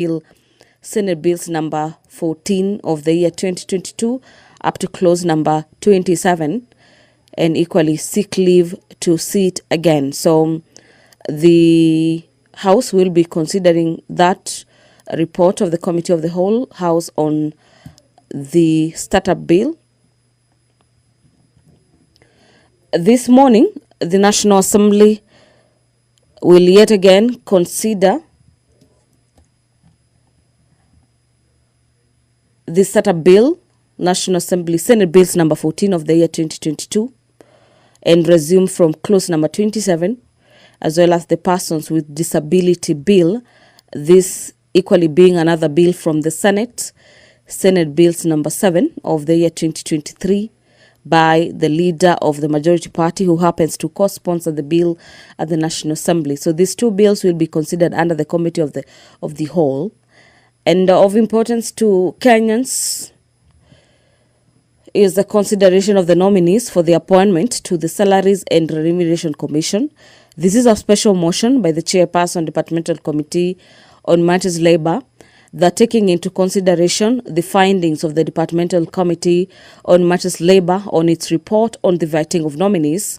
Bill, Senate Bills number 14 of the year 2022 up to clause number 27, and equally seek leave to see it again. So the House will be considering that report of the Committee of the Whole House on the Startup Bill. This morning, the National Assembly will yet again consider the Startup Bill, National Assembly Senate Bills number 14 of the year 2022, and resume from clause number 27, as well as the Persons with Disability Bill, this equally being another bill from the Senate, Senate Bills number 7 of the year 2023, by the leader of the majority party who happens to co-sponsor the bill at the National Assembly. So these two bills will be considered under the Committee of the Whole. And of importance to Kenyans is the consideration of the nominees for the appointment to the Salaries and Remuneration Commission. This is a special motion by the Chairperson Departmental Committee on Matters Labour, that taking into consideration the findings of the Departmental Committee on Matters Labour on its report on the vetting of nominees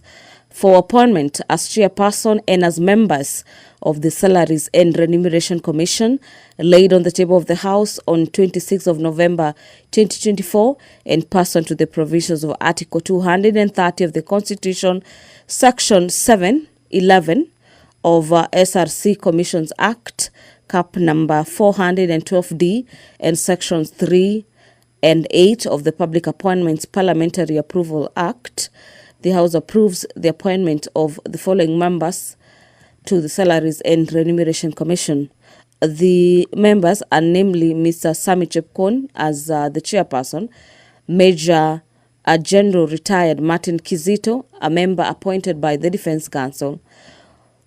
for appointment as chairperson and as members of the Salaries and Remuneration Commission, laid on the table of the House on 26th of November 2024, and pursuant to the provisions of Article 230 of the Constitution, Section 711 of SRC Commissions Act, Cap number 412D, and Sections 3 and 8 of the Public Appointments Parliamentary Approval Act. The House approves the appointment of the following members to the Salaries and Remuneration Commission. The members are namely Mr. Sami Chepkon as the chairperson, Major General Retired Martin Kizito, a member appointed by the Defense Council,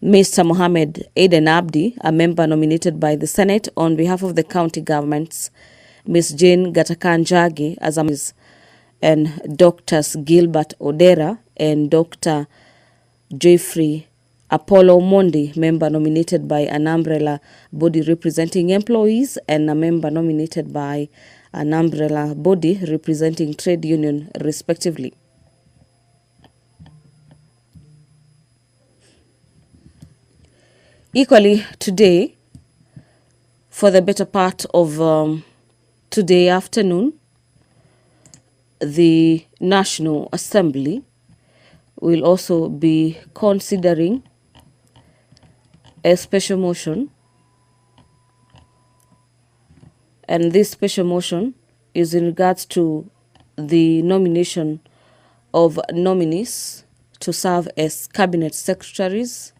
Mr. Mohamed Aden Abdi, a member nominated by the Senate on behalf of the county governments, Ms. Jane Gatakanjagi as a Ms. and Drs. Gilbert Odera and Dr. Jeffrey Apollo Mondi, member nominated by an umbrella body representing employees, and a member nominated by an umbrella body representing trade union, respectively. Equally, today, for the better part of today afternoon, the National Assembly will also be considering a special motion, and this special motion is in regards to the nomination of nominees to serve as cabinet secretaries.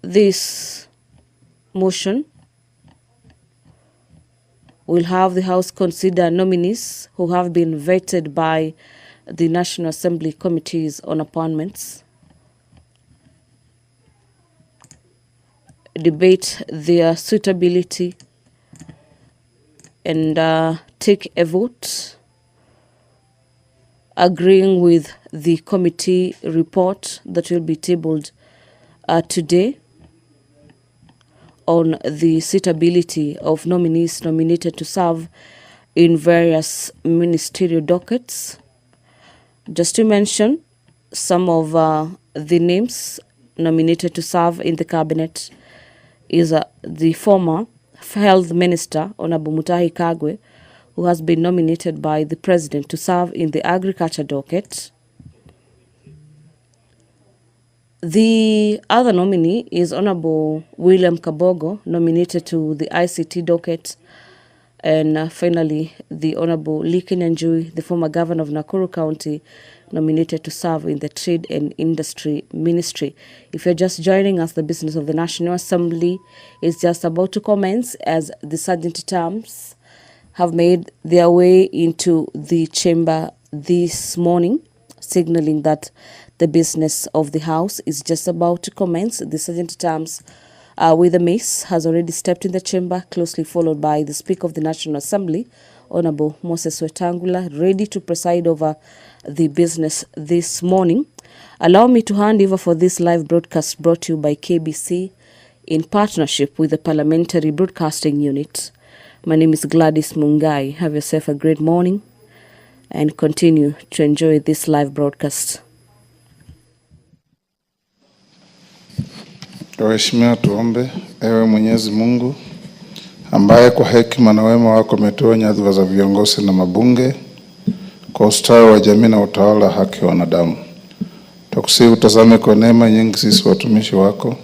This motion will have the House consider nominees who have been vetted by the National Assembly Committees on Appointments, debate their suitability, and take a vote agreeing with the committee report that will be tabled today on the suitability of nominees nominated to serve in various ministerial dockets. Just to mention some of the names nominated to serve in the cabinet is the former Health Minister, Honorable Muturi Kagwe, who has been nominated by the President to serve in the Agriculture docket. The other nominee is Honorable William Kabogo, nominated to the ICT docket. And finally, the Honorable Lee Kinyanjui, the former governor of Nakuru County, nominated to serve in the Trade and Industry Ministry. If you're just joining us, the business of the National Assembly is just about to commence as the sergeant terms have made their way into the chamber this morning, signaling that the business of the House is just about to commence. The sergeant terms with the mace has already stepped in the chamber, closely followed by the Speaker of the National Assembly, Honorable Moses Wetangula, ready to preside over the business this morning. Allow me to hand over for this live broadcast brought to you by KBC in partnership with the Parliamentary Broadcasting Unit. My name is Gladys Mungai. Have yourself a great morning and continue to enjoy this live broadcast. Waheshimiwa, tuombe. Ewe Mwenyezi Mungu ambaye kwa hekima na wema wako umetoa nyadhifa za viongozi na mabunge kwa ustawi wa jamii na utawala haki wa wanadamu, tukusihi utazame kwa neema nyingi sisi watumishi wako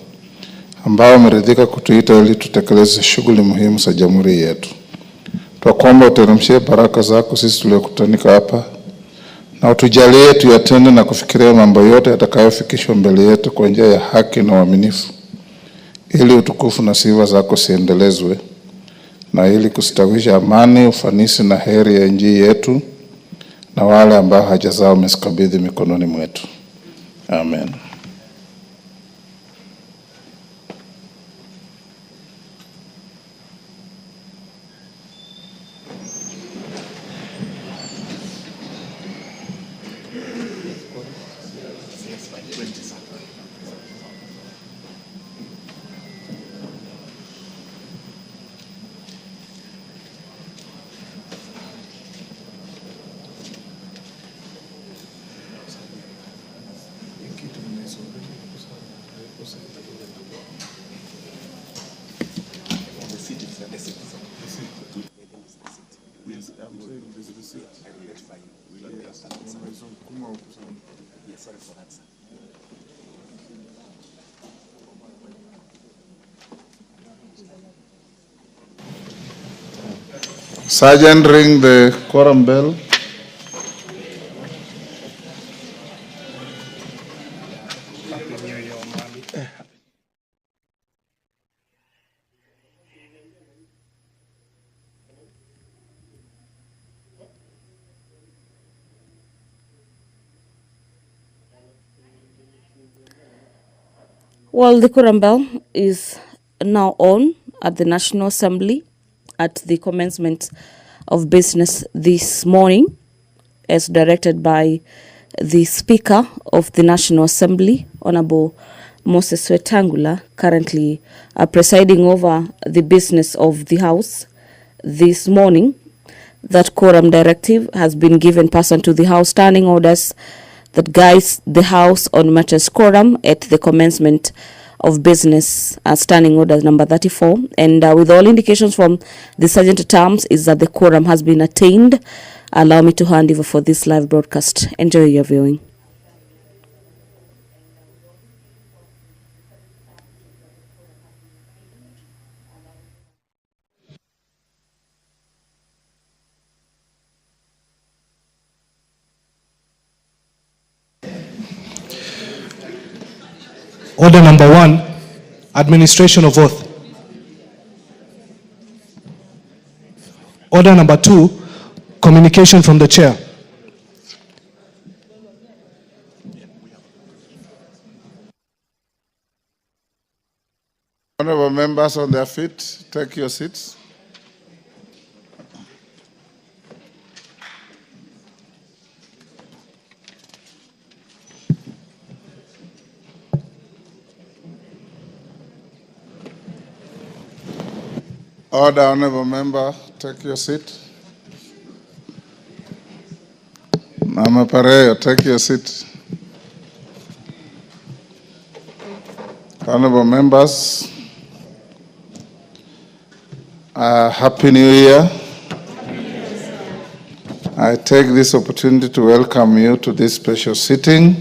ambao umeridhika kutuita ili tutekeleze shughuli muhimu za jamhuri yetu. Tunakuomba uteremshie baraka zako sisi tuliokutanika hapa na utujalie tuyatende na kufikiria mambo yote yatakayofikishwa mbele yetu kwa njia ya haki na uaminifu, ili utukufu na sifa zako siendelezwe, na ili kustawisha amani, ufanisi na heri ya nchi yetu na wale ambao haja zao umezikabidhi mikononi mwetu. Amen. Sergeant, ring the quorum bell. Well, the quorum bell is now on at the National Assembly at the commencement of business this morning, as directed by the Speaker of the National Assembly, Honorable Moses Wetangula, currently presiding over the business of the House this morning. That quorum directive has been given pursuant to the House standing orders that guides the House on matters quorum at the commencement of business, standing order number 34, and with all indications from the Sergeant at Arms is that the quorum has been attained. Allow me to hand over for this live broadcast. Enjoy your viewing. Order number 1, administration of oath. Order number 2, communication from the chair. Honorable members on their feet, take your seats. Order, honorable member, take your seat. Mama Pareyo, take your seat. Honorable members, Happy New Year. I take this opportunity to welcome you to this special sitting,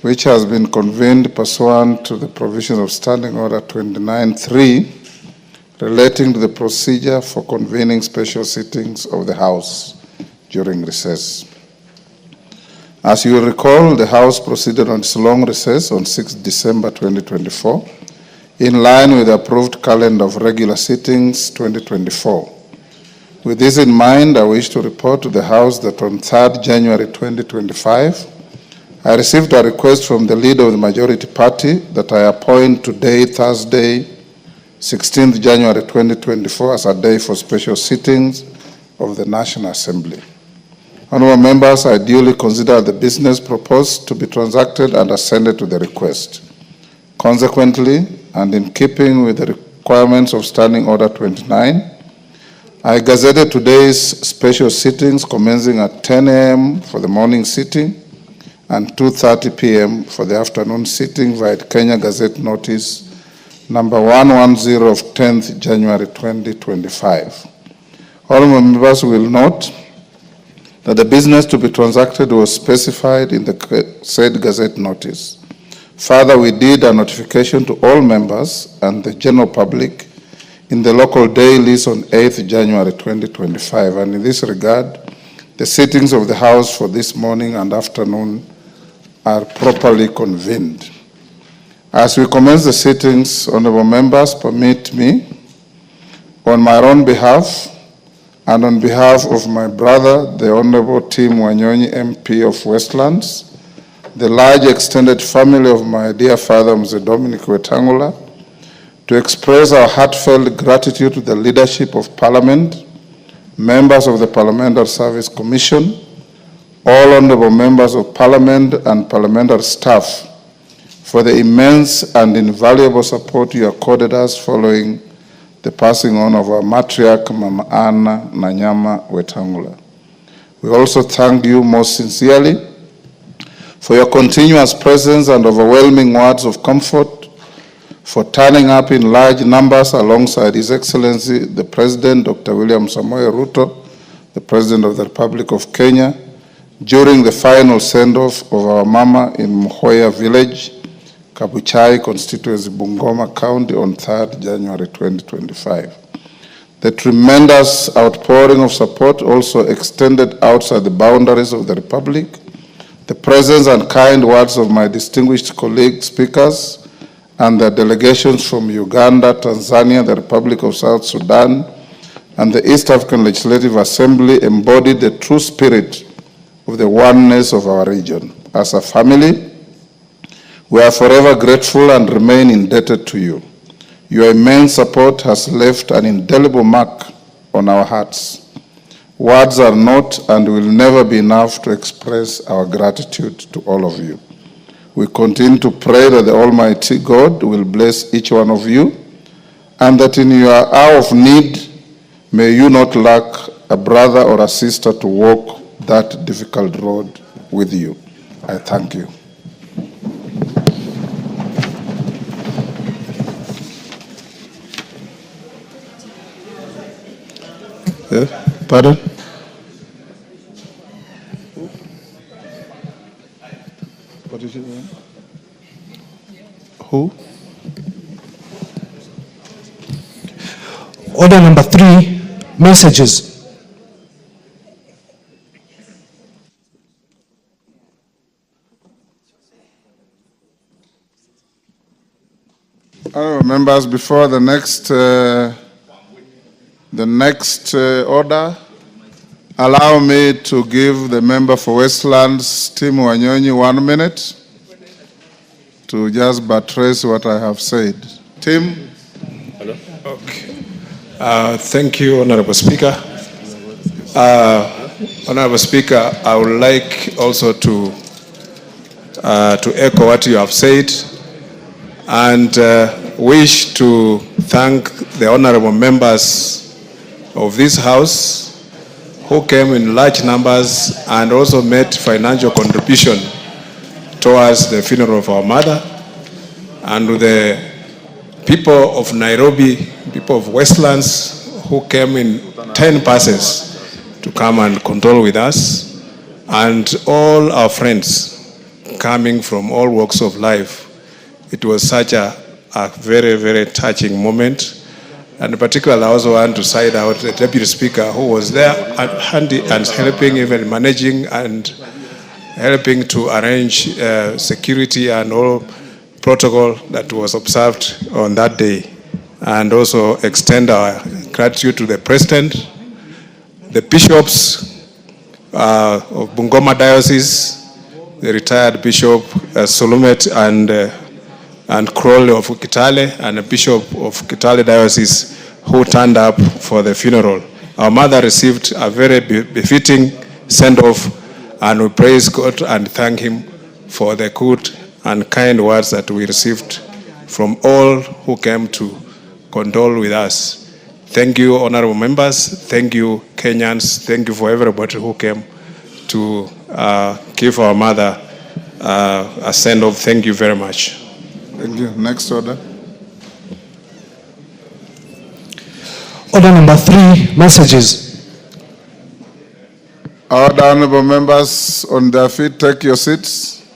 which has been convened pursuant to the provisions of Standing Order 29.3, relating to the procedure for convening special sittings of the House during recess. As you will recall, the House proceeded on its long recess on 6 December 2024, in line with the approved calendar of regular sittings 2024. With this in mind, I wish to report to the House that on 3rd January 2025, I received a request from the leader of the majority party that I appoint today, Thursday, 16th January 2024, as a day for special sittings of the National Assembly. Honorable members, I duly consider the business proposed to be transacted and assented to the request. Consequently, and in keeping with the requirements of Standing Order 29, I gazetted today's special sittings commencing at 10 a.m. for the morning sitting and 2:30 p.m. for the afternoon sitting via Kenya Gazette Notice number 110 of 10th January 2025. Honorable members will note that the business to be transacted was specified in the said Gazette Notice. Further, we did a notification to all members and the general public in the local dailies on 8th January 2025, and in this regard, the sittings of the House for this morning and afternoon are properly convened. As we commence the sittings, honorable members, permit me, on my own behalf and on behalf of my brother, the Honorable Tim Wanyonyi, MP of Westlands, the large extended family of my dear father, Mr. Dominic Wetangula, to express our heartfelt gratitude to the leadership of Parliament, members of the Parliamentary Service Commission, all honorable members of Parliament and parliamentary staff for the immense and invaluable support you accorded us following the passing on of our matriarch, Mama Anna Nanyama Wetangula. We also thank you most sincerely for your continuous presence and overwhelming words of comfort, for turning up in large numbers alongside His Excellency, the President, Dr. William Samoei Ruto, the President of the Republic of Kenya, during the final send-off of our mama in Muhoya Village, Kabuchai constituency, Bungoma County on 3rd January 2025. The tremendous outpouring of support also extended outside the boundaries of the Republic. The presence and kind words of my distinguished colleague speakers and their delegations from Uganda, Tanzania, the Republic of South Sudan, and the East African Legislative Assembly embodied the true spirit of the oneness of our region. As a family, we are forever grateful and remain indebted to you. Your immense support has left an indelible mark on our hearts. Words are not and will never be enough to express our gratitude to all of you. We continue to pray that the Almighty God will bless each one of you, and that in your hour of need, may you not lack a brother or a sister to walk that difficult road with you. I thank you. Pardon? What is it? Who? Order number 3, messages. Honourable members, before the next order, allow me to give the member for Westlands, Tim Wanyonyi, 1 minute to just buttress what I have said. Tim? Hello? Okay. Thank you, Honorable Speaker. Honorable Speaker, I would like also to echo what you have said, and wish to thank the honorable members of this House who came in large numbers and also made financial contribution towards the funeral of our mother, and to the people of Nairobi, people of Westlands who came in 10 buses to come and condole with us, and all our friends coming from all walks of life. It was such a very, very touching moment. And particularly, I also want to side out the Deputy Speaker who was there handy and helping, even managing and helping to arrange security and all protocol that was observed on that day. And also extend our gratitude to the President, the bishops of Bungoma Diocese, the retired Bishop Solumet and Crowley of Kitale, and the Bishop of Kitale Diocese who turned up for the funeral. Our mother received a very befitting send off, and we praise God and thank Him for the good and kind words that we received from all who came to condole with us. Thank you, honorable members. Thank you, Kenyans. Thank you for everybody who came to give our mother a send-off. Thank you very much. Thank you. Next order. Order number 3, messages. All the honorable members on their feet, take your seats.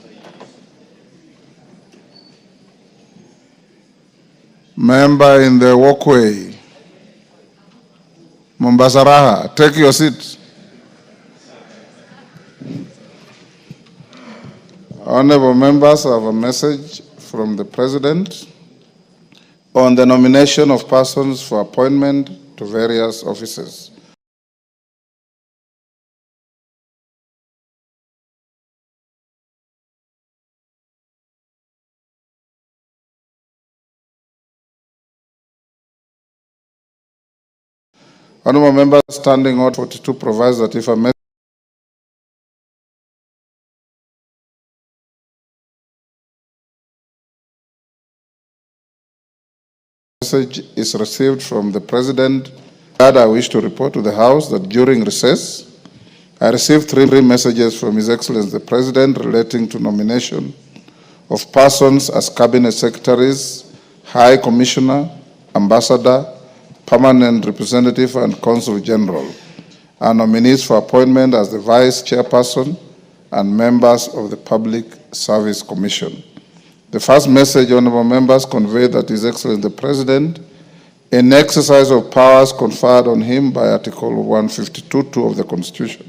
Member in the walkway, Mombasa Raha, take your seat. Honorable members, I have a message from the President on the nomination of persons for appointment to various offices. Honorable members, Standing Order 42 provides that if a message is received from the President, I wish to report to the House that during recess, I received 3 messages from His Excellency the President relating to nomination of persons as Cabinet Secretaries, High Commissioner, Ambassador, Permanent Representative, and Consul General, and nominees for appointment as the Vice Chairperson and members of the Public Service Commission. The first message, honorable members, conveyed that His Excellency the President, in exercise of powers conferred on him by Article 152(2) of the Constitution,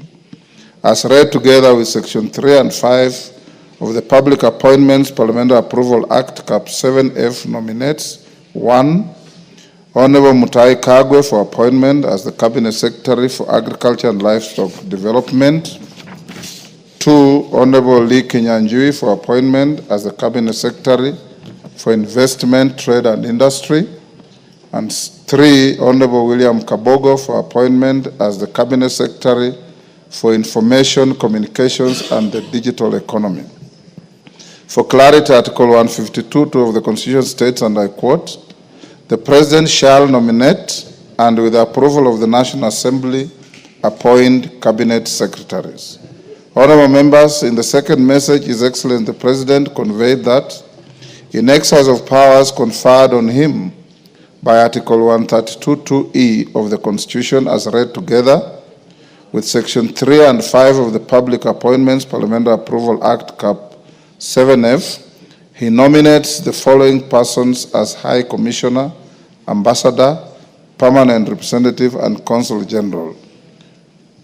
as read together with Section 3 and 5 of the Public Appointments Parliamentary Approval Act, Cap 7F, nominates 1. Honorable Muturi Kagwe for appointment as the Cabinet Secretary for Agriculture and Livestock Development. 2. Honorable Lee Kinyanjui for appointment as the Cabinet Secretary for Investment, Trade and Industry. And 3. Honorable William Kabogo for appointment as the Cabinet Secretary for Information, Communications and the Digital Economy. For clarity, Article 152(2) of the Constitution states, and I quote, "The President shall nominate and with the approval of the National Assembly appoint Cabinet Secretaries." Honorable members, in the second message, His Excellency the President conveyed that in exercise of powers conferred on him by Article 132(2)(e) of the Constitution as read together with Section 3 and 5 of the Public Appointments Parliamentary Approval Act, Cap 7F, he nominates the following persons as High Commissioner, Ambassador, Permanent Representative, and Consul General.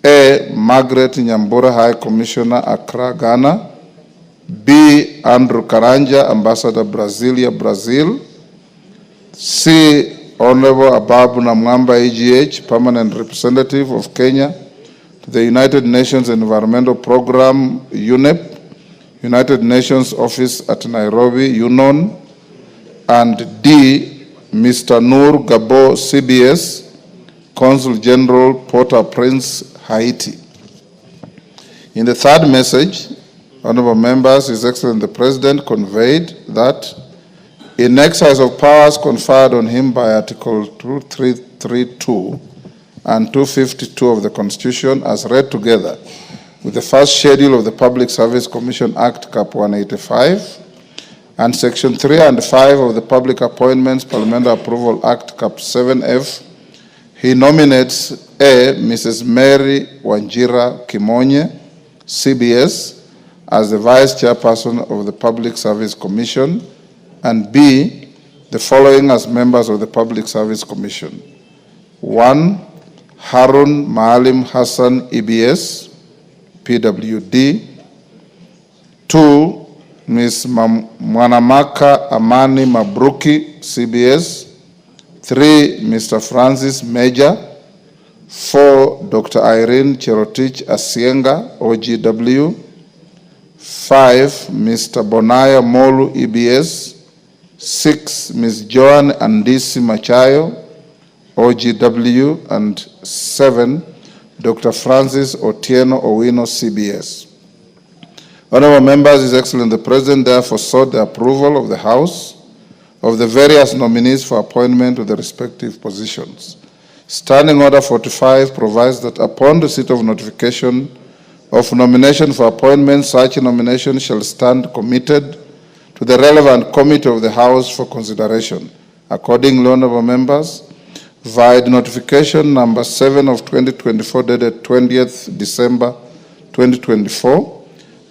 A. Margaret Nyambura, High Commissioner, Accra, Ghana. B. Andrew Karanja, Ambassador, Brasilia, Brazil. C. Honorable Ababu Namwamba, EGH, Permanent Representative of Kenya to the United Nations Environmental Program, UNEP, United Nations Office at Nairobi, UNON. And D. Mr. Noor Gabo, CBS, Consul General, Port-au-Prince, Haiti. In the third message, honorable members, His Excellency the President conveyed that in exercise of powers conferred on him by Article 2332 and 252 of the Constitution as read together with the first schedule of the Public Service Commission Act, Cap 185, and Section 3 and 5 of the Public Appointments Parliamentary Approval Act, Cap 7F, he nominates A. Mrs. Mary Wanjira Kimonye, CBS, as the Vice Chairperson of the Public Service Commission, and B. the following as members of the Public Service Commission. 1. Harun Maalim Hassan, EBS, PWD. 2. Ms. Mwanamaka Amani Mabruki, CBS. 3. Mr. Francis Major. 4. Dr. Irene Cherotich Asienga, OGW. 5. Mr. Bonaya Molu, EBS. 6. Ms. Joan Andisi Machayo, OGW. And 7. Dr. Francis Otieno Owino, CBS. Honorable members, His Excellency the President therefore sought the approval of the House of the various nominees for appointment to the respective positions. Standing Order 45 provides that upon receipt of notification of nomination for appointment, such nomination shall stand committed to the relevant committee of the House for consideration. Accordingly, honorable members, via notification number 7 of 2024 dated 20th December 2024,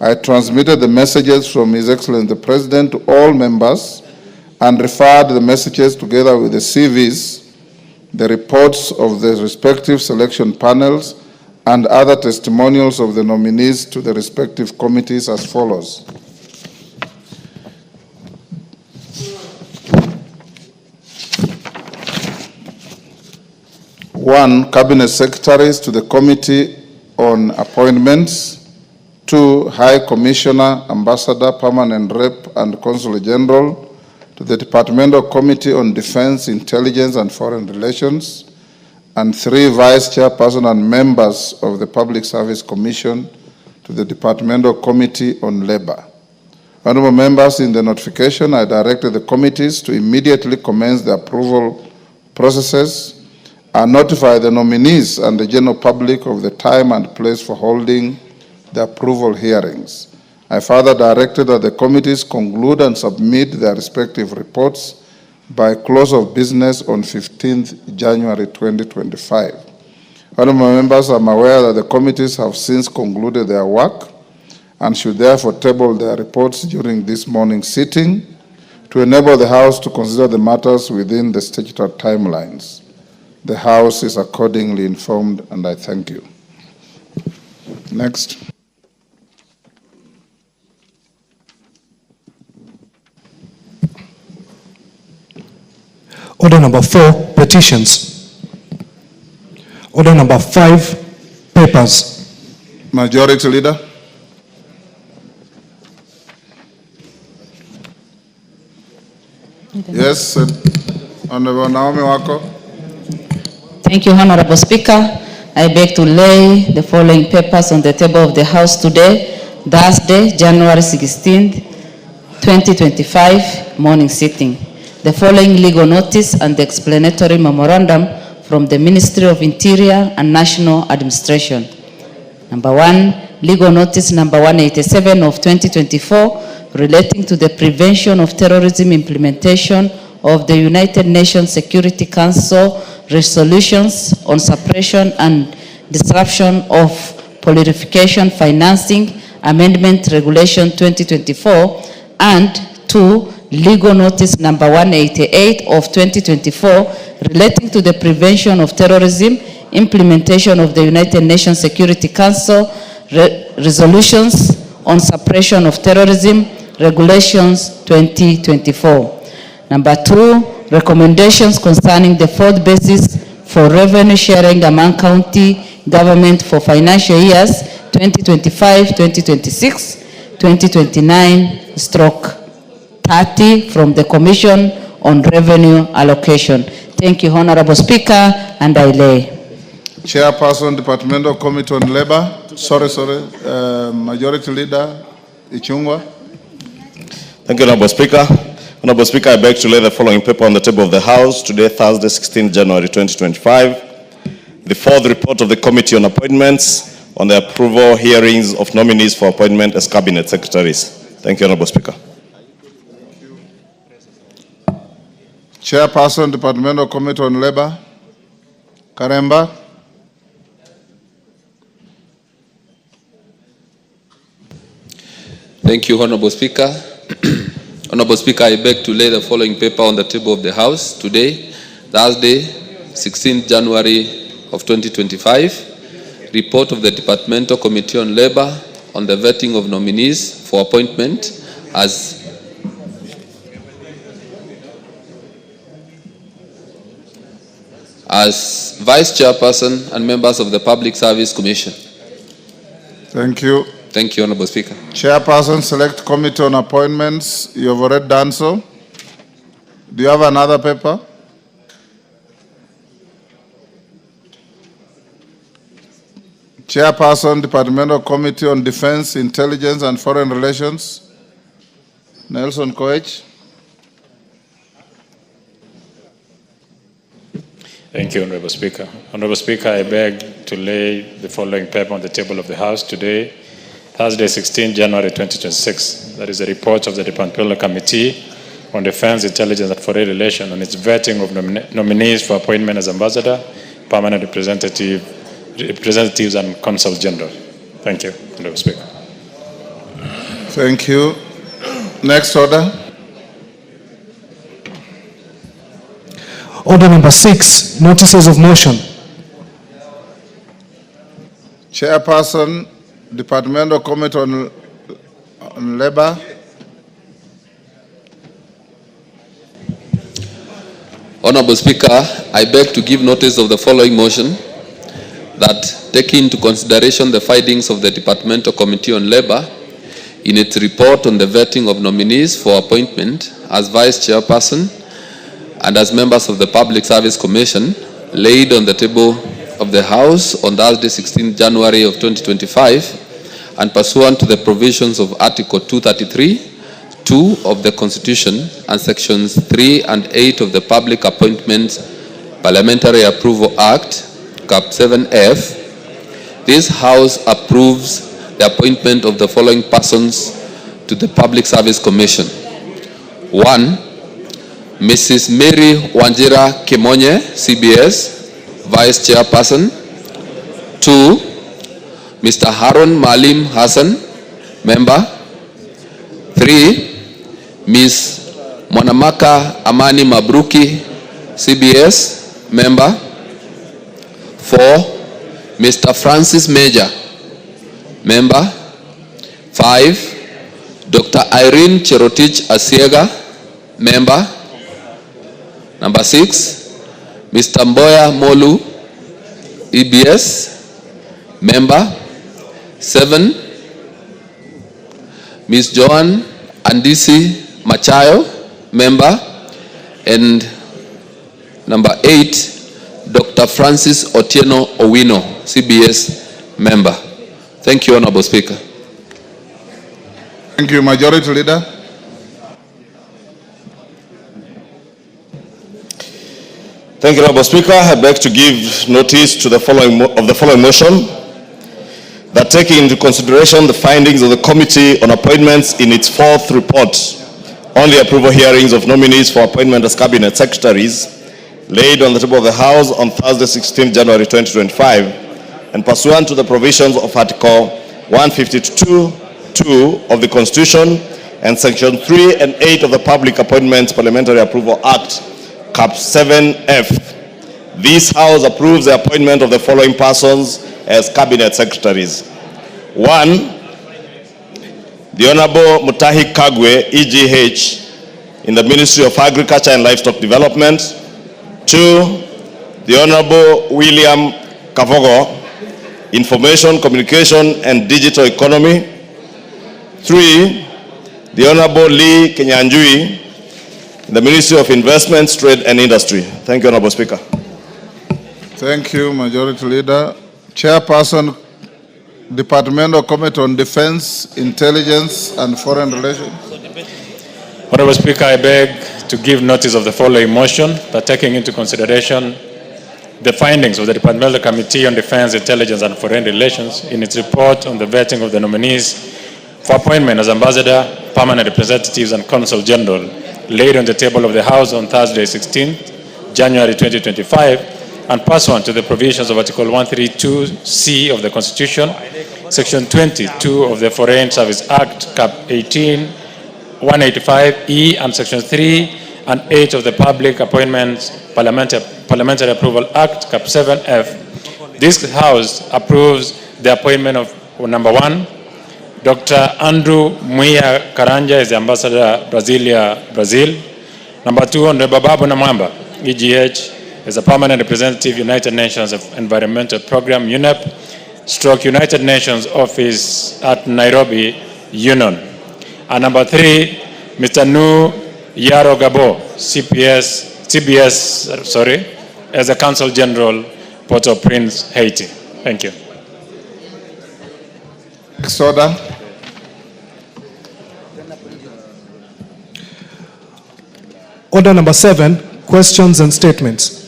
I transmitted the messages from His Excellency the President to all members and referred the messages together with the CVs, the reports of the respective selection panels, and other testimonials of the nominees to the respective committees as follows. One, Cabinet Secretaries to the Committee on Appointments. 2, High Commissioner, Ambassador, Permanent Rep, and Consul General to the Departmental Committee on Defense, Intelligence, and Foreign Relations. And 3, Vice Chairperson and members of the Public Service Commission to the Departmental Committee on Labor. Honorable members, in the notification, I directed the committees to immediately commence the approval processes and notify the nominees and the general public of the time and place for holding the approval hearings. I further directed that the committees conclude and submit their respective reports by close of business on 15th January 2025. Honorable members, I'm aware that the committees have since concluded their work and should therefore table their reports during this morning's sitting to enable the House to consider the matters within the statutory timelines. The House is accordingly informed, and I thank you. Next. Order number 4, petitions. Order number 5, papers. Majority Leader. Yes, Honorable Naomi Wako. Thank you, Honorable Speaker. I beg to lay the following papers on the table of the House today, Thursday, January 16th, 2025, morning sitting. The following legal notice and the explanatory memorandum from the Ministry of Interior and National Administration. Number 1, legal notice number 187 of 2024 relating to the prevention of terrorism implementation of the United Nations Security Council resolutions on suppression and disruption of politification financing amendment regulation 2024, and 2, legal notice number 188 of 2024 relating to the prevention of terrorism implementation of the United Nations Security Council resolutions on suppression of terrorism regulations 2024. Number 2, recommendations concerning the fourth basis for revenue sharing among county government for financial years 2025, 2026, 2029/30 from the Commission on Revenue Allocation. Thank you, Honorable Speaker, and I lay. Chairperson, Departmental Committee on Labor. Majority Leader Ichungwa. Thank you, Honorable Speaker. Honorable Speaker, I beg to lay the following paper on the table of the House today, Thursday, 16 January 2025. The fourth report of the Committee on Appointments on the approval hearings of nominees for appointment as Cabinet Secretaries. Thank you, Honorable Speaker. Chairperson, Departmental Committee on Labor. Karemba. Thank you, Honorable Speaker. Honorable Speaker, I beg to lay the following paper on the table of the House today, Thursday, 16th January of 2025. Report of the Departmental Committee on Labor on the vetting of nominees for appointment as Vice Chairperson and members of the Public Service Commission. Thank you. Thank you, Honorable Speaker. Chairperson, Select Committee on Appointments. You have already done so. Do you have another paper? Chairperson, Departmental Committee on Defense, Intelligence and Foreign Relations, Nelson Koech. Thank you, Honorable Speaker. Honorable Speaker, I beg to lay the following paper on the table of the House today, Thursday, 16 January 2026. That is a report of the Departmental Committee on Defense, Intelligence and Foreign Relations on its vetting of nominees for appointment as ambassador, permanent representatives and consul general. Thank you, Honorable Speaker. Thank you. Next order. Order number 6, notices of motion. Chairperson, Departmental Committee on Labor. Honorable Speaker, I beg to give notice of the following motion that, taking into consideration the findings of the Departmental Committee on Labor in its report on the vetting of nominees for appointment as Vice Chairperson and as members of the Public Service Commission laid on the table of the House on Thursday, 16 January of 2025, and pursuant to the provisions of Article 233(2) of the Constitution and Sections 3 and 8 of the Public Appointments Parliamentary Approval Act, Cap 7F, this House approves the appointment of the following persons to the Public Service Commission. 1. Mrs. Mary Wanjira Kimonye, CBS, Vice Chairperson. 2. Mr. Harun Malim Hassan, Member. 3. Ms. Mwanamaka Amani Mabruki, CBS, Member. 4. Mr. Francis Major, Member. 5. Dr. Irene Cherotich Asiega, Member. Number 6. Mr. Mboya Molu, EBS, Member. 7. Ms. Joan Andisi Machayo, Member. And number 8, Dr. Francis Otieno Owino, CBS, Member. Thank you, Honorable Speaker. Thank you, Majority Leader. Thank you, Honorable Speaker. I beg to give notice to the following motion that, taking into consideration the findings of the Committee on Appointments in its 4th report on the approval hearings of nominees for appointment as Cabinet Secretaries laid on the table of the House on Thursday, 16 January 2025, and pursuant to the provisions of Article 152(2) of the Constitution and Section 3 and 8 of the Public Appointments Parliamentary Approval Act, Cap 7F, this House approves the appointment of the following persons as Cabinet Secretaries. 1. The Honorable Mutahi Kagwe, EGH, in the Ministry of Agriculture and Livestock Development. 2. The Honorable William Kavogo, Information, Communication and Digital Economy. 3. The Honorable Lee Kenyanjui, the Ministry of Investments, Trade and Industry. Thank you, Honorable Speaker. Thank you, Majority Leader. Chairperson, Departmental Committee on Defense, Intelligence and Foreign Relations. Honorable Speaker, I beg to give notice of the following motion that, taking into consideration the findings of the Departmental Committee on Defense, Intelligence and Foreign Relations in its report on the vetting of the nominees for appointment as ambassador, permanent representatives and consul general laid on the table of the House on Thursday, 16 January 2025, and pursuant to the provisions of Article 132(c) of the Constitution, Section 22 of the Foreign Service Act, Cap 185(e), and Section 3 and 8 of the Public Appointments Parliamentary Approval Act, Cap 7F, this House approves the appointment of number 1, Dr. Andrew Muia Karanja is the Ambassador Brasilia, Brazil. Number 2, Honorable Babu Namwamba, EGH, is a permanent representative, United Nations Environmental Program, UNEP, stroke United Nations Office at Nairobi, Union. And number 3, Mr. Nu Yaro Gabo, CBS, as a Consul General, Port-au-Prince, Haiti. Thank you. Next order. Order number 7, questions and statements.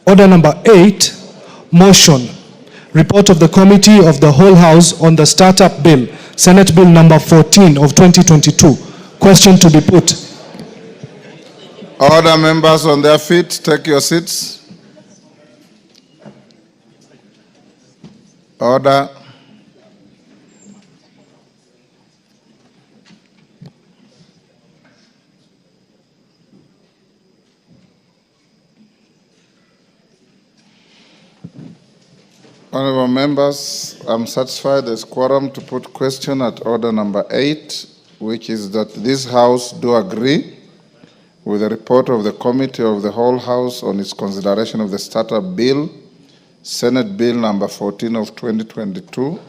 Order number 8, motion. Report of the Committee of the Whole House on the Startup Bill, Senate Bill number 14 of 2022. Question to be put. Order, members on their feet, take your seats. Order. Honorable members, I'm satisfied there's quorum to put question at order number 8, which is that this House do agree with the report of the Committee of the Whole House on its consideration of the Startup Bill, Senate Bill number 14 of 2022,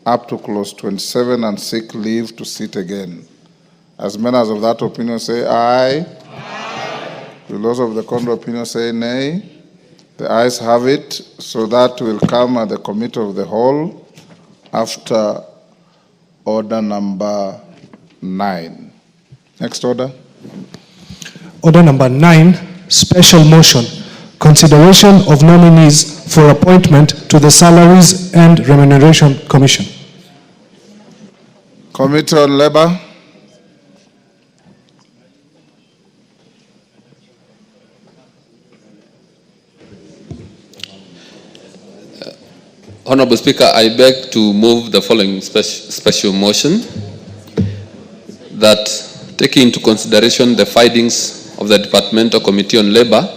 up to clause 27, and seek leave to sit again. As members of that opinion say aye. Aye. Will those of the contrary opinion say nay? The ayes have it, so that will come at the Committee of the Whole after order number 9. Next order. Order number 9, special motion. Consideration of nominees for appointment to the Salaries and Remuneration Commission. Committee on Labor. Honorable Speaker, I beg to move the following special motion that, taking into consideration the findings of the Departmental Committee on Labor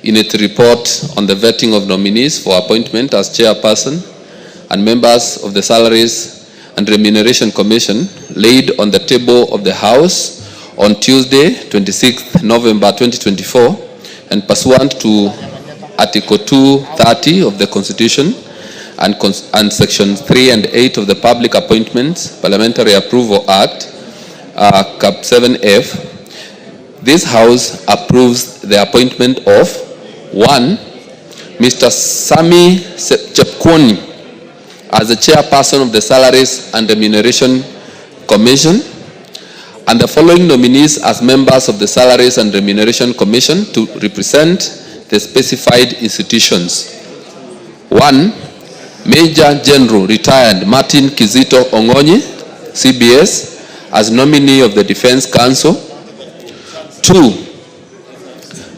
in its report on the vetting of nominees for appointment as chairperson and members of the Salaries and Remuneration Commission laid on the table of the House on Tuesday, 26th November 2024, and pursuant to Article 230 of the Constitution and Sections 3 and 8 of the Public Appointments Parliamentary Approval Act, Cap 7F, this House approves the appointment of 1. Mr. Sami Chepkwony as the chairperson of the Salaries and Remuneration Commission, and the following nominees as members of the Salaries and Remuneration Commission to represent the specified institutions. 1. Major General Retired Martin Kizito Ongonyi, CBS, as nominee of the Defense Council. 2.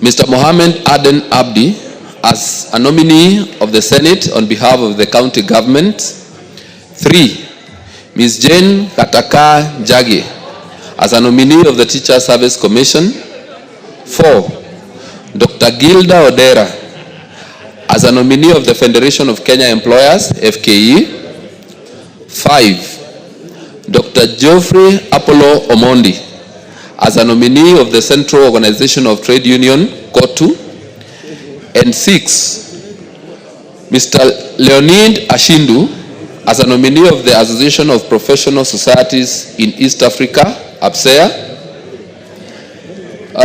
Mr. Mohammed Aden Abdi as a nominee of the Senate on behalf of the county government. 3. Ms. Jane Kataka Jagi as a nominee of the Teacher Service Commission. 4. Dr. Gilda Odera as a nominee of the Federation of Kenya Employers, FKE. 5. Dr. Geoffrey Apollo Omondi as a nominee of the Central Organization of Trade Union, KOTU. And 6. Mr. Leonid Ashindu as a nominee of the Association of Professional Societies in East Africa, APSEA.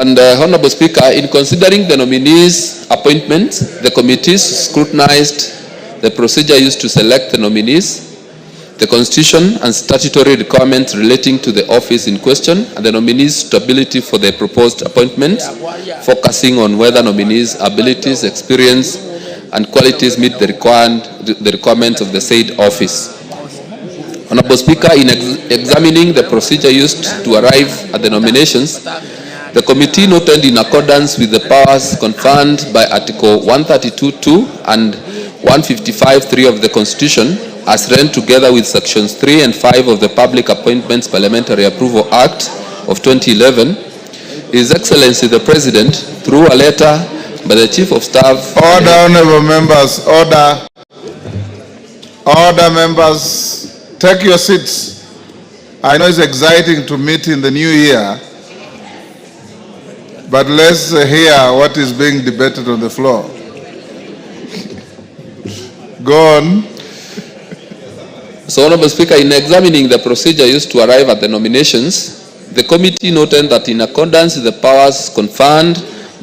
And Honorable Speaker, in considering the nominees' appointments, the committees scrutinized the procedure used to select the nominees, the constitution and statutory requirements relating to the office in question, and the nominees' suitability for the proposed appointments, focusing on whether nominees' abilities, experience, and qualities meet the requirements of the said office. Honorable Speaker, in examining the procedure used to arrive at the nominations, the committee noted, in accordance with the powers conferred by Article 132(2) and 155(3) of the Constitution, as read together with Sections 3 and 5 of the Public Appointments Parliamentary Approval Act of 2011, His Excellency the President, through a letter by the Chief of Staff... Order, honorable members, order. Order, members, take your seats. I know it's exciting to meet in the new year, but let's hear what is being debated on the floor. Go on. So, Honorable Speaker, in examining the procedure used to arrive at the nominations, the committee noted that in accordance with the powers conferred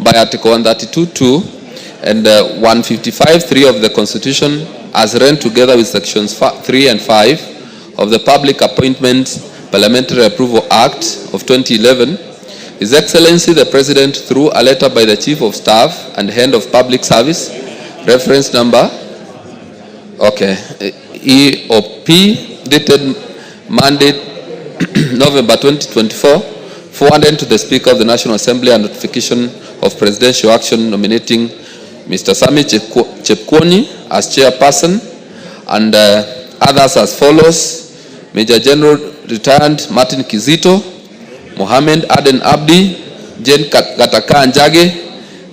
by Article 132(2) and 155(3) of the Constitution, as read together with Sections 3 and 5 of the Public Appointments Parliamentary Approval Act of 2011, His Excellency the President, through a letter by the Chief of Staff and Head of Public Service, reference number EOP, dated Monday, November 2024, forwarded to the Speaker of the National Assembly a notification of presidential action nominating Mr. Sami Chepkwony as chairperson, and others as follows: Major General Retired Martin Kizito, Mohamed Aden Abdi, Jane Gataka Njage,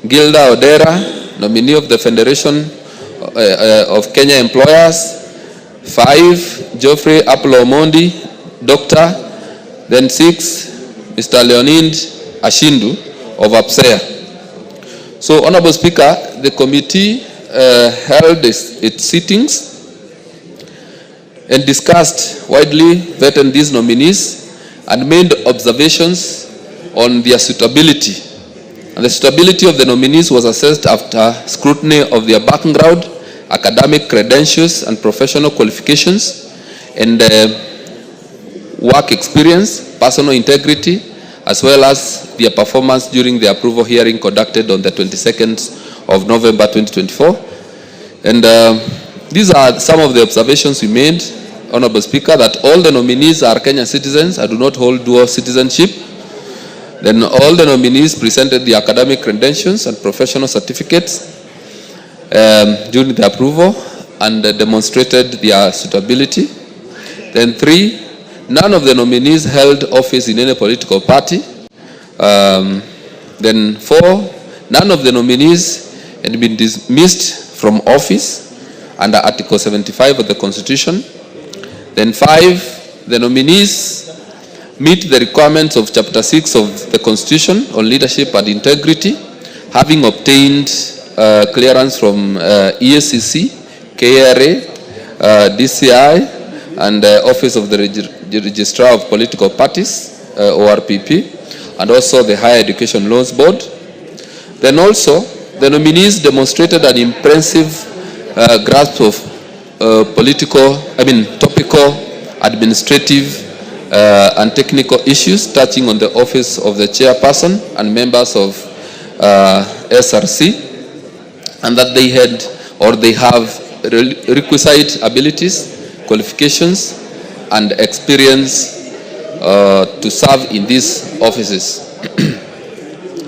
Gilda Odera, nominee of the Federation of Kenya Employers. 5, Geoffrey Apolo Omondi, Doctor. Then 6, Mr. Leonid Ashindu of APSEA. So, Honorable Speaker, the committee held its sittings and discussed widely, vetted these nominees and made observations on their suitability. And the suitability of the nominees was assessed after scrutiny of their background, academic credentials and professional qualifications, and work experience, personal integrity, as well as their performance during the approval hearing conducted on the 22nd of November 2024. And these are some of the observations we made, Honorable Speaker, that all the nominees are Kenyan citizens and do not hold dual citizenship. Then all the nominees presented the academic credentials and professional certificates during the approval and demonstrated their suitability. Then 3, none of the nominees held office in any political party. Then 4, none of the nominees had been dismissed from office under Article 75 of the Constitution. Then 5, the nominees meet the requirements of Chapter 6 of the Constitution on leadership and integrity, having obtained clearance from EACC, KRA, DCI, and Office of the Registrar of Political Parties, ORPP, and also the Higher Education Loans Board. Then also, the nominees demonstrated an impressive grasp of topical, administrative, and technical issues touching on the office of the chairperson and members of SRC, and that they had or they have requisite abilities, qualifications, and experience to serve in these offices.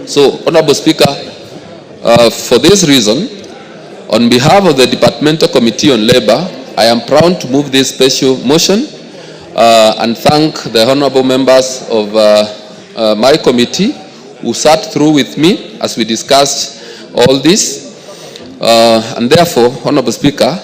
So, Honorable Speaker, for this reason, on behalf of the Departmental Committee on Labor, I am proud to move this special motion and thank the honorable members of my committee who sat through with me as we discussed all this. And therefore, Honorable Speaker,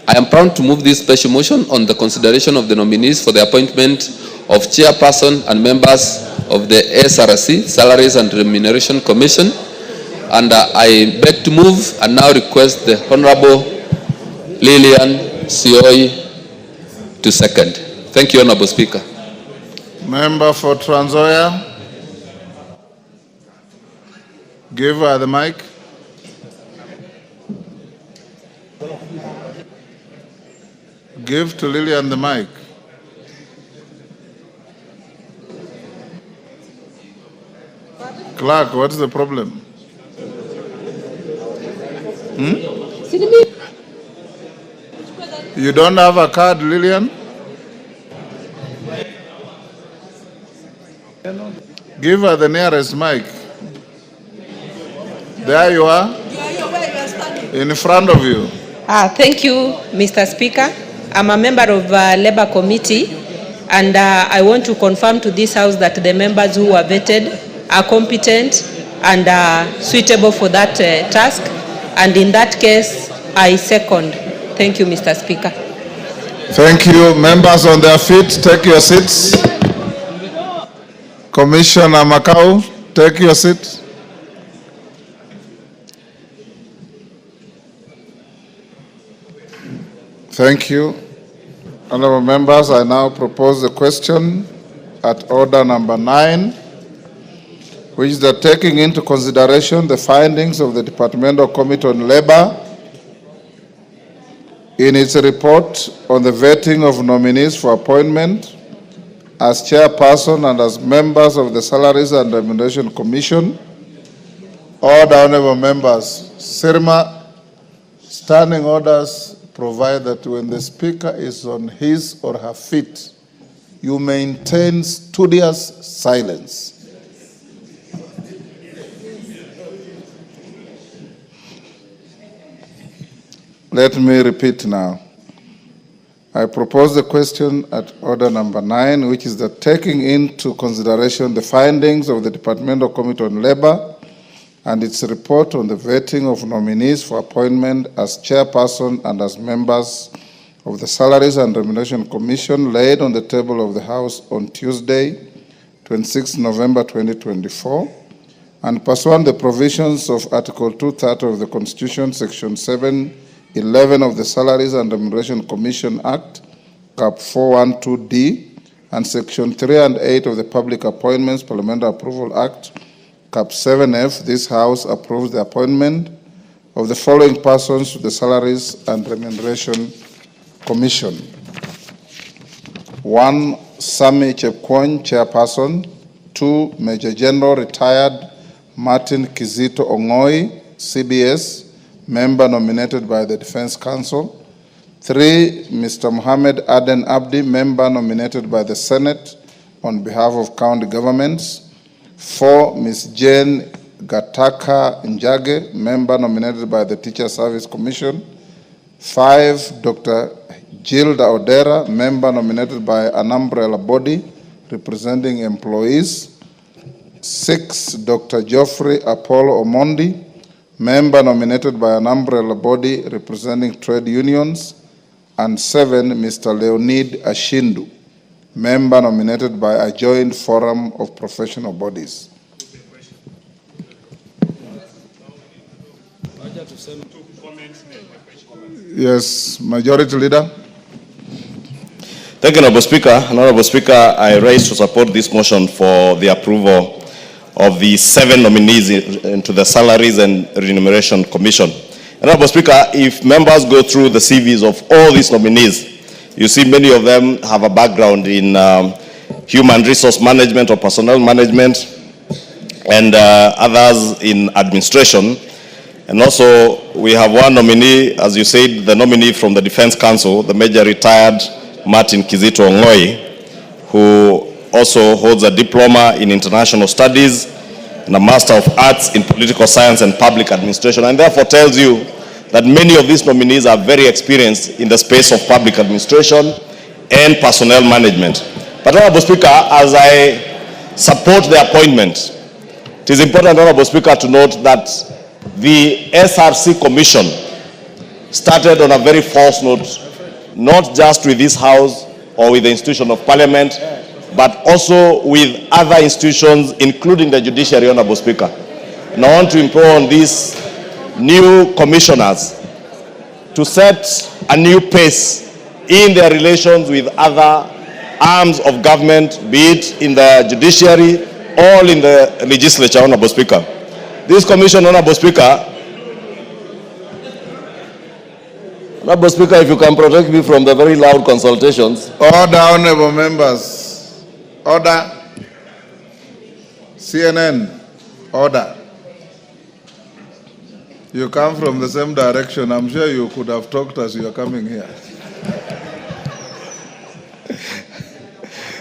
I am proud to move this special motion on the consideration of the nominees for the appointment of chairperson and members of the SRC, Salaries and Remuneration Commission. And I beg to move and now request the Honorable Lilian Sioi to second. Thank you, Honorable Speaker. Member for Trans Nzoia. Give her the mic. Give to Lillian the mic. Clark, what's the problem? You don't have a card, Lillian? Give her the nearest mic. There you are. In front of you. Thank you, Mr. Speaker. I'm a member of Labour Committee, and I want to confirm to this House that the members who are vetted are competent and suitable for that task. And in that case, I second. Thank you, Mr. Speaker. Thank you. Members on their feet, take your seats. Commissioner Makau, take your seat. Thank you. Honorable members, I now propose the question at order number 9, which is the taking into consideration the findings of the Departmental Committee on Labor in its report on the vetting of nominees for appointment as chairperson and as members of the Salaries and Remuneration Commission. Order, honorable members. Sirma, standing orders provide that when the speaker is on his or her feet, you maintain studious silence. Let me repeat now. I propose the question at order number 9, which is the taking into consideration the findings of the Departmental Committee on Labor and its report on the vetting of nominees for appointment as chairperson and as members of the Salaries and Remuneration Commission laid on the table of the House on Tuesday, 26 November 2024, and pursuant the provisions of Article 230 of the Constitution, Section 711 of the Salaries and Remuneration Commission Act, Cap 412D, and Section 3 and 8 of the Public Appointments Parliamentary Approval Act, Cap 7F, this House approves the appointment of the following persons to the Salaries and Remuneration Commission. 1. Sami Chepkwony, Chairperson. 2. Major General Retired Martin Kizito Ongoi, CBS, Member nominated by the Defense Council. 3. Mr. Mohammed Aden Abdi, Member nominated by the Senate on behalf of county governments. 4. Ms. Jane Gataka Njage, Member nominated by the Teacher Service Commission. 5. Dr. Gilda Odera, Member nominated by an umbrella body representing employees. 6. Dr. Geoffrey Apollo Omondi, Member nominated by an umbrella body representing trade unions. And 7. Mr. Leonid Ashindu, Member nominated by a joint forum of professional bodies. Yes, Majority Leader. Thank you, Honorable Speaker. Honorable Speaker, I raise to support this motion for the approval of the 7 nominees into the Salaries and Remuneration Commission. Honorable Speaker, if members go through the CVs of all these nominees, you see many of them have a background in human resource management or personnel management, and others in administration. And also, we have one nominee, as you said, the nominee from the Defense Council, the Major Retired Martin Kizito Ongoi, who also holds a diploma in international studies and a Master of Arts in political science and public administration, and therefore tells you that many of these nominees are very experienced in the space of public administration and personnel management. But, Honorable Speaker, as I support the appointment, it is important, Honorable Speaker, to note that the SRC Commission started on a very false note, not just with this House or with the institution of Parliament, but also with other institutions, including the judiciary, Honorable Speaker. And I want to implore on these new commissioners to set a new pace in their relations with other arms of government, be it in the judiciary or in the legislature, Honorable Speaker. This commission, Honorable Speaker, if you can protect me from the very loud consultations. Order, honorable members. Order. CNN. Order. You come from the same direction. I'm sure you could have talked as you are coming here.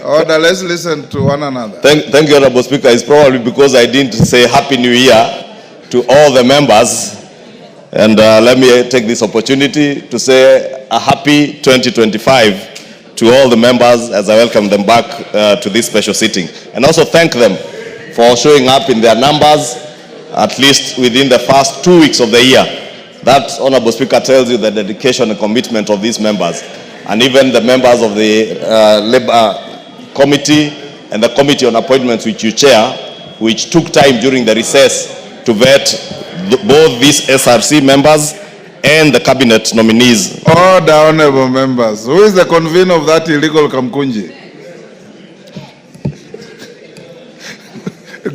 Order, let's listen to one another. Thank you, Honorable Speaker. It's probably because I didn't say Happy New Year to all the members. And let me take this opportunity to say a happy 2025 to all the members as I welcome them back to this special sitting. And also thank them for showing up in their numbers, at least within the first 2 weeks of the year. That, Honorable Speaker, tells you the dedication and commitment of these members. And even the members of the Labour Committee and the Committee on Appointments, which you chair, which took time during the recess to vet both these SRC members and the cabinet nominees. Order, honorable members. Who is the convener of that illegal Kamkunji?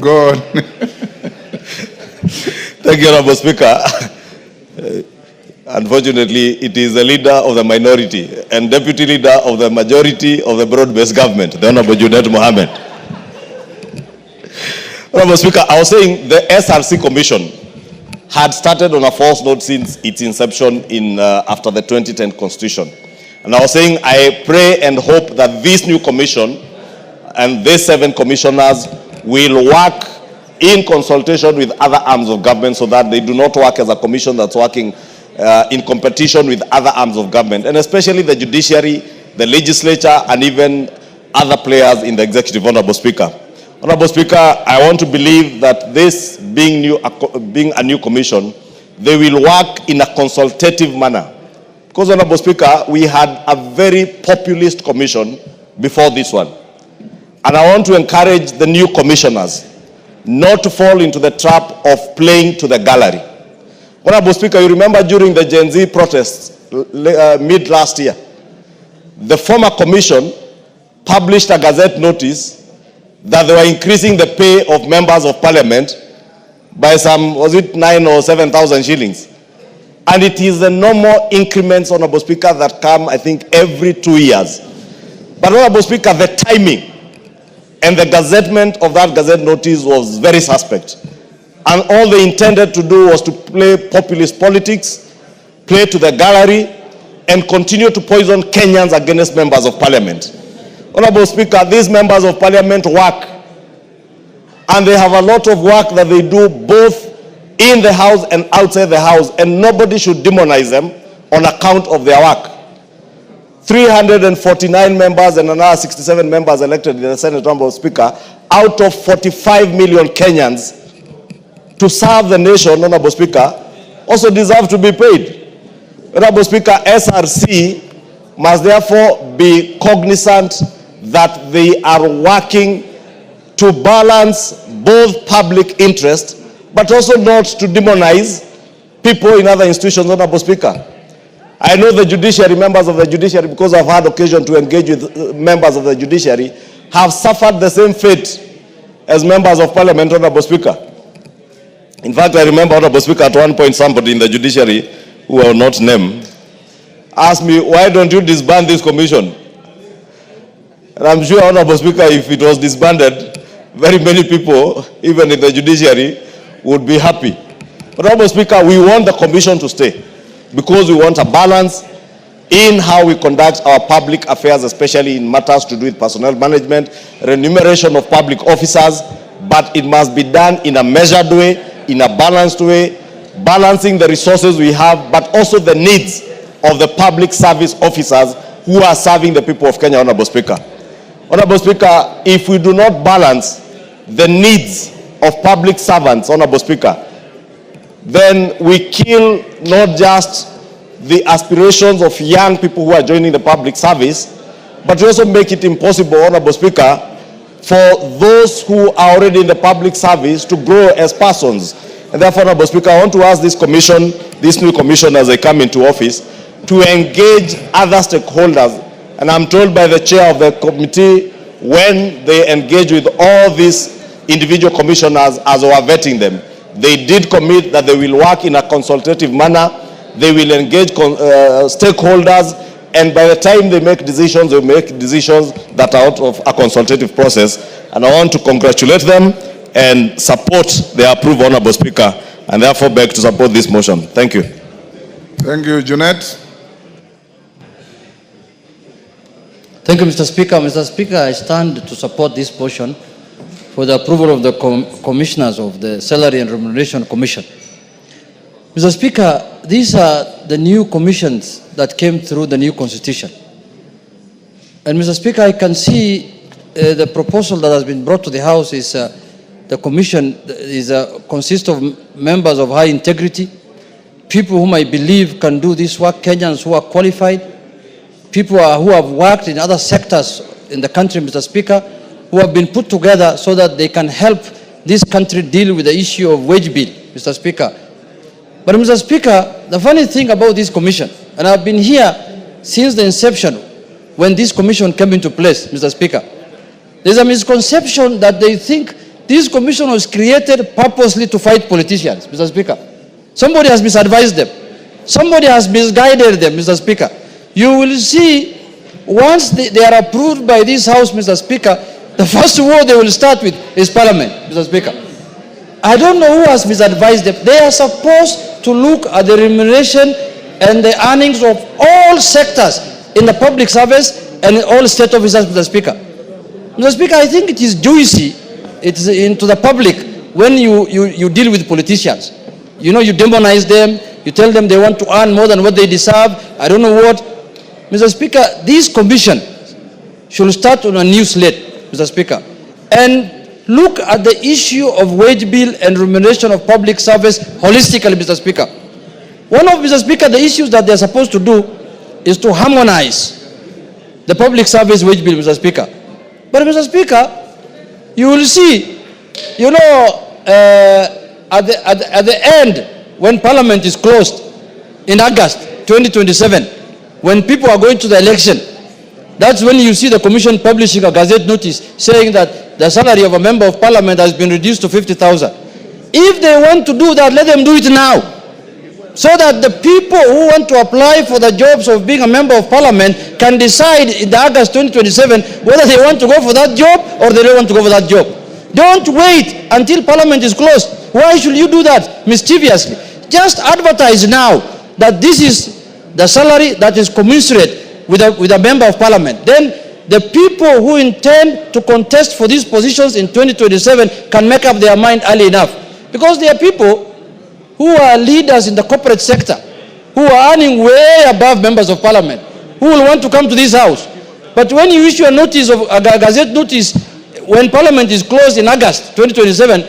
Go on. Thank you, Honorable Speaker. Unfortunately, it is the leader of the minority and deputy leader of the majority of the broad-based government, the Honorable Junet Mohammed. Honorable Speaker, I was saying the SRC Commission had started on a false note since its inception after the 2010 Constitution. And I was saying I pray and hope that this new commission and these 7 commissioners will work in consultation with other arms of government so that they do not work as a commission that's working in competition with other arms of government, and especially the judiciary, the legislature, and even other players in the executive. Honorable Speaker. Honorable Speaker, I want to believe that this being a new commission, they will work in a consultative manner. Because, Honorable Speaker, we had a very populist commission before this one. And I want to encourage the new commissioners not to fall into the trap of playing to the gallery. Honorable Speaker, you remember during the Gen Z protests mid last year, the former commission published a gazette notice that they were increasing the pay of members of parliament by some, was it 9,000 or 7,000 shillings? And it is the normal increments, Honorable Speaker, that come, I think, every 2 years. But, Honorable Speaker, the timing and the gazettement of that gazette notice was very suspect. And all they intended to do was to play populist politics, play to the gallery, and continue to poison Kenyans against members of parliament. Honorable Speaker, these members of parliament work, and they have a lot of work that they do both in the house and outside the house, and nobody should demonize them on account of their work. 349 members and another 67 members elected in the Senate, Honorable Speaker, out of 45 million Kenyans to serve the nation, Honorable Speaker, also deserve to be paid. Honorable Speaker, SRC must therefore be cognizant that they are working to balance both public interest, but also not to demonize people in other institutions, Honorable Speaker. I know the judiciary, members of the judiciary, because I've had occasion to engage with members of the judiciary, have suffered the same fate as members of parliament, Honorable Speaker. In fact, I remember, Honorable Speaker, at one point somebody in the judiciary, who I will not name, asked me, why don't you disband this commission? And I'm sure, Honorable Speaker, if it was disbanded, very many people, even in the judiciary, would be happy. But, Honorable Speaker, we want the commission to stay because we want a balance in how we conduct our public affairs, especially in matters to do with personnel management, remuneration of public officers, but it must be done in a measured way, in a balanced way, balancing the resources we have, but also the needs of the public service officers who are serving the people of Kenya, Honorable Speaker. Honorable Speaker, if we do not balance the needs of public servants, Honorable Speaker, then we kill not just the aspirations of young people who are joining the public service, but we also make it impossible, Honorable Speaker, for those who are already in the public service to grow as persons. And therefore, Honorable Speaker, I want to ask this commission, this new commission as they come into office, to engage other stakeholders. And I'm told by the chair of the committee, when they engage with all these individual commissioners as we are vetting them, they did commit that they will work in a consultative manner, they will engage stakeholders, and by the time they make decisions, they make decisions that are out of a consultative process. And I want to congratulate them and support their approval, Honorable Speaker, and therefore beg to support this motion. Thank you. Thank you, Junet. Thank you, Mr. Speaker. Mr. Speaker, I stand to support this motion for the approval of the commissioners of the Salary and Remuneration Commission. Mr. Speaker, these are the new commissions that came through the new constitution. And Mr. Speaker, I can see the proposal that has been brought to the House is the commission consists of members of high integrity, people whom I believe can do this work, Kenyans who are qualified, people who have worked in other sectors in the country, Mr. Speaker, who have been put together so that they can help this country deal with the issue of wage bill, Mr. Speaker. But Mr. Speaker, the funny thing about this commission, and I've been here since the inception when this commission came into place, Mr. Speaker, there's a misconception that they think this commission was created purposely to fight politicians, Mr. Speaker. Somebody has misadvised them. Somebody has misguided them, Mr. Speaker. You will see, once they are approved by this House, Mr. Speaker, the first war they will start with is Parliament, Mr. Speaker. I don't know who has misadvised them. They are supposed to look at the remuneration and the earnings of all sectors in the public service and in all state officers, Mr. Speaker. Mr. Speaker, I think it is juicy, it's into the public when you deal with politicians. You know, you demonize them, you tell them they want to earn more than what they deserve, I don't know what. Mr. Speaker, this commission should start on a new slate, Mr. Speaker, and look at the issue of wage bill and remuneration of public service holistically, Mr. Speaker. One of, Mr. Speaker, the issues that they're supposed to do is to harmonize the public service wage bill, Mr. Speaker. But, Mr. Speaker, you will see, you know, at the end, when Parliament is closed in August 2027, when people are going to the election, that's when you see the Commission publishing a Gazette notice saying that the salary of a member of Parliament has been reduced to 50,000. If they want to do that, let them do it now, so that the people who want to apply for the jobs of being a member of Parliament can decide in the August 2027 whether they want to go for that job or they don't want to go for that job. Don't wait until Parliament is closed. Why should you do that mischievously? Just advertise now that this is the salary that is commensurate with a member of Parliament. Then the people who intend to contest for these positions in 2027 can make up their mind early enough. Because there are people who are leaders in the corporate sector, who are earning way above members of Parliament, who will want to come to this House. But when you issue a notice, of a Gazette notice, when Parliament is closed in August 2027,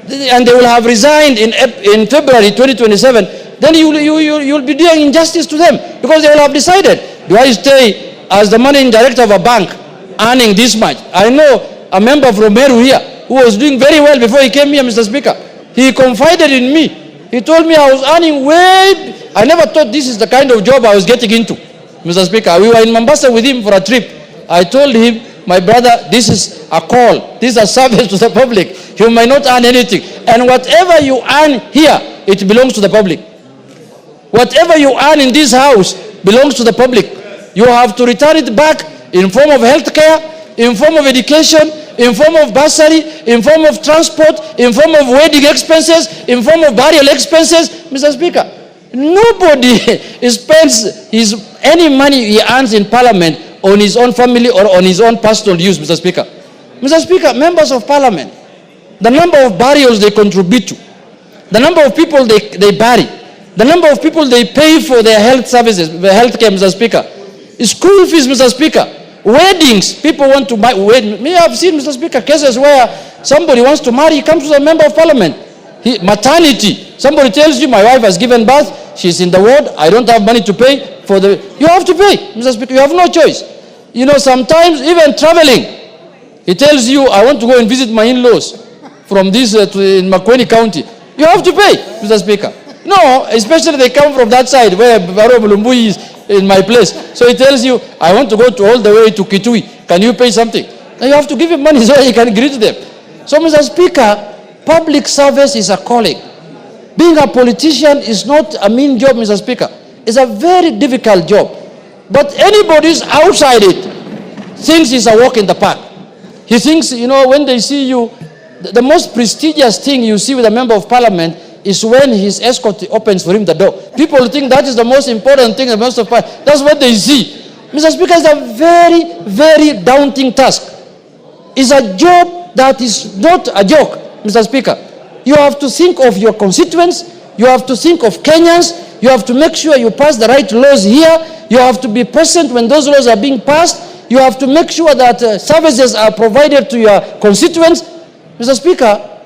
and they will have resigned in February 2027, then you'll be doing injustice to them, because they will have decided, do I stay as the managing director of a bank earning this much? I know a member from Meru here who was doing very well before he came here, Mr. Speaker. He confided in me. He told me I was earning way, I never thought this is the kind of job I was getting into, Mr. Speaker. We were in Mombasa with him for a trip. I told him, my brother, this is a call. This is a service to the public. You might not earn anything. And whatever you earn here, it belongs to the public. Whatever you earn in this house belongs to the public. You have to return it back in form of health care, in form of education, in form of bursary, in form of transport, in form of wedding expenses, in form of burial expenses. Mr. Speaker, nobody spends any money he earns in Parliament on his own family or on his own personal use, Mr. Speaker. Mr. Speaker, members of Parliament, the number of burials they contribute to, the number of people they bury, the number of people they pay for their health services, the health care, Mr. Speaker, school fees, Mr. Speaker, weddings, people want to buy, me, I've seen, Mr. Speaker, cases where somebody wants to marry, he comes to a member of Parliament. Maternity, somebody tells you, my wife has given birth, she's in the ward, I don't have money to pay for the, you have to pay, Mr. Speaker, you have no choice. You know, sometimes even traveling, he tells you, I want to go and visit my in-laws from this in Makueni County. You have to pay, Mr. Speaker. No, especially they come from that side where Baro Bulumbui is in my place. So he tells you, I want to go all the way to Kitui. Can you pay something? Now you have to give him money so he can greet them. So, Mr. Speaker, public service is a calling. Being a politician is not a mean job, Mr. Speaker. It's a very difficult job. But anybody who's outside it thinks it's a walk in the park. He thinks, you know, when they see you, the most prestigious thing you see with a member of Parliament is when his escort opens for him the door. People think that is the most important thing in the most of Parliament. That's what they see. Mr. Speaker, it's a very, very daunting task. It's a job that is not a joke, Mr. Speaker. You have to think of your constituents. You have to think of Kenyans. You have to make sure you pass the right laws here. You have to be present when those laws are being passed. You have to make sure that services are provided to your constituents, Mr. Speaker.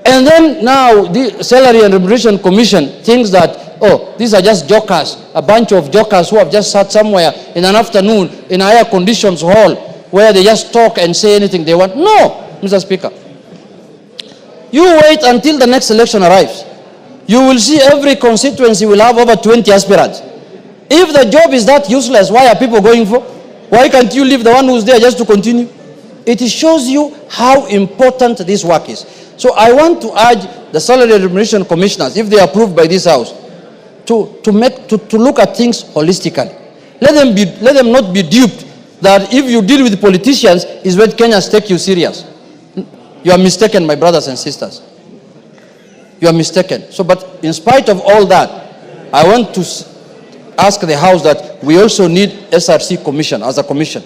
And then now the Salary and Remuneration Commission thinks that, oh, these are just jokers, a bunch of jokers who have just sat somewhere in an afternoon in a air conditions hall where they just talk and say anything they want. No, Mr. Speaker. You wait until the next election arrives. You will see every constituency will have over 20 aspirants. If the job is that useless, why are people going for? Why can't you leave the one who's there just to continue? it shows you how important this work is. So I want to urge the Salary and Remuneration Commissioners, if they are approved by this House, to look at things holistically. Let them not be duped that if you deal with politicians is when Kenyans take you serious. You are mistaken, my brothers and sisters. You are mistaken. So, but in spite of all that, I want to ask the House that we also need SRC Commission as a commission,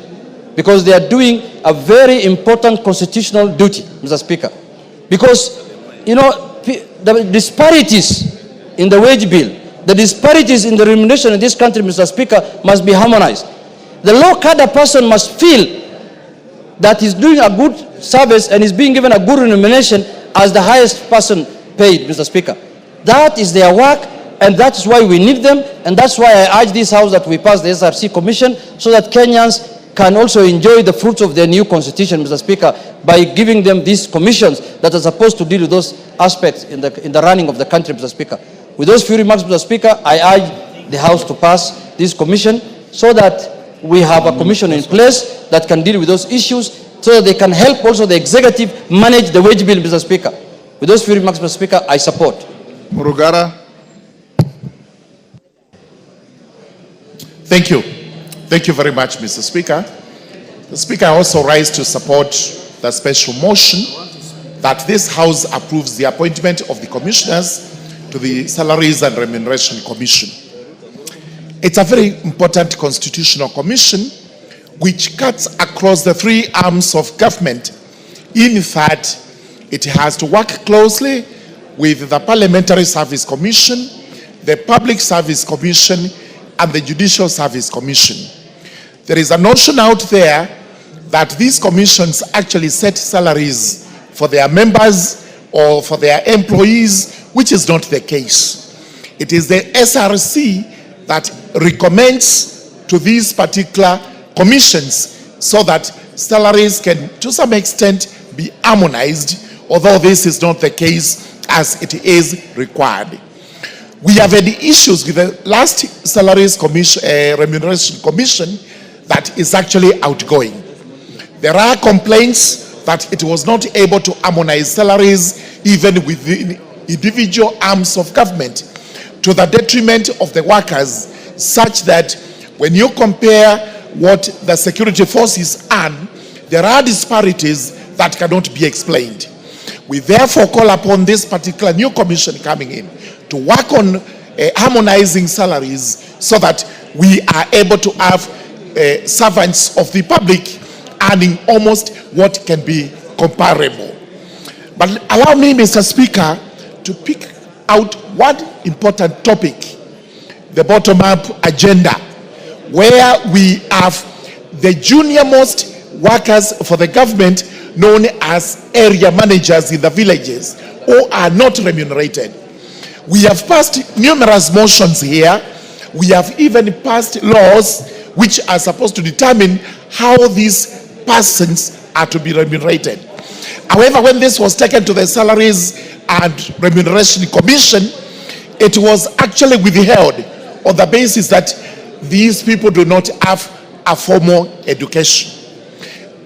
because they are doing a very important constitutional duty, Mr. Speaker. Because, you know, the disparities in the wage bill, the disparities in the remuneration in this country, Mr. Speaker, must be harmonized. The low-cadre person must feel that he's doing a good service and is being given a good remuneration as the highest person paid, Mr. Speaker. That is their work, and that's why we need them, and that's why I urge this House that we pass the SRC Commission so that Kenyans can also enjoy the fruits of their new constitution, Mr. Speaker, by giving them these commissions that are supposed to deal with those aspects in the running of the country, Mr. Speaker. With those few remarks, Mr. Speaker, I urge the House to pass this commission so that we have a commission in place that can deal with those issues so that they can help also the executive manage the wage bill, Mr. Speaker. With those few remarks, Mr. Speaker, I support. Murugara. Thank you. Thank you very much, Mr. Speaker. The Speaker also rise to support the special motion that this House approves the appointment of the commissioners to the Salaries and Remuneration Commission. It's a very important constitutional commission which cuts across the three arms of government in that it has to work closely with the Parliamentary Service Commission, the Public Service Commission, and the Judicial Service Commission. There is a notion out there that these commissions actually set salaries for their members or for their employees, which is not the case. It is the SRC that recommends to these particular commissions so that salaries can, to some extent, be harmonized, although this is not the case as it is required. We have had issues with the last Salaries Commission, Remuneration Commission that is actually outgoing. There are complaints that it was not able to harmonize salaries even within individual arms of government, to the detriment of the workers, such that when you compare what the security forces earn, there are disparities that cannot be explained. We therefore call upon this particular new commission coming in to work on harmonizing salaries so that we are able to have servants of the public earning almost what can be comparable. But allow me, Mr. Speaker, to pick out one important topic, the bottom-up agenda, where we have the junior-most workers for the government known as area managers in the villages who are not remunerated. We have passed numerous motions here. We have even passed laws which are supposed to determine how these persons are to be remunerated. However, when this was taken to the Salaries and Remuneration Commission, it was actually withheld on the basis that these people do not have a formal education.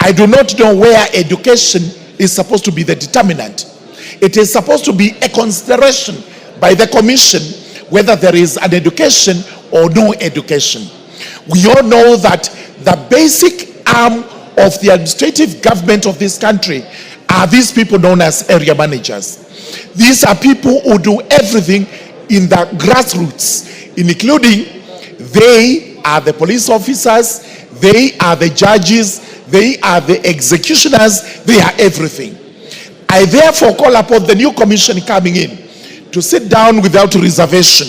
I do not know where education is supposed to be the determinant. It is supposed to be a consideration by the commission whether there is an education or no education. We all know that the basic arm of the administrative government of this country are these people known as area managers. These are people who do everything in the grassroots, including they are the police officers, they are the judges, they are the executioners, they are everything. I therefore call upon the new commission coming in to sit down without reservation,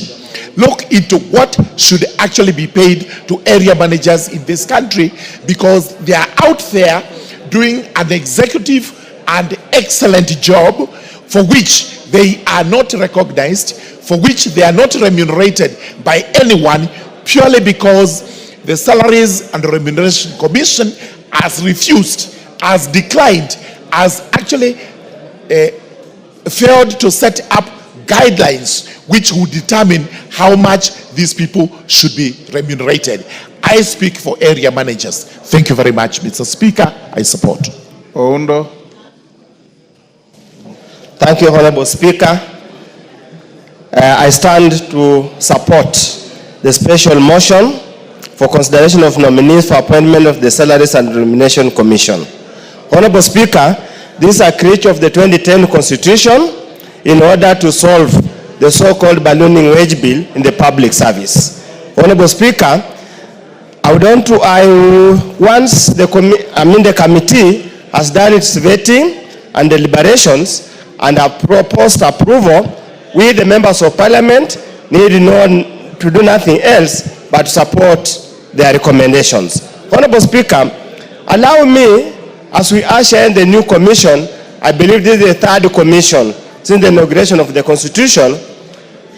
look into what should actually be paid to area managers in this country, because they are out there doing an executive and excellent job for which they are not recognized, for which they are not remunerated by anyone, purely because the Salaries and Remuneration Commission has refused, has declined, has actually failed to set up guidelines which will determine how much these people should be remunerated. I speak for area managers. Thank you very much, Mr. Speaker. I support. Oundo. Thank you, Honorable Speaker. I stand to support the special motion for consideration of nominees for appointment of the Salaries and Remuneration Commission. Honorable Speaker, this is a creature of the 2010 Constitution in order to solve the so-called ballooning wage bill in the public service. Honorable Speaker, once the committee has done its vetting and deliberations and have proposed approval, we, the members of parliament, need to do nothing else but to support their recommendations. Honorable Speaker, allow me, as we usher in the new commission, I believe this is the third commission since the inauguration of the Constitution.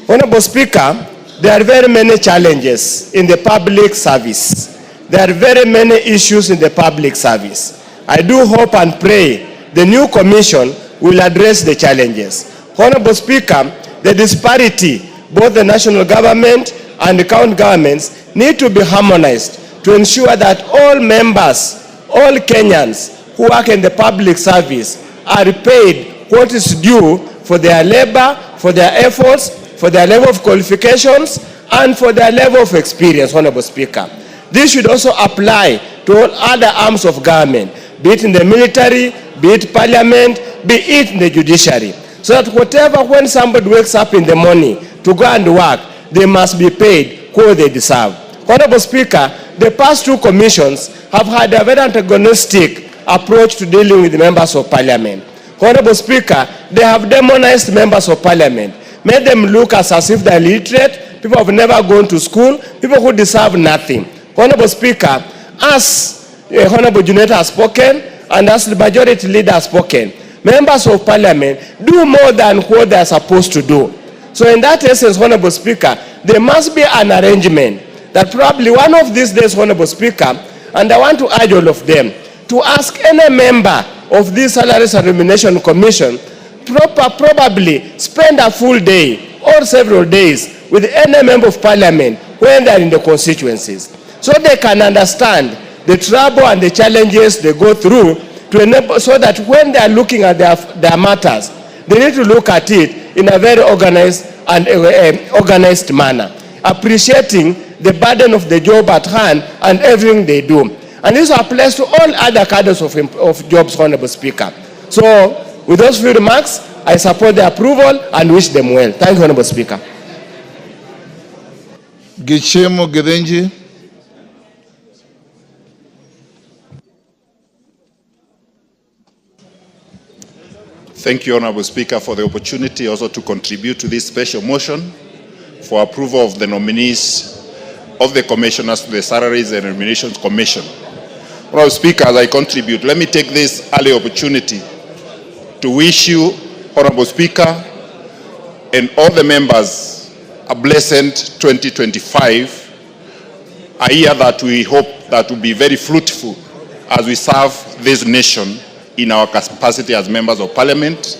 Honorable Speaker, there are very many challenges in the public service. There are very many issues in the public service. I do hope and pray the new commission will address the challenges. Honorable Speaker, the disparity, both the national government and the county governments, need to be harmonized to ensure that all members, all Kenyans who work in the public service are paid what is due for their labor, for their efforts, for their level of qualifications, and for their level of experience, Honorable Speaker. This should also apply to all other arms of government, be it in the military, be it parliament, be it in the judiciary. So that when somebody wakes up in the morning to go and work, they must be paid what they deserve. Honorable Speaker, the past two commissions have had a very antagonistic approach to dealing with the members of parliament. Honorable Speaker, they have demonized members of parliament, made them look as if they're illiterate, people who have never gone to school, people who deserve nothing. Honorable Speaker, as Honorable Juneta has spoken, and as the majority leader has spoken, members of parliament do more than what they are supposed to do. So in that essence, Honorable Speaker, there must be an arrangement that probably one of these days, Honorable Speaker, and I want to urge all of them to ask any member of this Salaries and Remuneration Commission probably spend a full day or several days with any member of parliament when they are in the constituencies, so they can understand the trouble and the challenges they go through, to enable, so that when they are looking at their matters, they need to look at it in a very organized and organized manner, appreciating the burden of the job at hand and everything they do. And this applies to all other cadres of jobs, Honorable Speaker. So, with those few remarks, I support the approval and wish them well. Thank you, Honorable Speaker. Gichemo Gedenji. Thank you, Honorable Speaker, for the opportunity also to contribute to this special motion for approval of the nominees of the commissioners to the Salaries and Remuneration Commission. Honorable Speaker, as I contribute, let me take this early opportunity to wish you, Honorable Speaker, and all the members a blessed 2025, a year that we hope that will be very fruitful as we serve this nation in our capacity as members of parliament,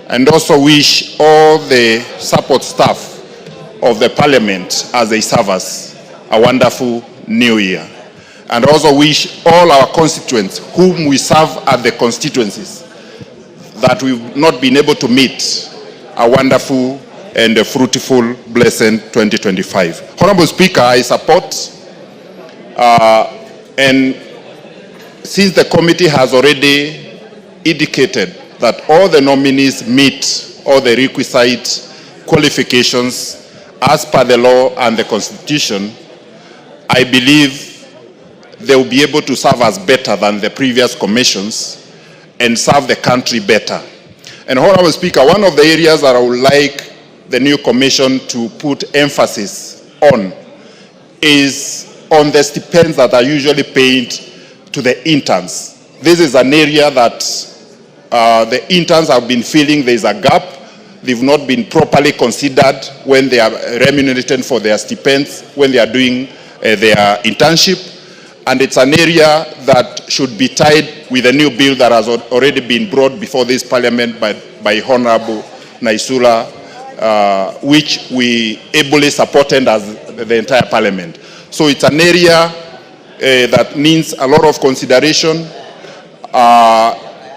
and also wish all the support staff of the parliament as they serve us a wonderful new year. And also wish all our constituents whom we serve at the constituencies that we've not been able to meet a wonderful and a fruitful, blessed 2025. Honorable Speaker, I support and since the committee has already indicated that all the nominees meet all the requisite qualifications as per the law and the Constitution, I believe they will be able to serve us better than the previous commissions and serve the country better. And Honorable Speaker, one of the areas that I would like the new commission to put emphasis on is on the stipends that are usually paid to the interns. This is an area that the interns have been feeling there is a gap. They've not been properly considered when they are remunerated for their stipends, when they are doing their internship. And it's an area that should be tied with a new bill that has already been brought before this parliament by Honorable Naisula, which we ably supported as the entire parliament. So it's an area that needs a lot of consideration.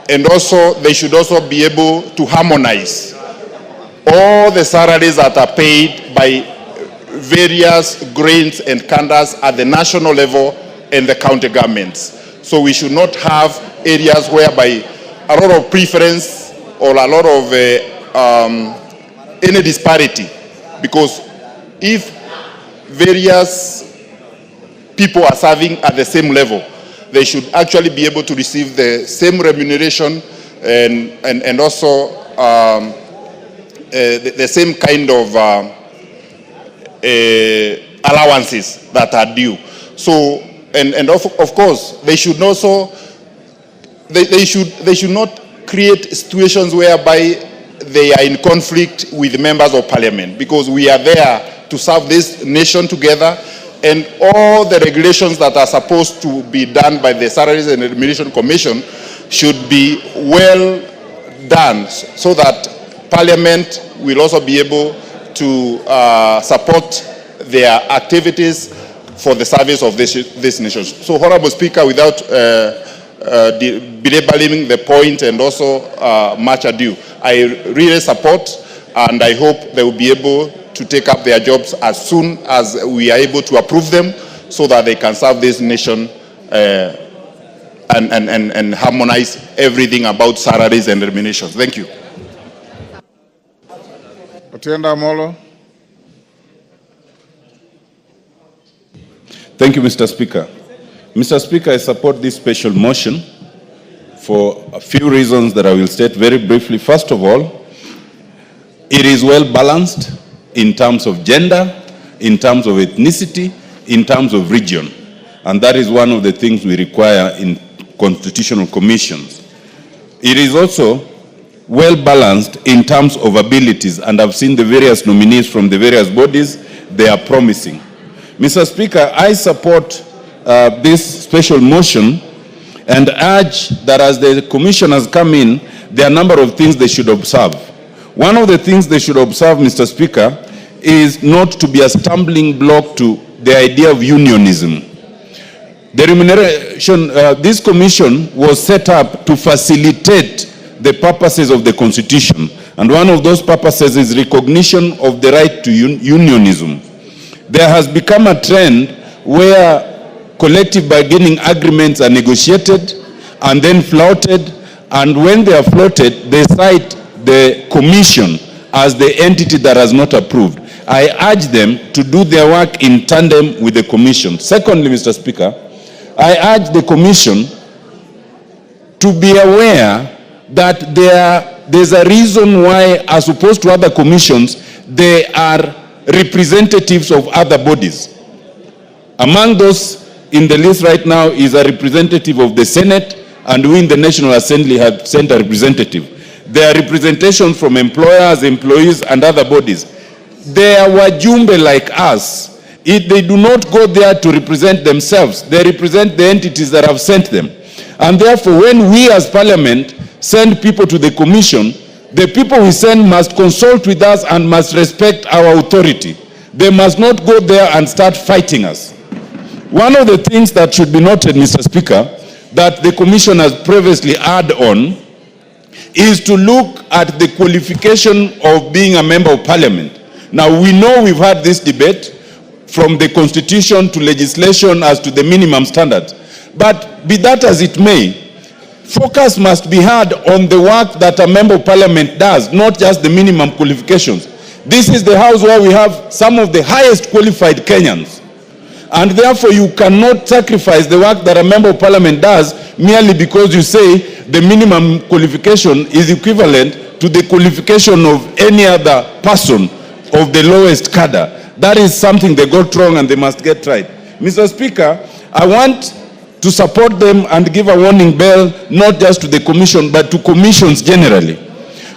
And also, they should also be able to harmonize all the salaries that are paid by various grades and cadres at the national level and the county governments. So we should not have areas whereby a lot of preference or a lot of any disparity, because if various people are serving at the same level, they should actually be able to receive the same remuneration and also the same kind of allowances that are due. So, and of course, they should also, they should not create situations whereby they are in conflict with members of parliament, because we are there to serve this nation together, and all the regulations that are supposed to be done by the Salaries and Remuneration Commission should be well done, so that Parliament will also be able to support their activities for the service of this nation. So, Honorable Speaker, without belaboring the point and also much ado, I really support, and I hope they will be able to take up their jobs as soon as we are able to approve them, so that they can serve this nation and harmonize everything about salaries and remunerations. Thank you. Otienda Molo. Thank you, Mr. Speaker. Mr. Speaker, I support this special motion for a few reasons that I will state very briefly. First of all, it is well balanced in terms of gender, in terms of ethnicity, in terms of region. And that is one of the things we require in constitutional commissions. It is also well balanced in terms of abilities, and I've seen the various nominees from the various bodies. They are promising. Mr. Speaker, I support this special motion and urge that as the commission has come in, there are a number of things they should observe. One of the things they should observe, Mr. Speaker, is not to be a stumbling block to the idea of unionism. The remuneration, this commission was set up to facilitate the purposes of the Constitution. And one of those purposes is recognition of the right to unionism. There has become a trend where collective bargaining agreements are negotiated and then flouted, and when they are flouted, they cite the commission as the entity that has not approved. I urge them to do their work in tandem with the commission. Secondly, Mr. Speaker, I urge the commission to be aware that there's a reason why, as opposed to other commissions, they are representatives of other bodies. Among those in the list right now is a representative of the Senate, and we in the National Assembly have sent a representative. There are representations from employers, employees, and other bodies. They are wajumbe like us. They do not go there to represent themselves. They represent the entities that have sent them. And therefore, when we as Parliament send people to the Commission, the people we send must consult with us and must respect our authority. They must not go there and start fighting us. One of the things that should be noted, Mr. Speaker, that the Commission has previously added on is to look at the qualification of being a member of Parliament. Now, we know we've had this debate from the Constitution to legislation as to the minimum standards. But be that as it may, focus must be had on the work that a member of Parliament does, not just the minimum qualifications. This is the house where we have some of the highest qualified Kenyans. And therefore, you cannot sacrifice the work that a member of Parliament does merely because you say the minimum qualification is equivalent to the qualification of any other person of the lowest cadre. That is something they got wrong and they must get right. Mr. Speaker, I want to support them and give a warning bell, not just to the Commission, but to commissions generally.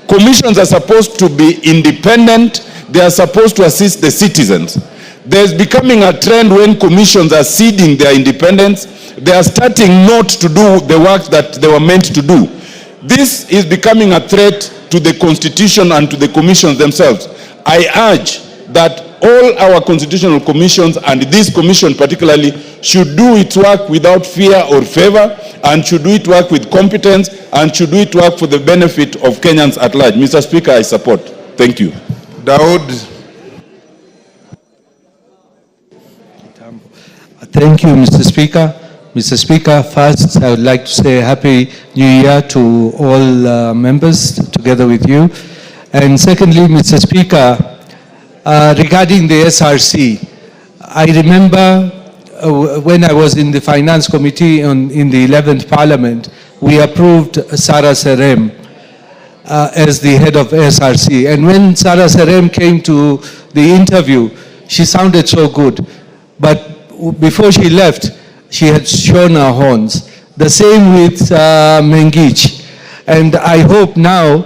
Commissions are supposed to be independent. They are supposed to assist the citizens. There's becoming a trend when commissions are ceding their independence. They are starting not to do the work that they were meant to do. This is becoming a threat to the Constitution and to the commissions themselves. I urge that all our constitutional commissions, and this commission particularly, should do its work without fear or favor, and should do its work with competence, and should do its work for the benefit of Kenyans at large. Mr. Speaker, I support. Thank you. Daud. Thank you, Mr. Speaker. Mr. Speaker, first I would like to say Happy New Year to all members together with you. And secondly, Mr. Speaker, regarding the SRC, I remember when I was in the Finance Committee in the 11th Parliament, we approved Sarah Serem as the head of SRC. And when Sarah Serem came to the interview, she sounded so good. But before she left, she had shown her horns. The same with Mengich. And I hope now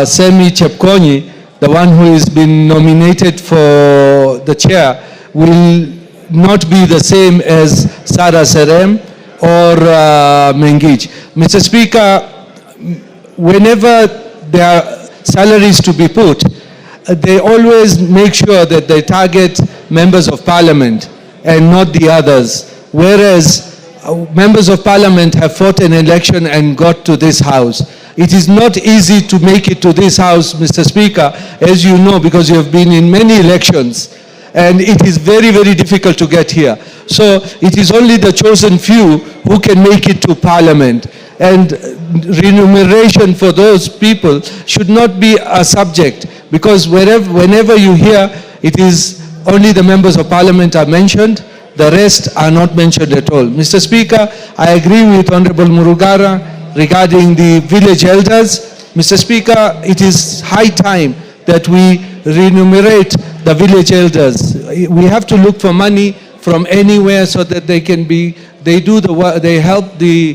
Semi Chepkonyi, the one who has been nominated for the chair, will not be the same as Sarah Serem or Mengich. Mr. Speaker, whenever there are salaries to be put, they always make sure that they target members of parliament and not the others. Whereas members of parliament have fought an election and got to this house. It is not easy to make it to this house, Mr. Speaker, as you know, because you have been in many elections. And it is very, very difficult to get here. So it is only the chosen few who can make it to parliament. And remuneration for those people should not be a subject, because whenever you hear, it is only the members of parliament are mentioned, the rest are not mentioned at all. Mr. Speaker, I agree with Honorable Murugara regarding the village elders. Mr. Speaker, it is high time that we remunerate the village elders. We have to look for money from anywhere so that they can be, they do the work, they help the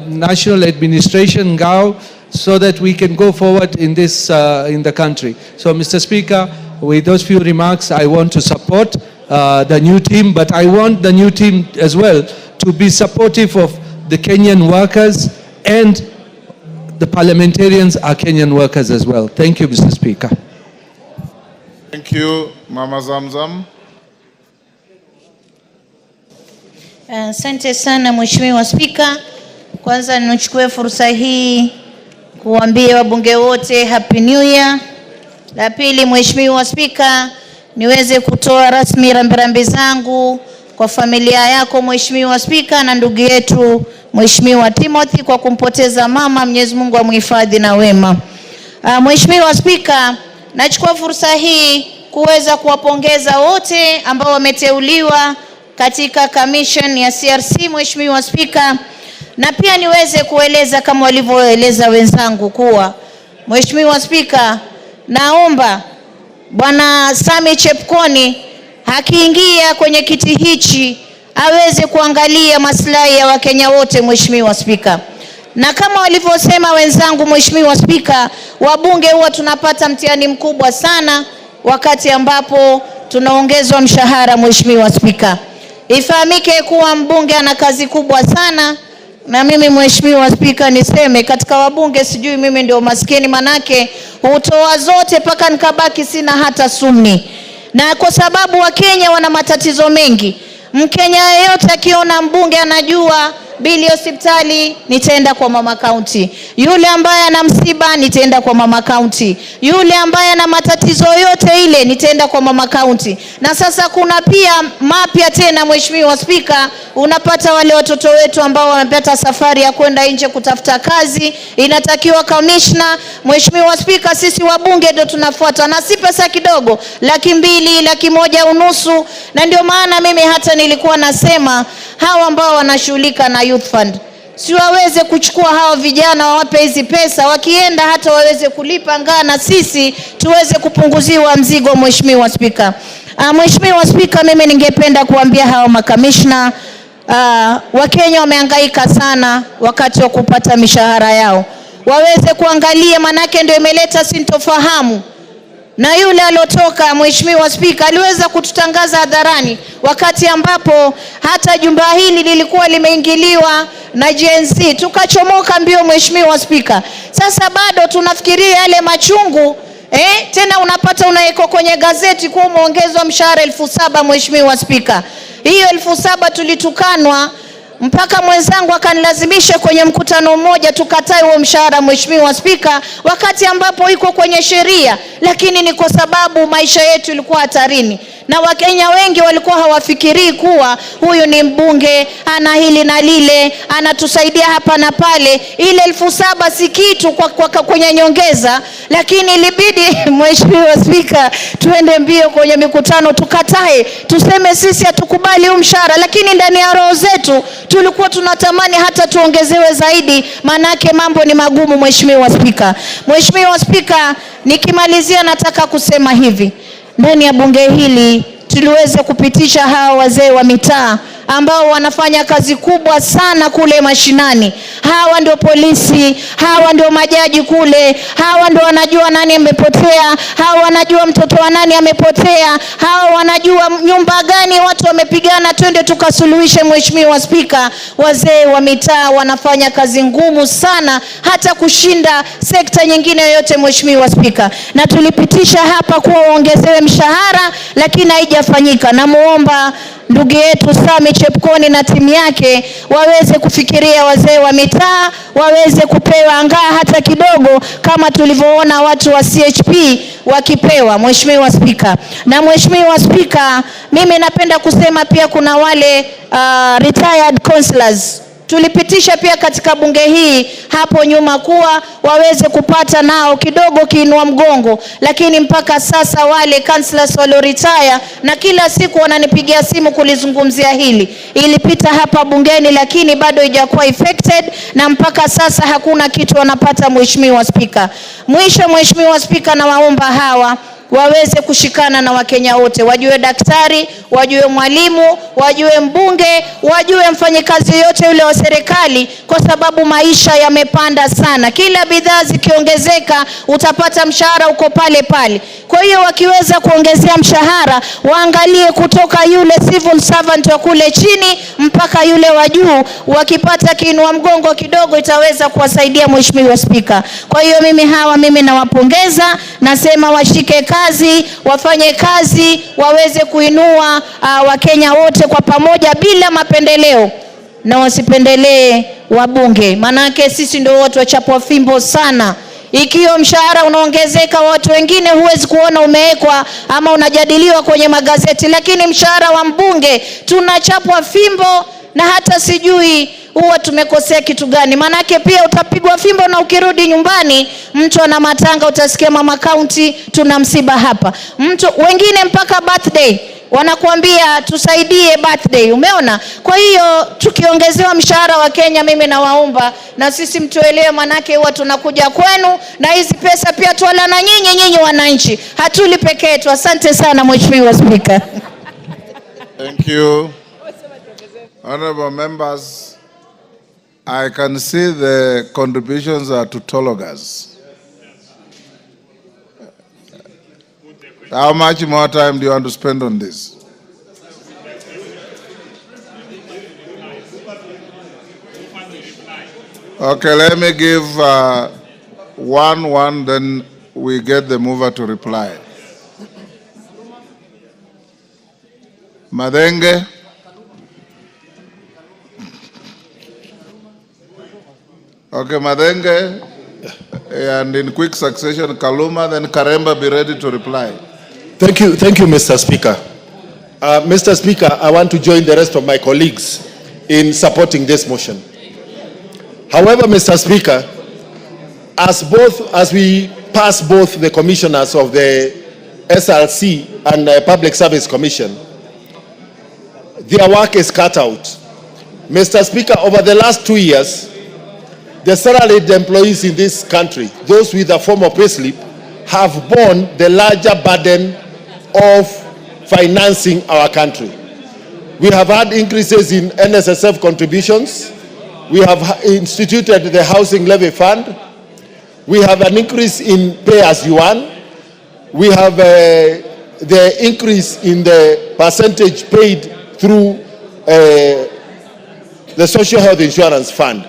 national administration, GAO, so that we can go forward in this, in the country. So, Mr. Speaker, with those few remarks, I want to support the new team, but I want the new team as well to be supportive of the Kenyan workers, and the parliamentarians are Kenyan workers as well. Thank you, Mr. Speaker. Thank you, Mama Zamzam. Asante sana Mheshimiwa Spika. Kwanza nichukue fursa hii kuambia wabunge wote Happy New Year. La pili, Mheshimiwa Spika, niweze kutoa rasmi rambirambi zangu kwa familia yako Mheshimiwa Spika na ndugu yetu Mheshimiwa Timothy kwa kumpoteza mama. Mwenyezi Mungu amhifadhi na wema. Mheshimiwa Spika, nachukua fursa hii kuweza kuwapongeza wote ambao wameteuliwa katika commission ya CRC Mheshimiwa Spika, na pia niweze kueleza kama walivyoeleza wenzangu kuwa Mheshimiwa Spika, naomba Bwana Sami Chepkoni akiingia kwenye kiti hichi aweze kuangalia maslahi ya Wakenya wote Mheshimiwa Spika. Na kama walivyosema wenzangu Mheshimiwa Spika, wabunge huwa tunapata mtihani mkubwa sana wakati ambapo tunaongezwa mshahara Mheshimiwa Spika. Ifahamike kuwa mbunge ana kazi kubwa sana, na mimi Mheshimiwa Spika niseme katika wabunge sijui mimi ndio maskini, manake hutoa zote paka nikabaki sina hata sumni. Na kwa sababu Wakenya wana matatizo mengi, Mkenya yeyote akiona mbunge anajua bili hospitali nitaenda kwa mama county, yule ambaye ana msiba nitaenda kwa mama county, yule ambaye ana matatizo yote ile nitaenda kwa mama county. Na sasa kuna pia mapya tena Mheshimiwa Spika, unapata wale watoto wetu ambao wamepata safari ya kwenda nje kutafuta kazi, inatakiwa commissioner. Mheshimiwa Spika, sisi wabunge ndio tunafuata, na si pesa kidogo, 200,000, 150,000. Na ndio maana mimi hata nilikuwa nasema hawa ambao wanashughulika na youth fund si waweze kuchukua hao vijana wawape hizi pesa, wakienda hata waweze kulipa ngaa na sisi tuweze kupunguziwa mzigo Mheshimiwa Spika. Mheshimiwa Spika, mimi ningependa kuambia hao makamishna, Wakenya wamehangaika sana wakati wa kupata mishahara yao, waweze kuangalia, manake ndio imeleta sintofahamu. Na yule alotoka Mheshimiwa Spika aliweza kututangaza hadharani wakati ambapo hata jumba hili lilikuwa limeingiliwa na Gen Z, tukachomoka mbio Mheshimiwa Spika. Sasa bado tunafikiria yale machungu Tena unapata unaiko kwenye gazeti kuwa umeongezwa mshahara 7,000 Mheshimiwa Spika. Hiyo 7,000 tulitukanwa mpaka mwenzangu akanilazimisha kwenye mkutano mmoja tukatae huo mshahara Mheshimiwa Spika, wakati ambapo iko kwenye sheria, lakini ni kwa sababu maisha yetu ilikuwa hatarini. Na Wakenya wengi walikuwa hawafikirii kuwa huyu ni mbunge, ana hili na lile, anatusaidia hapa na pale. Ile 7,000 si kitu kwenye nyongeza, lakini ilibidi Mheshimiwa Spika tuende mbio kwenye mikutano tukatae, tuseme sisi hatukubali huu mshahara, lakini ndani ya roho zetu tulikuwa tunatamani hata tuongezewe zaidi, manake mambo ni magumu Mheshimiwa Spika. Mheshimiwa Spika, nikimalizia nataka kusema hivi. Ndani ya bunge hili tuliweza kupitisha hawa wazee wa mitaa ambao wanafanya kazi kubwa sana kule mashinani. Hawa ndio polisi, hawa ndio majaji kule, hawa ndio wanajua nani amepotea, hawa wanajua mtoto wa nani amepotea, hawa wanajua nyumba gani watu wamepigana, twende tukasuluhishe. Mheshimiwa Spika, wazee wa mitaa wanafanya kazi ngumu sana hata kushinda sekta nyingine yoyote Mheshimiwa Spika. Na tulipitisha hapa kuwa waongezewe mshahara, lakini haijafanyika. Namuomba ndugu yetu Sami Chepkoni na timu yake waweze kufikiria wazee wa mitaa, waweze kupewa angaa hata kidogo kama tulivyoona watu wa CHP wakipewa Mheshimiwa Spika. Na Mheshimiwa Spika, mimi napenda kusema pia kuna wale retired councillors tulipitisha pia katika bunge hii hapo nyuma kuwa waweze kupata nao kidogo kiinua mgongo, lakini mpaka sasa wale councillors walio retire na kila siku wananipigia simu kulizungumzia hili, ilipita hapa bungeni lakini bado haijakuwa affected na mpaka sasa hakuna kitu wanapata Mheshimiwa Spika. Mwisho Mheshimiwa Spika, na waomba hawa waweze kushikana na Wakenya wote, wajue daktari, wajue mwalimu, wajue mbunge, wajue mfanyikazi yote yule wa serikali, kwa sababu maisha yamepanda sana. Kila bidhaa zikiongezeka utapata mshahara uko pale pale. Kwa hiyo wakiweza kuongezea mshahara, waangalie kutoka yule civil servant wa kule chini mpaka yule wa juu, wakipata kiinua mgongo kidogo itaweza kuwasaidia Mheshimiwa Spika. Kwa hiyo mimi nawapongeza, nasema washike kazi, wafanye kazi, waweze kuinua Wakenya wote kwa pamoja bila mapendeleo, na wasipendelee wabunge, manake sisi ndio watu wachapwa fimbo sana. Ikiwa mshahara unaongezeka, watu wengine huwezi kuona umewekwa ama unajadiliwa kwenye magazeti, lakini mshahara wa mbunge tunachapwa fimbo na hata sijui huwa tumekosea kitu gani. Manake pia utapigwa fimbo na ukirudi nyumbani mtu ana matanga, utasikia mama county tuna msiba hapa. Wengine mpaka birthday wanakuambia tusaidie birthday, umeona? Kwa hiyo tukiongezewa mshahara wa Kenya, mimi nawaomba na sisi mtuelewe, manake huwa tunakuja kwenu na hizi pesa pia tuwala na nyinyi wananchi, hatuli peke yetu. Asante sana Mheshimiwa Speaker. Thank you. Honorable members, I can see the contributions are tautologies. How much more time do you want to spend on this? Okay, let me give one, then we get the mover to reply. Madenge. Okay, Madenge, and in quick succession, Kaluma, then Karemba, be ready to reply. Thank you, Mr. Speaker. Mr. Speaker, I want to join the rest of my colleagues in supporting this motion. However, Mr. Speaker, as we pass both the commissioners of the SRC and the Public Service Commission, their work is cut out. Mr. Speaker, over the last 2 years, the salaried employees in this country, those with a form of payslip, have borne the larger burden of financing our country. We have had increases in NSSF contributions. We have instituted the Housing Levy Fund. We have an increase in pay as you earn. We have the increase in the percentage paid through the Social Health Insurance Fund.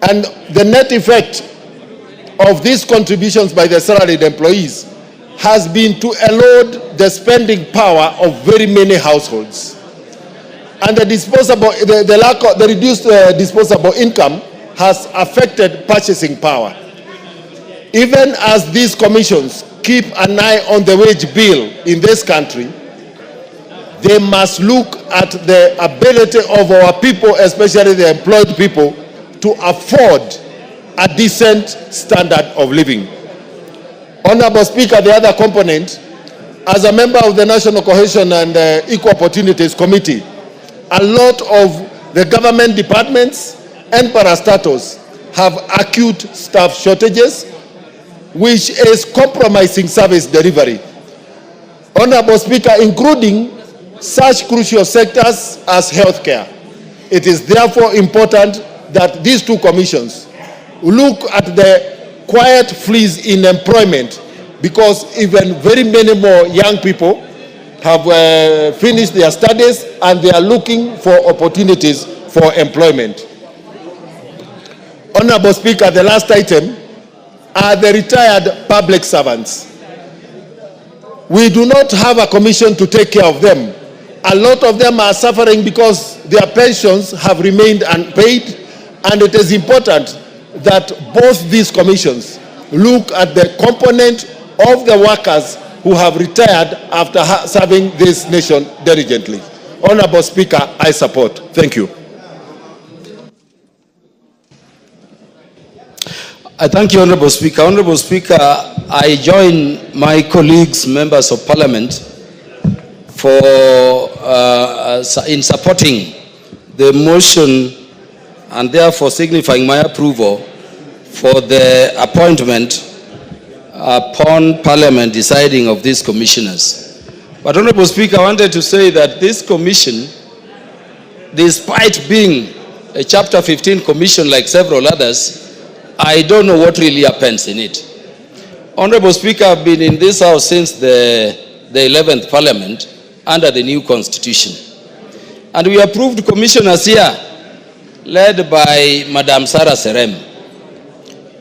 And the net effect of these contributions by the salaried employees has been to erode the spending power of very many households. And the reduced disposable income has affected purchasing power. Even as these commissions keep an eye on the wage bill in this country, they must look at the ability of our people, especially the employed people, to afford a decent standard of living. Honorable Speaker, the other component, as a member of the National Cohesion and Equal Opportunities Committee, a lot of the government departments and parastatals have acute staff shortages, which is compromising service delivery. Honorable Speaker, including such crucial sectors as healthcare. It is therefore important that these two commissions look at the quiet freeze in employment, because even very many more young people have finished their studies and they are looking for opportunities for employment. Honorable Speaker, the last item are the retired public servants. We do not have a commission to take care of them. A lot of them are suffering because their pensions have remained unpaid, and it is important that both these commissions look at the component of the workers who have retired after serving this nation diligently. Honorable Speaker, I support. Thank you. I thank you, Honorable Speaker. Honorable Speaker, I join my colleagues, members of Parliament, in supporting the motion and therefore signifying my approval for the appointment upon Parliament deciding of these commissioners. But Honorable Speaker, I wanted to say that this commission, despite being a Chapter 15 commission like several others, I don't know what really happens in it. Honorable Speaker, I've been in this house since the 11th Parliament under the new constitution. And we approved commissioners here, led by Madam Sarah Serem.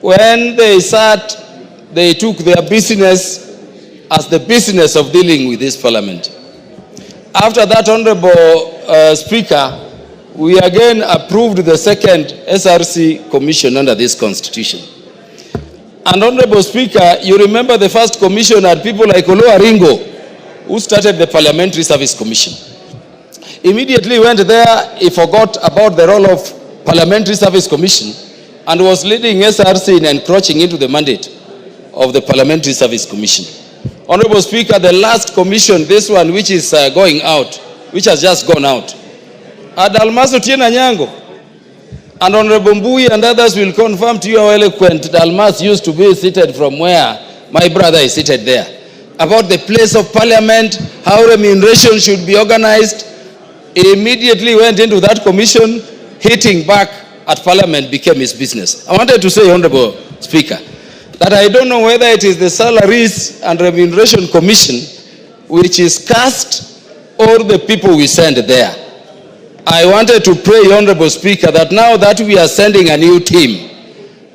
When they sat, they took their business as the business of dealing with this Parliament. After that, Honorable Speaker, we again approved the second SRC commission under this constitution. And Honorable Speaker, you remember the first commission had people like Olo Aringo, who started the Parliamentary Service Commission. Immediately went there, he forgot about the role of Parliamentary Service Commission and was leading SRC in encroaching into the mandate of the Parliamentary Service Commission. Honorable Speaker, the last commission, this one which is going out, which has just gone out, Dalmas Otieno Anyango, and Honorable Mbui and others will confirm to you how eloquent Dalmas used to be seated from where my brother is seated there, about the place of Parliament, how remuneration should be organized. He immediately went into that commission, hitting back at Parliament became his business. I wanted to say, Honorable Speaker, that I don't know whether it is the Salaries and Remuneration Commission which is cast or the people we send there. I wanted to pray, Honorable Speaker, that now that we are sending a new team,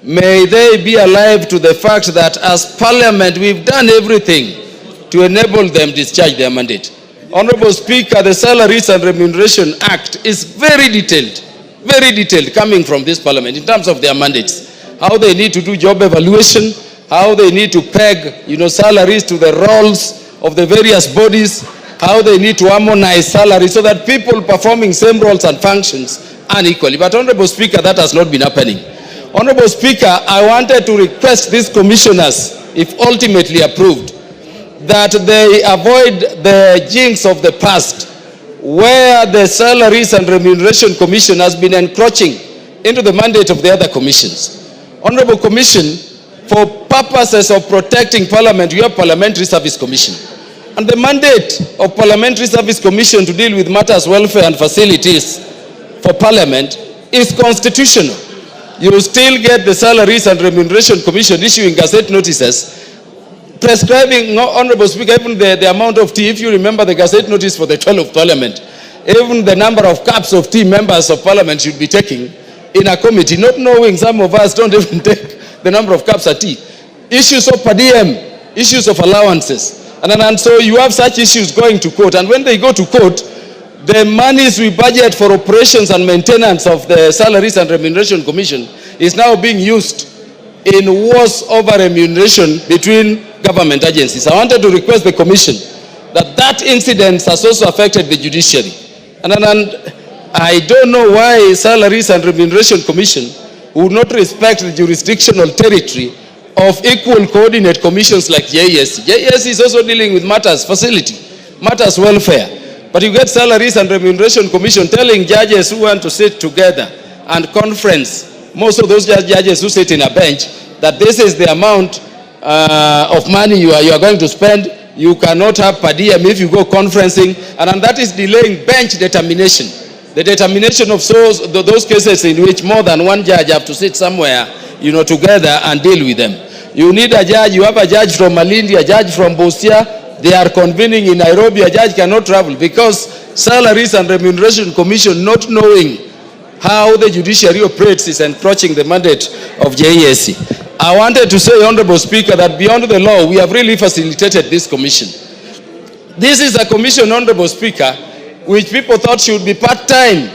may they be alive to the fact that as Parliament we've done everything to enable them discharge their mandate. Honorable Speaker, the Salaries and Remuneration Act is very detailed coming from this Parliament in terms of their mandates. How they need to do job evaluation, how they need to peg, salaries to the roles of the various bodies, how they need to harmonize salaries so that people performing same roles and functions unequally. But Honorable Speaker, that has not been happening. Honorable Speaker, I wanted to request these commissioners, if ultimately approved, that they avoid the jinx of the past where the Salaries and Remuneration Commission has been encroaching into the mandate of the other commissions. Honorable Commission, for purposes of protecting Parliament, you have Parliamentary Service Commission. And the mandate of Parliamentary Service Commission to deal with matters, welfare and facilities for Parliament is constitutional. You still get the Salaries and Remuneration Commission issuing gazette notices prescribing, Honorable Speaker, even the amount of tea. If you remember the gazette notice for the 12th Parliament, even the number of cups of tea members of Parliament should be taking in a committee, not knowing some of us don't even take the number of cups of tea. Issues of per diem, issues of allowances. And so you have such issues going to court. And when they go to court, the monies we budget for operations and maintenance of the Salaries and Remuneration Commission is now being used in wars over remuneration between government agencies. I wanted to request the Commission that incident has also affected the judiciary. And I don't know why Salaries and Remuneration Commission would not respect the jurisdictional territory of equal coordinate commissions like JSC. JSC is also dealing with matters facility, matters welfare. But you get Salaries and Remuneration Commission telling judges who want to sit together and conference, most of those judges who sit in a bench, that this is the amount of money you are going to spend. You cannot have per diem if you go conferencing, and that is delaying bench determination. The determination of those cases in which more than one judge have to sit somewhere, together and deal with them. You need a judge. You have a judge from Malindi, a judge from Busia. They are convening in Nairobi. A judge cannot travel because Salaries and Remuneration Commission, not knowing how the judiciary operates, is encroaching the mandate of JSC. I wanted to say, Honorable Speaker, that beyond the law, we have really facilitated this commission. This is a commission, Honorable Speaker, which people thought should be part-time.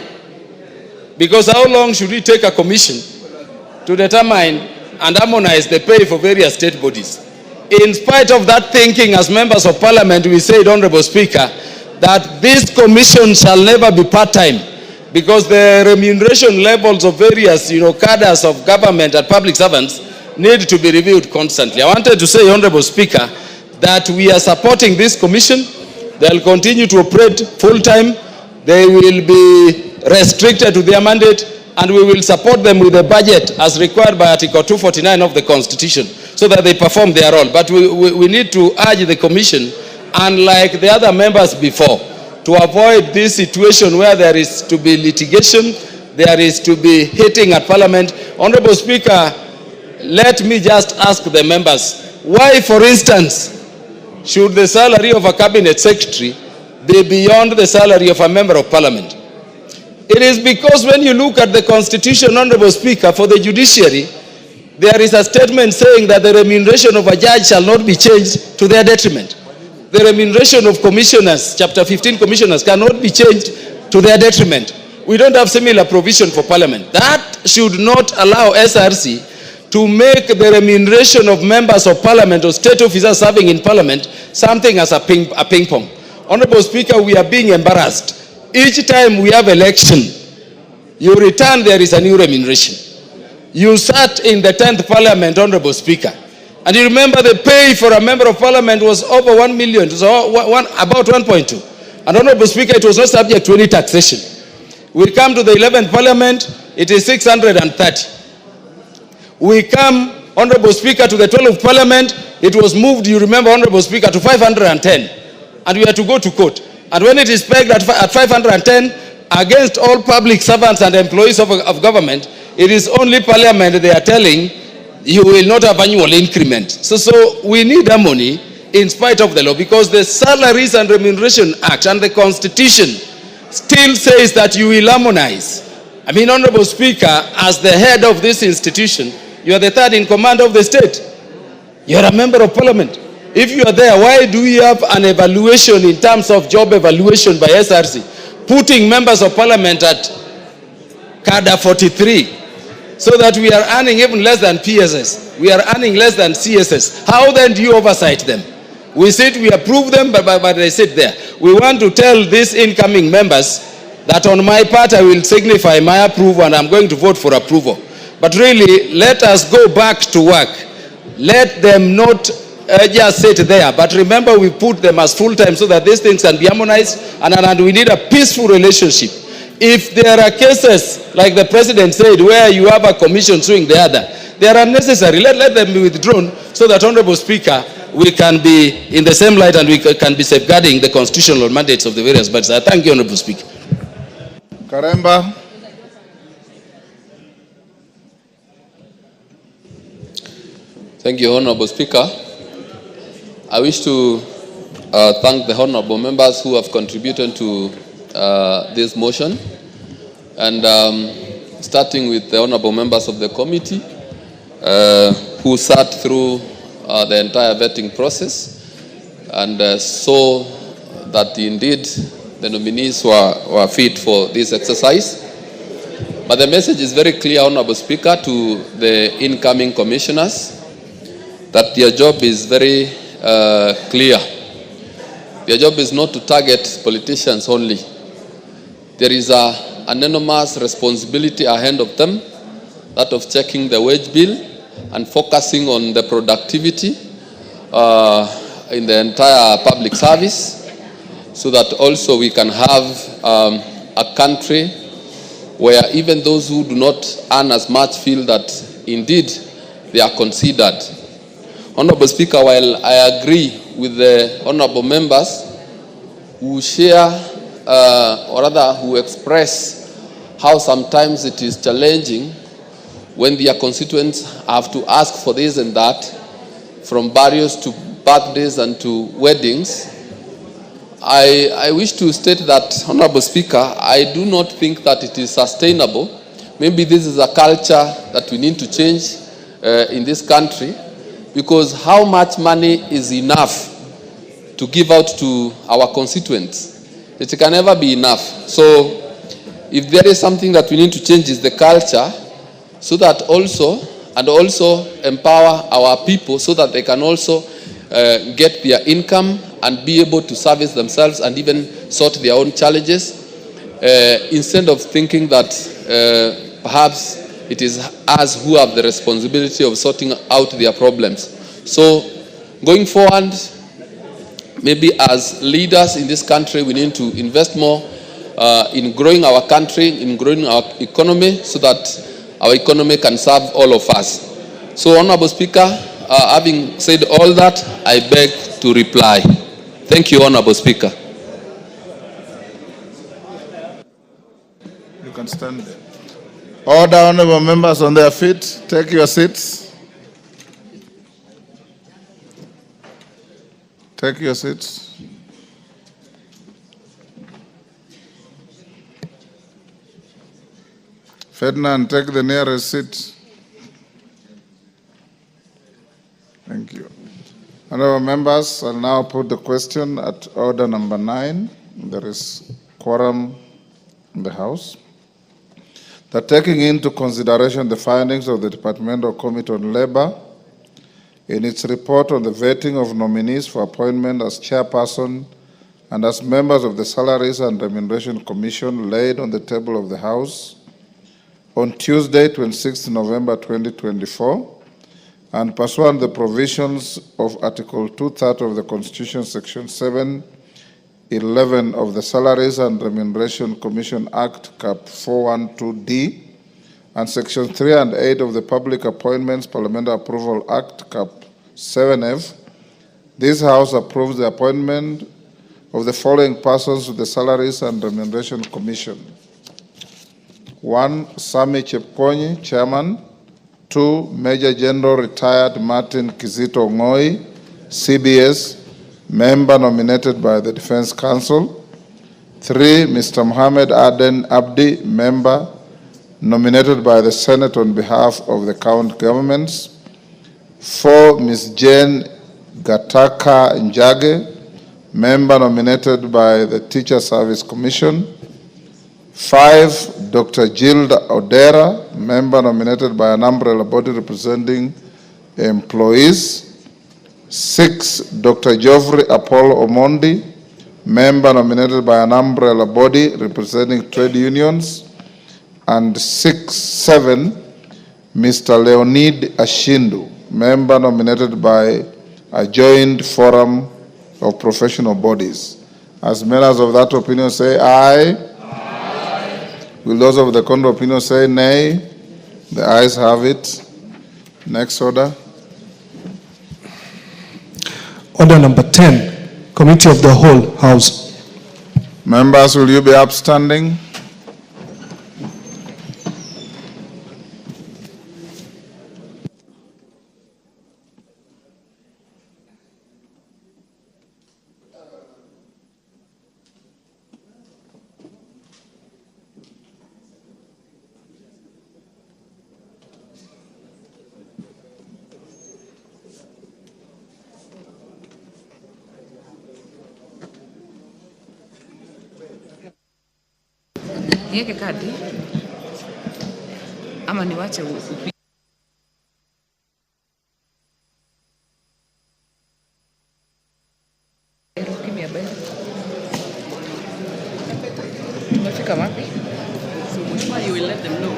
Because how long should we take a commission to determine and harmonize the pay for various state bodies? In spite of that thinking, as members of parliament, we said, Honorable Speaker, that this commission shall never be part-time, because the remuneration levels of various, cadres of government and public servants need to be reviewed constantly. I wanted to say, Honorable Speaker, that we are supporting this commission. They'll continue to operate full-time. They will be restricted to their mandate, and we will support them with a budget as required by Article 249 of the Constitution, so that they perform their role. But we need to urge the Commission, unlike the other members before, to avoid this situation where there is to be litigation, there is to be hitting at Parliament. Honorable Speaker, let me just ask the members, why, for instance, should the salary of a cabinet secretary be beyond the salary of a member of Parliament? It is because when you look at the Constitution, Honorable Speaker, for the judiciary, there is a statement saying that the remuneration of a judge shall not be changed to their detriment. The remuneration of commissioners, Chapter 15 commissioners, cannot be changed to their detriment. We don't have similar provision for Parliament. That should not allow SRC to make the remuneration of members of Parliament or state officers serving in Parliament something as a ping pong. Honorable Speaker, we are being embarrassed. Each time we have election, you return, there is a new remuneration. You sat in the 10th Parliament, Honorable Speaker, and you remember the pay for a member of Parliament was over 1 million, so about 1.2. And Honorable Speaker, it was not subject to any taxation. We come to the 11th Parliament, it is 630. We come, Honorable Speaker, to the 12th Parliament, it was moved, you remember, Honorable Speaker, to 510. And we had to go to court. And when it is pegged at 510, against all public servants and employees of government, it is only Parliament they are telling you will not have annual increment. So we need harmony in spite of the law, because the Salaries and Remuneration Act and the Constitution still says that you will harmonize. I mean, Honorable Speaker, as the head of this institution, you are the third in command of the state. You are a member of Parliament. If you are there, why do we have an evaluation in terms of job evaluation by SRC, putting members of Parliament at cadre 43, so that we are earning even less than PSS, we are earning less than CSS? How then do you oversight them? We sit, we approve them, but they sit there. We want to tell these incoming members that on my part I will signify my approval and I'm going to vote for approval. But really, let us go back to work. Let them not just sit there. But remember, we put them as full-time so that these things can be harmonized, and we need a peaceful relationship. If there are cases, like the President said, where you have a commission suing the other, they are unnecessary. Let them be withdrawn so that, Honorable Speaker, we can be in the same light and we can be safeguarding the constitutional mandates of the various bodies. I thank you, Honorable Speaker. Karemba. Thank you, Honorable Speaker. I wish to thank the honorable members who have contributed to this motion, and starting with the honorable members of the committee, who sat through the entire vetting process and saw that indeed the nominees were fit for this exercise. But the message is very clear, Honorable Speaker, to the incoming commissioners that their job is very clear. Their job is not to target politicians only. There is an enormous responsibility ahead of them, that of checking the wage bill and focusing on the productivity in the entire public service, so that also we can have a country where even those who do not earn as much feel that indeed they are considered. Honorable Speaker, while I agree with the honorable members who share or rather who express how sometimes it is challenging when their constituents have to ask for this and that, from burials to birthdays and to weddings, I wish to state that, Honorable Speaker, I do not think that it is sustainable. Maybe this is a culture that we need to change in this country, because how much money is enough to give out to our constituents? It can never be enough. So if there is something that we need to change, is the culture, so that also empower our people so that they can also get their income and be able to service themselves and even sort their own challenges, instead of thinking that perhaps it is us who have the responsibility of sorting out their problems. So going forward, maybe as leaders in this country, we need to invest more in growing our country, in growing our economy, so that our economy can serve all of us. So, Honorable Speaker, having said all that, I beg to reply. Thank you, Honorable Speaker. You can stand there. Order, honorable members on their feet. Take your seats. Take your seats. Ferdinand, take the nearest seat. Thank you. Honorable members, I'll now put the question at order number 9. There is quorum in the House. That taking into consideration the findings of the Departmental Committee on Labor in its report on the vetting of nominees for appointment as chairperson and as members of the Salaries and Remuneration Commission laid on the table of the House on Tuesday, 26 November 2024, and pursuant to the provisions of Article 230 of the Constitution, Section 7(11) of the Salaries and Remuneration Commission Act, Cap 412D, and Section 3 and 8 of the Public Appointments Parliamentary Approval Act, Cap 7F, this House approves the appointment of the following persons to the Salaries and Remuneration Commission. 1. Sami Chepkonyi, Chairman. 2. Major General Retired Martin Kizito Ngoi, CBS, Member nominated by the Defense Council. 3. Mr. Mohammed Aden Abdi, Member nominated by the Senate on behalf of the county governments. 4. Ms. Jane Gataka Njage, Member nominated by the Teacher Service Commission. 5. Dr. Gilda Odera, Member nominated by an umbrella body representing employees. 6. Dr. Geoffrey Apollo Omondi, Member nominated by an umbrella body representing trade unions. And 7. Mr. Leonid Ashindu, Member nominated by a joint forum of professional bodies. As members of that opinion say aye. Will those of the contrary opinion say nay? The ayes have it. Next order. Order number 10, Committee of the Whole House. Members, will you be upstanding? Niweke kadi ama niwache umefika wapi? So Mheshimiwa, you will let them know.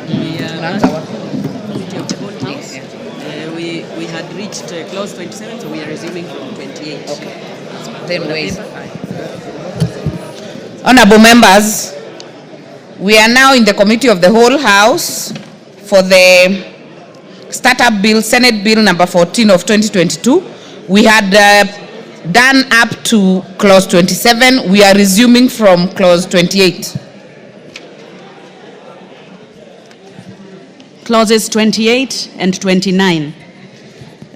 We had reached clause 27, so we are resuming from 28. Okay. Then wait. Honorable members, we are now in the committee of the whole house for the startup bill, Senate bill number 14 of 2022. We had done up to clause 27. We are resuming from clause 28. Clauses 28 and 29.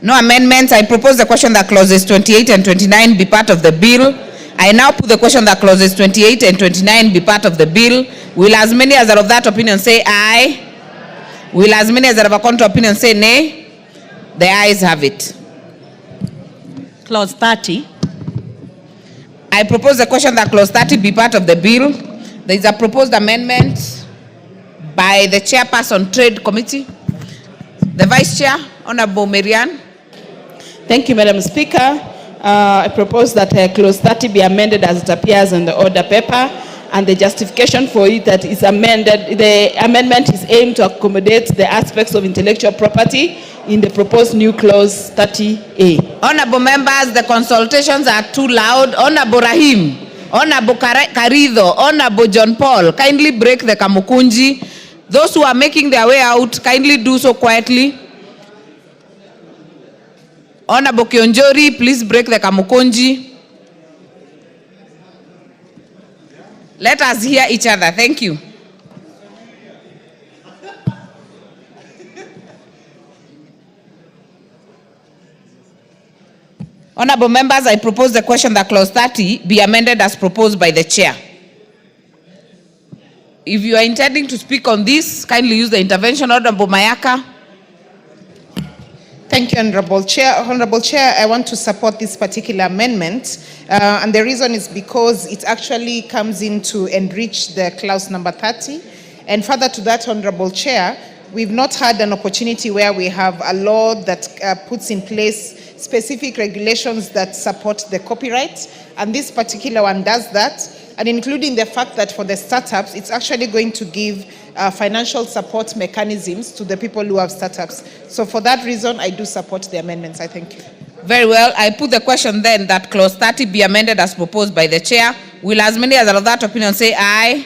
No amendments. I propose the question that clauses 28 and 29 be part of the bill. I now put the question that clauses 28 and 29 be part of the bill. Will as many as are of that opinion say aye? Will as many as are of a contrary opinion say nay? The ayes have it. Clause 30. I propose the question that clause 30 be part of the bill. There is a proposed amendment by the chairperson Trade Committee. The Vice Chair, Honorable Marianne. Thank you, Madam Speaker. I propose that clause 30 be amended as it appears in the order paper, and the justification for it that is amended. The amendment is aimed to accommodate the aspects of intellectual property in the proposed new clause 30A. Honorable members, the consultations are too loud. Honorable Rahim, Honorable Karido, Honorable John Paul, kindly break the kamukunji. Those who are making their way out, kindly do so quietly. Honorable Kionjori, please break the kamukunji. Let us hear each other. Thank you. Honorable members, I propose the question that clause 30 be amended as proposed by the chair. If you are intending to speak on this, kindly use the intervention. Honorable Mayaka. Thank you, Honorable Chair. Honorable Chair, I want to support this particular amendment, and the reason is because it actually comes in to enrich the clause number 30. And further to that, Honorable Chair, we've not had an opportunity where we have a law that puts in place specific regulations that support the copyright, and this particular one does that, and including the fact that for the startups, it's actually going to give financial support mechanisms to the people who have startups. So for that reason, I do support the amendments. I thank you. Very well. I put the question then that clause 30 be amended as proposed by the chair. Will as many as are of that opinion say aye?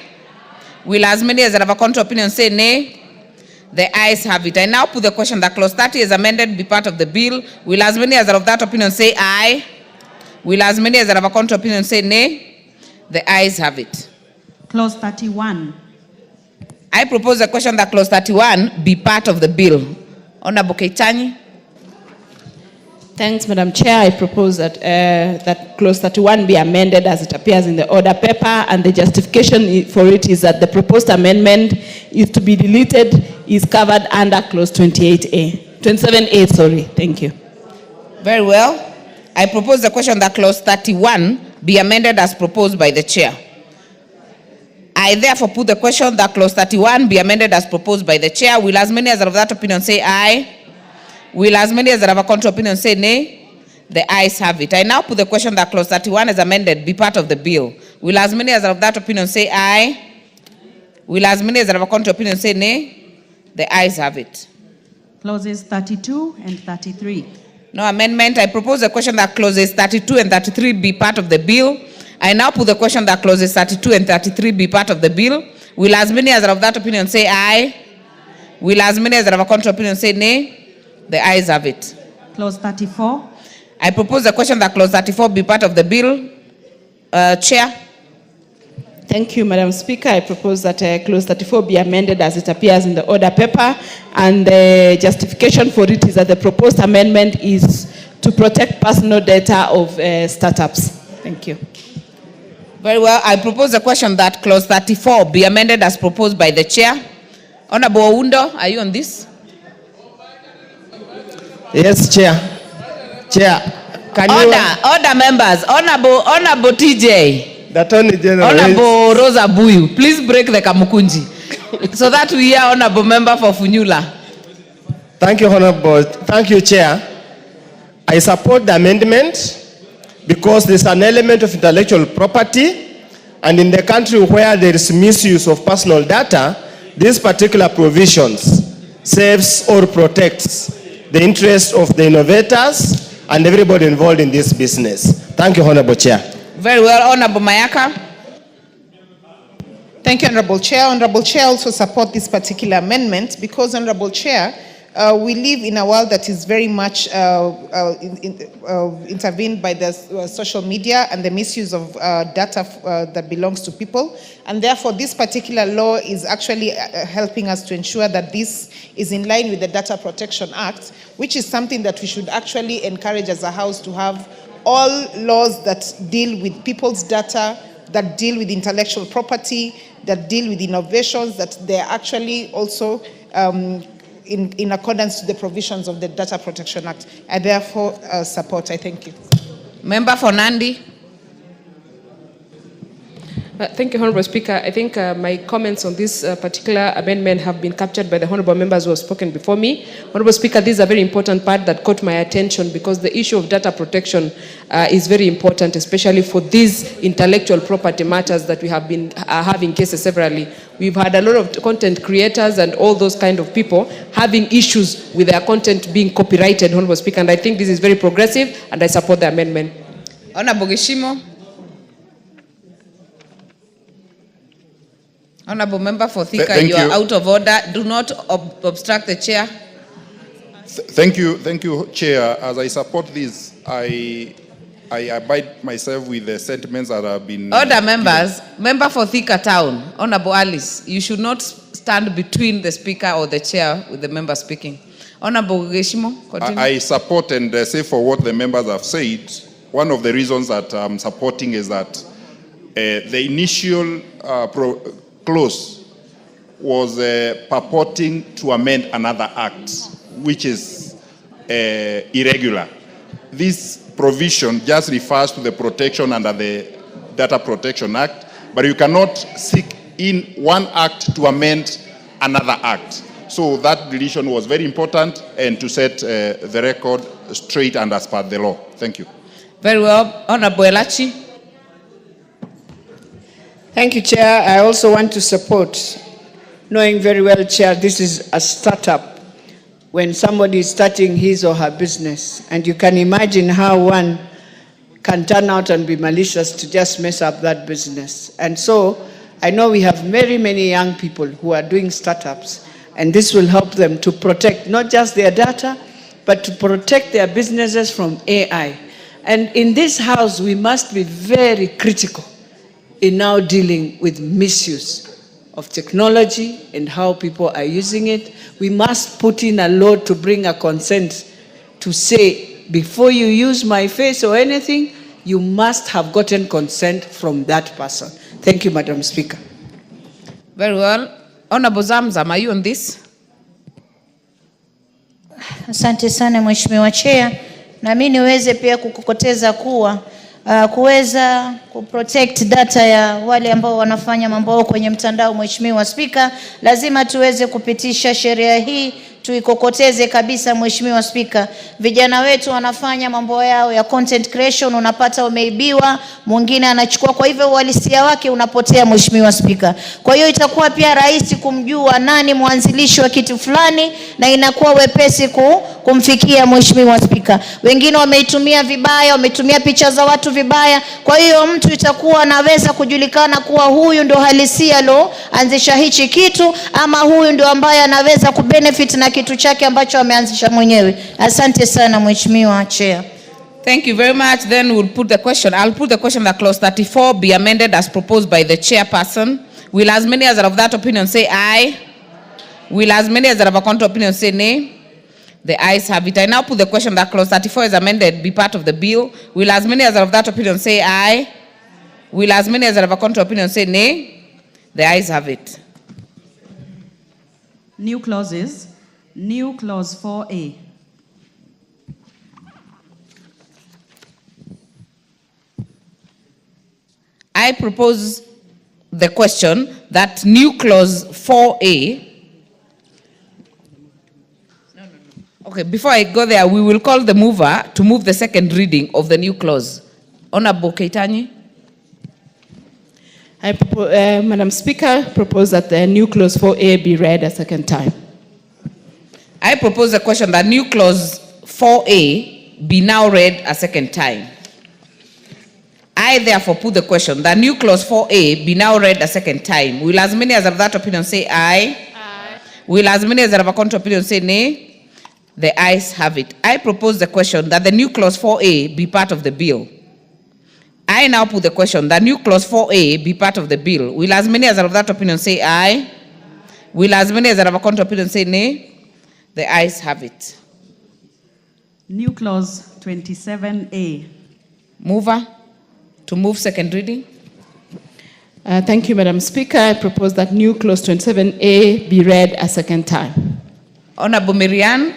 Will as many as are of a contrary opinion say nay? The ayes have it. I now put the question that clause 30 is amended be part of the bill. Will as many as are of that opinion say aye? Will as many as are of a contrary opinion say nay? The ayes have it. Clause 31. I propose the question that clause 31 be part of the bill. Honorable Keitany. Thanks, Madam Chair. I propose that that clause 31 be amended as it appears in the order paper, and the justification for it is that the proposed amendment is to be deleted, is covered under clause 27A, sorry. Thank you. Very well. I propose the question that clause 31 be amended as proposed by the chair. I therefore put the question that clause 31 be amended as proposed by the chair. Will as many as are of that opinion say aye? Will as many as are of a contrary opinion say nay? The ayes have it. I now put the question that clause 31 is amended be part of the bill. Will as many as are of that opinion say aye? Will as many as are of a contrary opinion say nay? The ayes have it. Clauses 32 and 33. No amendment. I propose the question that clauses 32 and 33 be part of the bill. I now put the question that clauses 32 and 33 be part of the bill. Will as many as are of that opinion say aye? Will as many as are of a contrary opinion say nay? The ayes have it. Clause 34. I propose the question that clause 34 be part of the bill. Chair. Thank you, Madam Speaker. I propose that clause 34 be amended as it appears in the order paper, and the justification for it is that the proposed amendment is to protect personal data of startups. Thank you. Very well. I propose the question that clause 34 be amended as proposed by the chair. Honorable Oundo, are you on this? Yes, Chair. Chair, can order members. Honorable TJ. The Attorney General. Honorable Rosa Buyu, please break the Kamukunji so that we hear Honorable Member for Funyula. Thank you, Honorable. Thank you, Chair. I support the amendment because there's an element of intellectual property, and in the country where there is misuse of personal data, these particular provisions saves or protects the interests of the innovators and everybody involved in this business. Thank you, Honorable Chair. Very well, Honorable Mayaka. Thank you, Honorable Chair. Honorable Chair also support this particular amendment because, Honorable Chair, we live in a world that is very much intervened by the social media and the misuse of data that belongs to people. And therefore, this particular law is actually helping us to ensure that this is in line with the Data Protection Act, which is something that we should actually encourage as a House to have all laws that deal with people's data, that deal with intellectual property, that deal with innovations, that they're actually also in accordance to the provisions of the Data Protection Act. I therefore support. I thank you. Member for Nandi. Thank you, Honorable Speaker. I think my comments on this particular amendment have been captured by the honorable members who have spoken before me. Honorable Speaker, this is a very important part that caught my attention because the issue of data protection is very important, especially for these intellectual property matters that we have been having cases severally. We've had a lot of content creators and all those kind of people having issues with their content being copyrighted, Honorable Speaker, and I think this is very progressive and I support the amendment. Honorable Geshimo. Honorable Member for Thika, you are out of order. Do not obstruct the chair. Thank you, Chair. As I support this, I abide myself with the sentiments that have been... Order, members. Member for Thika Town, Honorable Alice, you should not stand between the speaker or the chair with the member speaking. Honorable Geshimo, continue. I support and say for what the members have said. One of the reasons that I'm supporting is that the initial clause was purporting to amend another act, which is irregular. This provision just refers to the protection under the Data Protection Act, but you cannot seek in one act to amend another act. So that deletion was very important and to set the record straight and as per the law. Thank you. Very well. Honorable Elachi. Thank you, Chair. I also want to support, knowing very well, Chair, this is a startup when somebody is starting his or her business. And you can imagine how one can turn out and be malicious to just mess up that business. And so I know we have very many young people who are doing startups, and this will help them to protect not just their data, but to protect their businesses from AI. And in this House, we must be very critical in now dealing with misuse of technology and how people are using it. We must put in a law to bring a consent to say, before you use my face or anything, you must have gotten consent from that person. Thank you, Madam Speaker. Very well. Honorable Zamzam, are you on this? Asante sana Mheshimiwa Chair. Na mimi niweze pia kukokoteza kuwa kuweza kuprotect data ya wale ambao wanafanya mambo kwenye mtandao. Mheshimiwa Spika, lazima tuweze kupitisha sheria hii, tuikokoteze kabisa. Mheshimiwa Spika, vijana wetu wanafanya mambo yao ya content creation, unapata umeibiwa, mwingine anachukua, kwa hivyo uhalisia wake unapotea. Mheshimiwa Spika, kwa hiyo itakuwa pia rahisi kumjua nani mwanzilishi wa kitu fulani na inakuwa wepesi kumfikia. Mheshimiwa Spika, wengine wameitumia vibaya, wametumia picha za watu vibaya, kwa hiyo mtu itakuwa anaweza kujulikana kuwa huyu ndo halisia lo anzisha hichi kitu, ama huyu ndo ambaye anaweza kubenefit na kitu chake ambacho ameanzisha mwenyewe. Asante sana Mheshimiwa Chair. Thank you very much. Then we'll put the question. I'll put the question that clause 34 be amended as proposed by the chairperson. Will as many as are of that opinion say aye? Will as many as are of a contrary opinion say nay? The ayes have it. I now put the question that clause 34 is amended be part of the bill. Will as many as are of that opinion say aye? Will as many as are of a contrary opinion say nay? The ayes have it. New clauses. New clause 4A. I propose the question that new clause 4A. Okay, before I go there, we will call the mover to move the second reading of the new clause. Honorable Keitany. Madam Speaker, propose that the new clause 4A be read a second time. I propose the question that new clause 4A be now read a second time. I therefore put the question that new clause 4A be now read a second time. Will as many as have that opinion say aye? Aye. Will as many as have a contrary opinion say nay? The ayes have it. I propose the question that the new clause 4A be part of the bill. I now put the question that new clause 4A be part of the bill. Will as many as have that opinion say aye? Will as many as have a contrary opinion say nay? The ayes have it. New clause 27A. Mover to move second reading. Thank you, Madam Speaker. I propose that new clause 27A be read a second time. Honorable Marianne,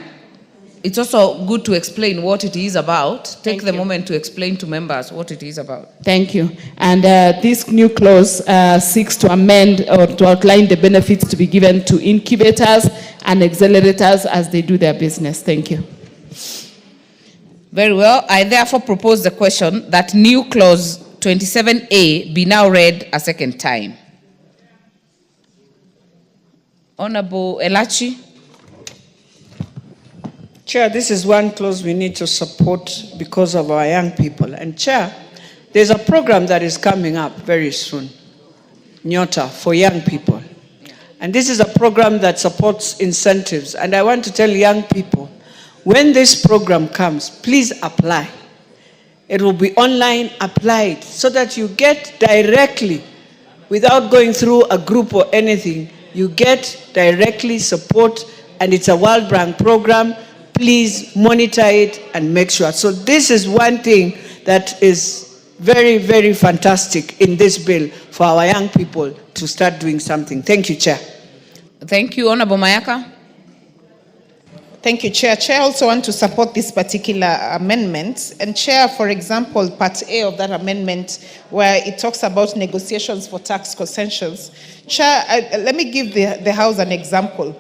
it's also good to explain what it is about. Take the moment to explain to members what it is about. Thank you. And this new clause seeks to amend or to outline the benefits to be given to incubators and accelerators as they do their business. Thank you. Very well. I therefore propose the question that new clause 27A be now read a second time. Honorable Elachi. Chair, this is one clause we need to support because of our young people. And Chair, there's a program that is coming up very soon, Nyota, for young people. And this is a program that supports incentives. And I want to tell young people, when this program comes, please apply. It will be online applied so that you get directly, without going through a group or anything, you get directly support, and it's a World Bank program. Please monitor it and make sure. So this is one thing that is very, very fantastic in this bill for our young people to start doing something. Thank you, Chair. Thank you, Honorable Mayaka. Thank you, Chair. Chair, I also want to support this particular amendment. And Chair, for example, Part A of that amendment, where it talks about negotiations for tax concessions. Chair, let me give the House an example.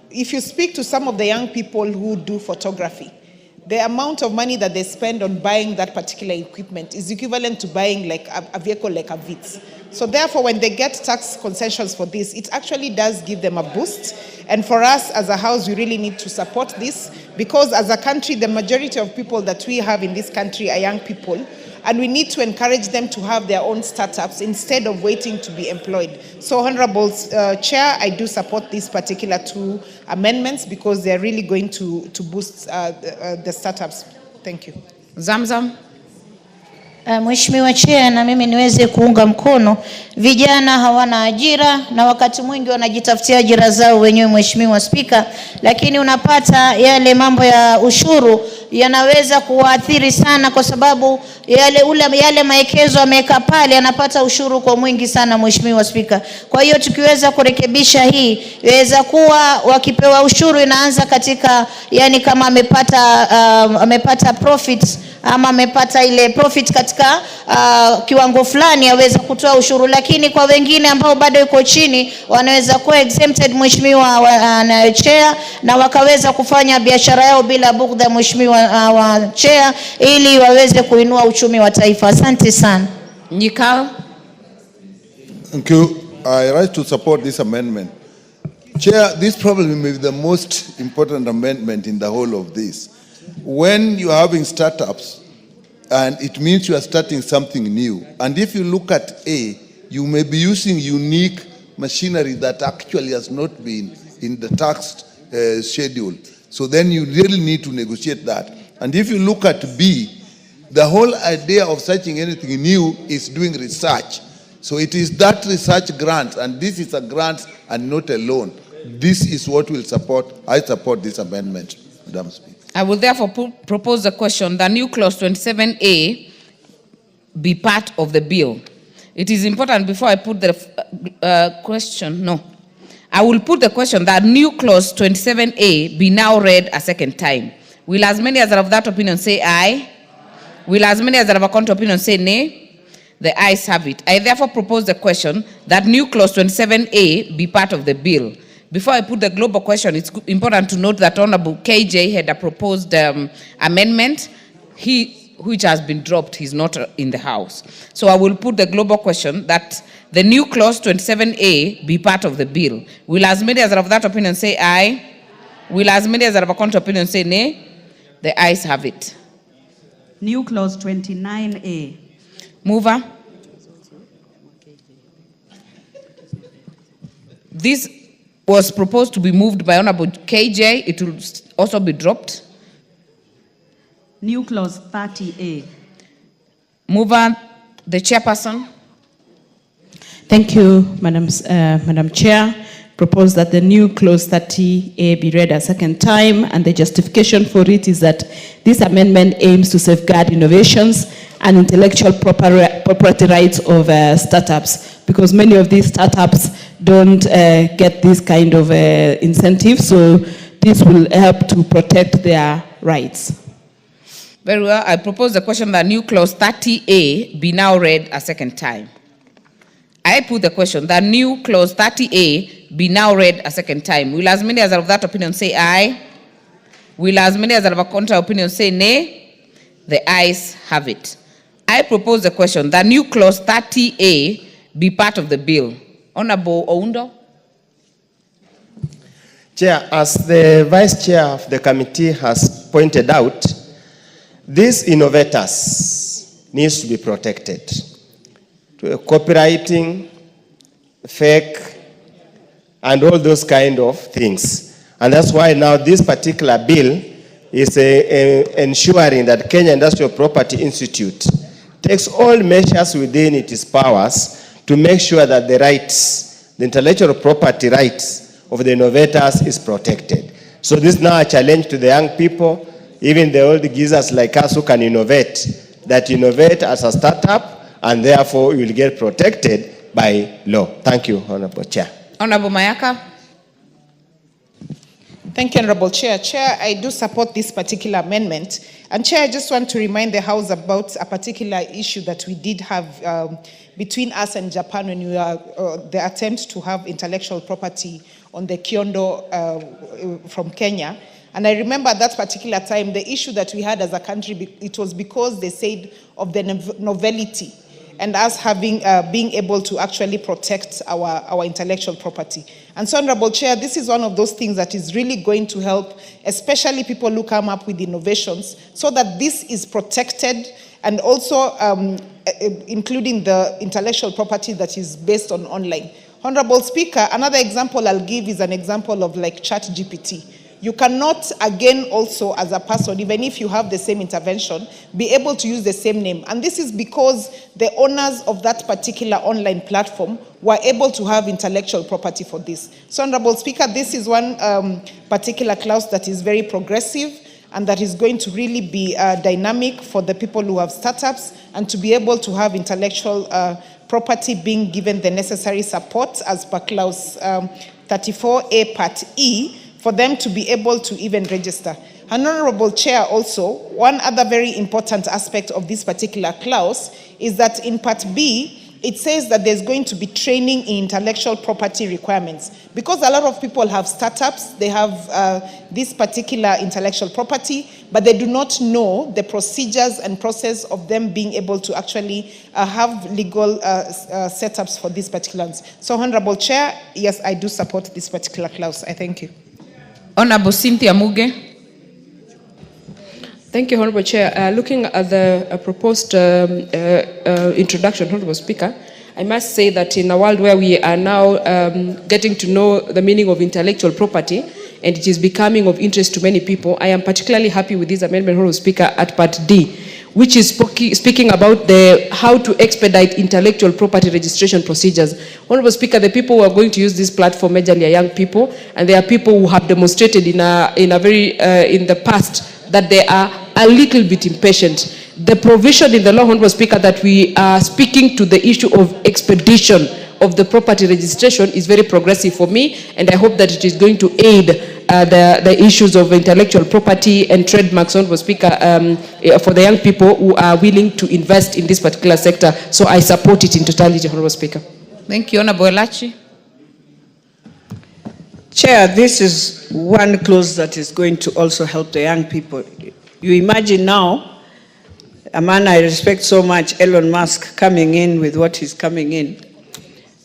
If you speak to some of the young people who do photography, the amount of money that they spend on buying that particular equipment is equivalent to buying like a vehicle like a Vitz. So therefore, when they get tax concessions for this, it actually does give them a boost. And for us as a house, we really need to support this because as a country, the majority of people that we have in this country are young people. And we need to encourage them to have their own startups instead of waiting to be employed. So, Honorable Chair, I do support these particular two amendments because they're really going to boost the startups. Thank you. Zamzam. Mheshimiwa Chair, na mimi niweze kuunga mkono. Vijana hawana ajira na wakati mwingi wanajitafutia ajira zao wenyewe, Mheshimiwa Spika, lakini unapata yale mambo ya ushuru yanaweza kuwaathiri sana kwa sababu yale maekezo ameweka pale anapata ushuru kwa mwingi sana, Mheshimiwa Spika. Kwa hiyo tukiweza kurekebisha hii, iweza kuwa wakipewa ushuru inaanza katika yani kama amepata profits ama amepata ile profit katika kiwango fulani aweza kutoa ushuru, lakini kwa wengine ambao bado yuko chini wanaweza kuwa exempted, Mheshimiwa Chair, na wakaweza kufanya biashara yao bila bugdha, Mheshimiwa Chair, ili waweze kuinua uchumi wa taifa. Asante sana. Nyikao. Thank you. I rise to support this amendment. Chair, this probably may be the most important amendment in the whole of this. When you are having startups, and it means you are starting something new. And if you look at A, you may be using unique machinery that actually has not been in the tax schedule. So then you really need to negotiate that. And if you look at B, the whole idea of searching anything new is doing research. So it is that research grant, and this is a grant and not a loan. This is what we'll support. I support this amendment, Madam Speaker. I will therefore propose the question that new clause 27A be part of the bill. It is important before I put the question, no. I will put the question that new clause 27A be now read a second time. Will as many as are of that opinion say aye? Will as many as are of a contrary opinion say nay? The ayes have it. I therefore propose the question that new clause 27A be part of the bill. Before I put the global question, it's important to note that Honorable KJ had a proposed amendment, which has been dropped. He's not in the House. So I will put the global question that the new clause 27A be part of the bill. Will as many as are of that opinion say aye? Will as many as are of a contrary opinion say nay? The ayes have it. New clause 29A. Mover. This was proposed to be moved by Honorable KJ. It will also be dropped. New clause 30A. Mover, the chairperson. Thank you, Madam Chair. Propose that the new clause 30A be read a second time, and the justification for it is that this amendment aims to safeguard innovations and intellectual property rights of startups, because many of these startups don't get this kind of incentive, so this will help to protect their rights. Very well. I propose the question that new clause 30A be now read a second time. I put the question that new clause 30A be now read a second time. Will as many as are of that opinion say aye? Will as many as are of a contrary opinion say nay? The ayes have it. I propose the question that new clause 30A be part of the bill. Honorable Oundo. Chair, as the Vice Chair of the committee has pointed out, these innovators needs to be protected. Copywriting, fake, and all those kind of things. And that's why now this particular bill is ensuring that Kenya Industrial Property Institute takes all measures within its powers to make sure that the rights, the intellectual property rights of the innovators is protected. So this is now a challenge to the young people, even the old geezers like us who can innovate, that innovate as a startup, and therefore you will get protected by law. Thank you, Honorable Chair. Honorable Mayaka. Thank you, Honorable Chair. Chair, I do support this particular amendment. And Chair, I just want to remind the House about a particular issue that we did have between us and Japan when we were the attempt to have intellectual property on the Kyondo from Kenya. And I remember at that particular time, the issue that we had as a country, it was because they said of the novelty and us having being able to actually protect our intellectual property. And so, Honorable Chair, this is one of those things that is really going to help, especially people who come up with innovations, so that this is protected, and also including the intellectual property that is based on online. Honorable Speaker, another example I'll give is an example of like ChatGPT. You cannot, again, also as a person, even if you have the same intervention, be able to use the same name. And this is because the owners of that particular online platform were able to have intellectual property for this. So, Honorable Speaker, this is one particular clause that is very progressive and that is going to really be dynamic for the people who have startups, and to be able to have intellectual property being given the necessary support as per clause 34A part E, for them to be able to even register. And Honorable Chair, also, one other very important aspect of this particular clause is that in Part B, it says that there's going to be training in intellectual property requirements. Because a lot of people have startups, they have this particular intellectual property, but they do not know the procedures and process of them being able to actually have legal setups for these particular ones. So, Honorable Chair, yes, I do support this particular clause. I thank you. Honorable Cynthia Muge. Thank you, Honorable Chair. Looking at the proposed introduction, Honorable Speaker, I must say that in a world where we are now getting to know the meaning of intellectual property, and it is becoming of interest to many people, I am particularly happy with this amendment, Honorable Speaker, at Part D, which is speaking about how to expedite intellectual property registration procedures. Honorable Speaker, the people who are going to use this platform majorly are young people, and they are people who have demonstrated in the past that they are a little bit impatient. The provision in the law, Honorable Speaker, that we are speaking to the issue of expedition of the property registration is very progressive for me, and I hope that it is going to aid the issues of intellectual property and trademarks, Honorable Speaker, for the young people who are willing to invest in this particular sector. So I support it in totality, Honorable Speaker. Thank you, Honorable Elachi. Chair, this is one clause that is going to also help the young people. You imagine now, a man I respect so much, Elon Musk, coming in with what he's coming in.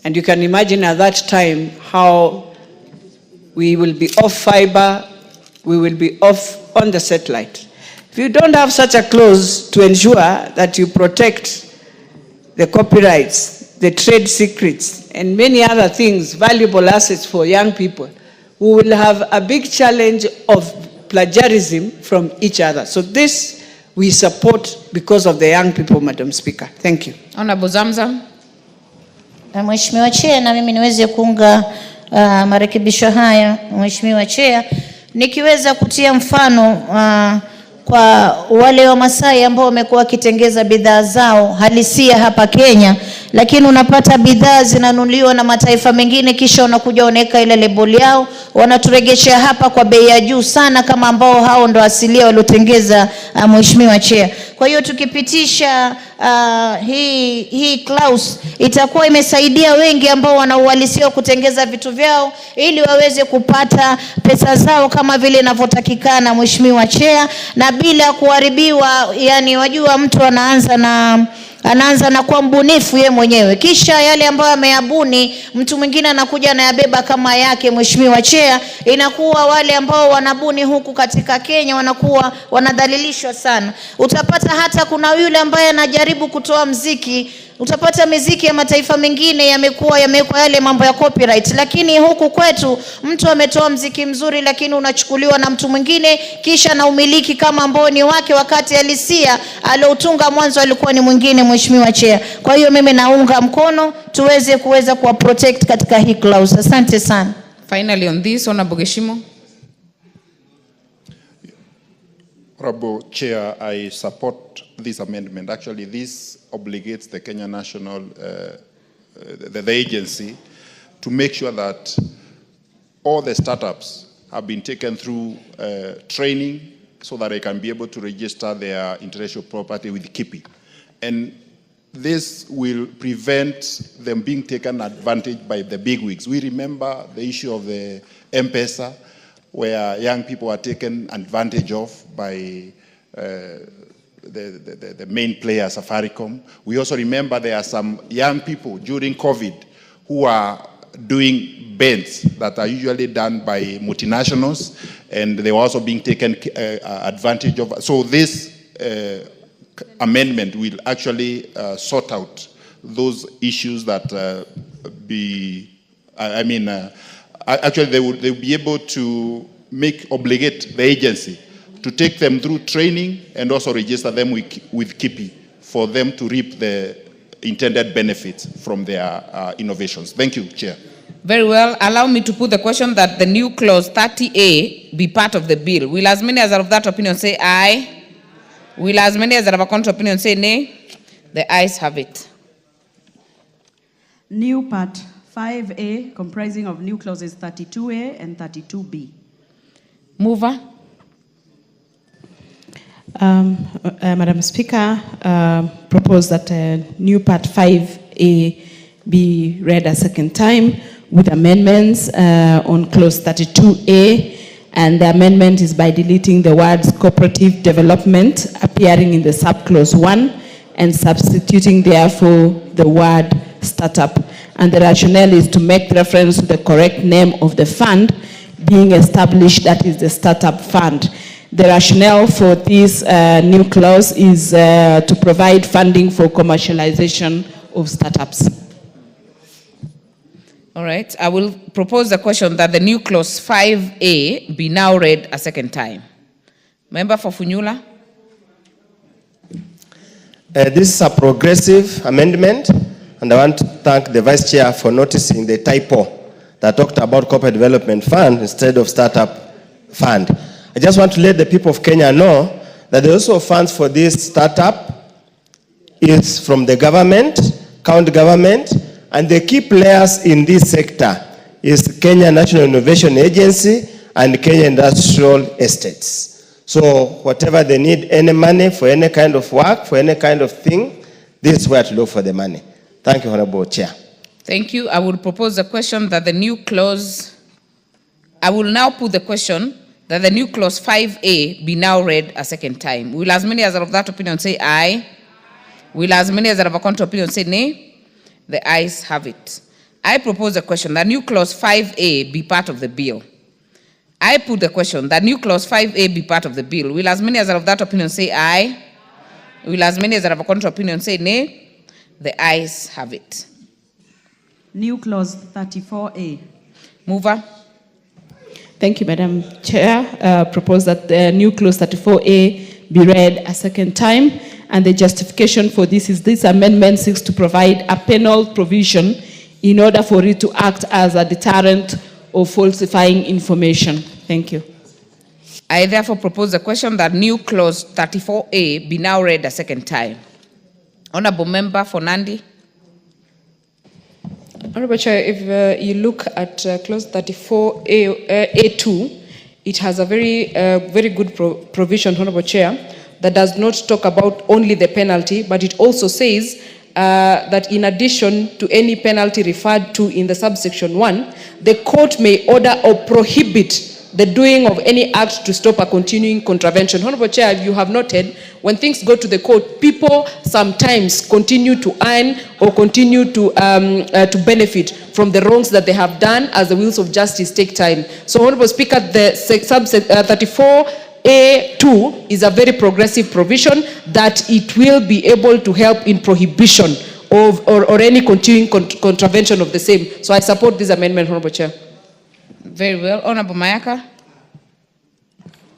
And you can imagine at that time how we will be off fiber, we will be off on the satellite. If you don't have such a clause to ensure that you protect the copyrights, the trade secrets, and many other things, valuable assets for young people, we will have a big challenge of plagiarism from each other. So this we support because of the young people, Madam Speaker. Thank you. Honorable Zamzam. Mheshimiwa Chair, na mimi niweze kuunga marekebisho haya, Mheshimiwa Chair, nikiweza kutia mfano kwa wale wa Masai ambao wamekuwa wakitengeza bidhaa zao halisia hapa Kenya, lakini unapata bidhaa zinanunuliwa na mataifa mengine, kisha unakuja unaweka ile label yao, wanaturegeshea hapa kwa bei ya juu sana, kama ambao hao ndo asilia waliotengeza, Mheshimiwa Chair. Kwa hiyo tukipitisha hii clause itakuwa imesaidia wengi ambao wana uhalisia wa kutengeza vitu vyao ili waweze kupata pesa zao kama vile inavyotakikana, Mheshimiwa Chair, na bila kuharibiwa. Yani wajua mtu anaanza na kuwa mbunifu ye mwenyewe, kisha yale ambayo ameyabuni mtu mwingine anakuja na yabeba kama yake, Mheshimiwa Chair. Inakuwa wale ambao wanabuni huku katika Kenya wanakuwa wanadhalilishwa sana. Utapata hata kuna yule ambaye anajaribu kutoa mziki, utapata miziki ya mataifa mengine yamekuwa yale mambo ya copyright, lakini huku kwetu mtu ametoa mziki mzuri lakini unachukuliwa na mtu mwingine kisha na umiliki kama ambao ni wake, wakati halisia aliotunga mwanzo alikuwa ni mwingine, Mheshimiwa Chair. Kwa hiyo mimi naunga mkono kuweza kuwa protect katika hii clause. Asante sana. Finally on this, Honorable Geshimo. Honorable Chair, I support this amendment. Actually, this obligates the Kenya National, the agency, to make sure that all the startups have been taken through training so that they can be able to register their intellectual property with KIPI. And this will prevent them being taken advantage by the bigwigs. We remember the issue of the MPS, where young people are taken advantage of by the main player, Safaricom. We also remember there are some young people during COVID who are doing bends that are usually done by multinationals, and they were also being taken advantage of. So this amendment will actually sort out those issues that actually they will be able to obligate the agency to take them through training and also register them with KIPI for them to reap the intended benefits from their innovations. Thank you, Chair. Very well. Allow me to put the question that the new clause 30A be part of the bill. Will as many as are of that opinion say aye? Will as many as are of a contrary opinion say nay? The ayes have it. New part 5A, comprising of new clauses 32A and 32B. Mover. Madam Speaker, propose that new part 5A be read a second time with amendments on clause 32A, and the amendment is by deleting the words cooperative development appearing in the subclause 1 and substituting therefore the word startup. And the rationale is to make reference to the correct name of the fund being established, that is the startup fund. The rationale for this new clause is to provide funding for commercialization of startups. All right. I will propose the question that the new clause 5A be now read a second time. Member for Funyula. This is a progressive amendment, and I want to thank the Vice Chair for noticing the typo that talked about corporate development fund instead of startup fund. I just want to let the people of Kenya know that there are also funds for this startup. It's from the government, county government, and the key players in this sector is Kenya National Innovation Agency and Kenya Industrial Estates. So whatever they need, any money for any kind of work, for any kind of thing, this is where to look for the money. Thank you, Honorable Chair. Thank you. I will propose the question that the new clause, I will now put the question that the new clause 5A be now read a second time. Will as many as are of that opinion say aye? Will as many as are of a contrary opinion say nay? The ayes have it. I propose the question that new clause 5A be part of the bill. I put the question that new clause 5A be part of the bill. Will as many as are of that opinion say aye? Will as many as are of a contrary opinion say nay? The ayes have it. New clause 34A. Mover. Thank you, Madam Chair. Propose that the new clause 34A be read a second time, and the justification for this amendment seeks to provide a penal provision in order for it to act as a deterrent of falsifying information. Thank you. I therefore propose the question that new clause 34A be now read a second time. Honorable Member for Nandi. Honorable Chair, if you look at clause 34A2, it has a very good provision, Honorable Chair, that does not talk about only the penalty, but it also says that in addition to any penalty referred to in the subsection 1, the court may order or prohibit the doing of any act to stop a continuing contravention. Honorable Chair, you have noted, when things go to the court, people sometimes continue to earn or continue to benefit from the wrongs that they have done as the wheels of justice take time. So, Honorable Speaker, the subset 34A2 is a very progressive provision that it will be able to help in prohibition of or any continuing contravention of the same. So I support this amendment, Honorable Chair. Very well. Honorable Mayaka.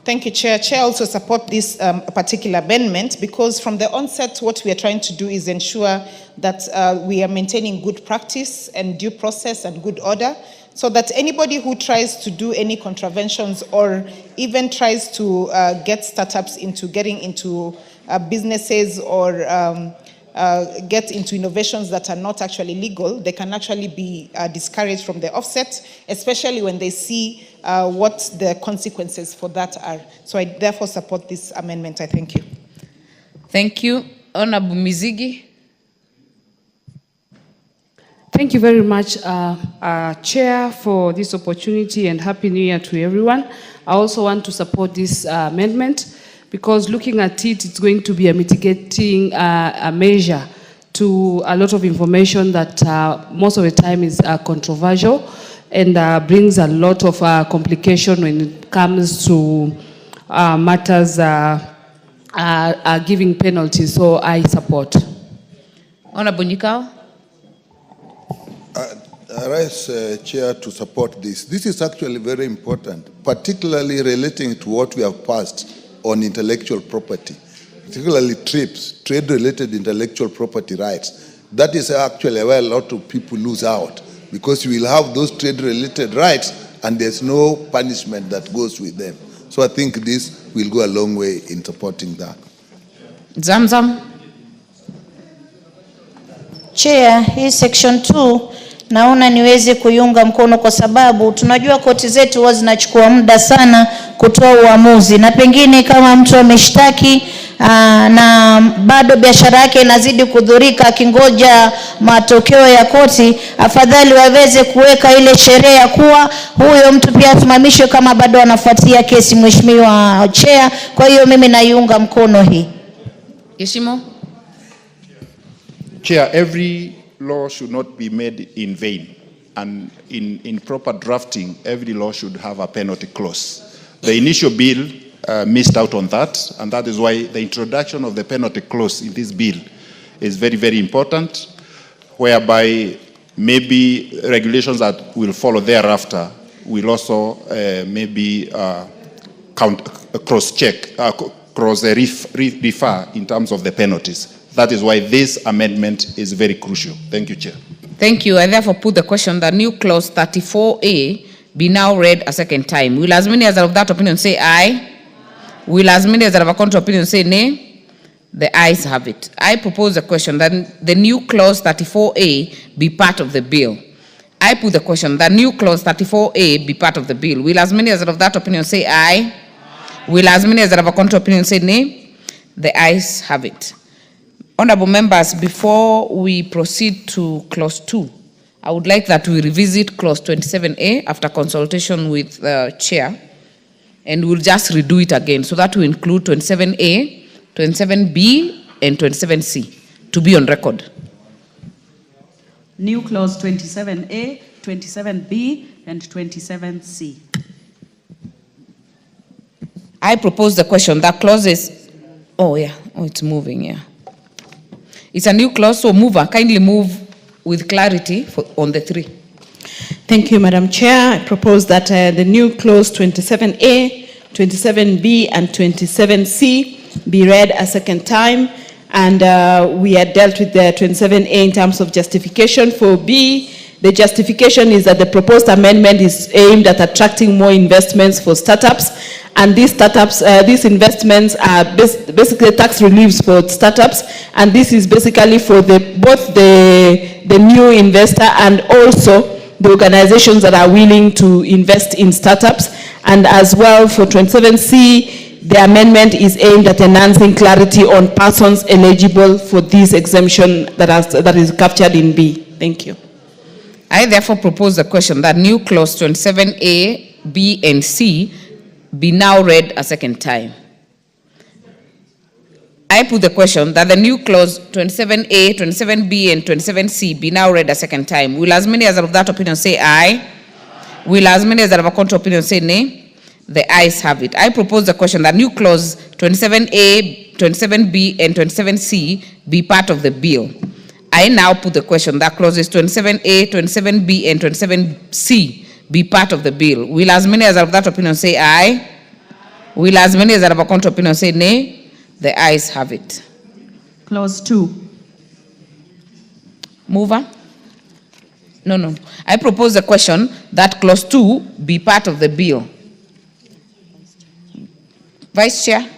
Thank you, Chair. Chair also support this particular amendment because from the onset, what we are trying to do is ensure that we are maintaining good practice and due process and good order, so that anybody who tries to do any contraventions or even tries to get startups into getting into businesses or get into innovations that are not actually legal, they can actually be discouraged from the offset, especially when they see what the consequences for that are. So I therefore support this amendment. I thank you. Thank you. Honorable Mizigi. Thank you very much, Chair, for this opportunity, and Happy New Year to everyone. I also want to support this amendment because looking at it, it's going to be a mitigating a measure to a lot of information that most of the time is controversial and brings a lot of complication when it comes to matters giving penalties. So I support. Honorable Nyikao. I rise, Chair, to support this. This is actually very important, particularly relating to what we have passed on intellectual property, particularly TRIPS, trade-related intellectual property rights. That is actually where a lot of people lose out, because you will have those trade-related rights and there's no punishment that goes with them. So I think this will go a long way in supporting that. Zamzam. Chair, hii section 2 naona niweze kuiunga mkono kwa sababu tunajua koti zetu huwa zinachukua muda sana kutoa uamuzi, na pengine kama mtu ameshtaki na bado biashara yake inazidi kudhurika akingoja matokeo ya koti, afadhali waweze kuweka ile sheria ya kuwa huyo mtu pia asimamishwe kama bado anafuatia kesi, Mheshimiwa Chair. Kwa hiyo mimi naiunga mkono hii. Yeshimo. Chair, every law should not be made in vain, and in proper drafting, every law should have a penalty clause. The initial bill missed out on that, and that is why the introduction of the penalty clause in this bill is very, very important, whereby maybe regulations that will follow thereafter will also maybe cross-check, cross-refer in terms of the penalties. That is why this amendment is very crucial. Thank you, Chair. Thank you. I therefore put the question that new clause 34A be now read a second time. Will as many as are of that opinion say aye? Will as many as are of a contrary opinion say nay? The ayes have it. I propose the question that the new clause 34A be part of the bill. I put the question that new clause 34A be part of the bill. Will as many as are of that opinion say aye? Will as many as are of a contrary opinion say nay? The ayes have it. Honorable members, before we proceed to clause 2, I would like that we revisit clause 27A after consultation with the chair, and we'll just redo it again so that we include 27A, 27B, and 27C to be on record. New clause 27A, 27B, and 27C. I propose the question that clauses, it's moving, yeah. It's a new clause, so mover, kindly move with clarity on the 3. Thank you, Madam Chair. I propose that the new clause 27A, 27B, and 27C be read a second time. And we had dealt with the 27A in terms of justification. For B, the justification is that the proposed amendment is aimed at attracting more investments for startups. And these startups, these investments are basically tax reliefs for startups. And this is basically for both the new investor and also the organizations that are willing to invest in startups. And as well for 27C, the amendment is aimed at enhancing clarity on persons eligible for this exemption that is captured in B. Thank you. I therefore propose the question that new clause 27A, B, and C be now read a second time. I put the question that the new clause 27A, 27B, and 27C be now read a second time. Will as many as are of that opinion say aye? Will as many as are of a contrary opinion say nay? The ayes have it. I propose the question that new clause 27A, 27B, and 27C be part of the bill. I now put the question that clauses 27A, 27B, and 27C be part of the bill. Will as many as are of that opinion say aye? Will as many as are of a contrary opinion say nay? The ayes have it. Clause 2. Mover? No. I propose the question that clause 2 be part of the bill. Vice Chair.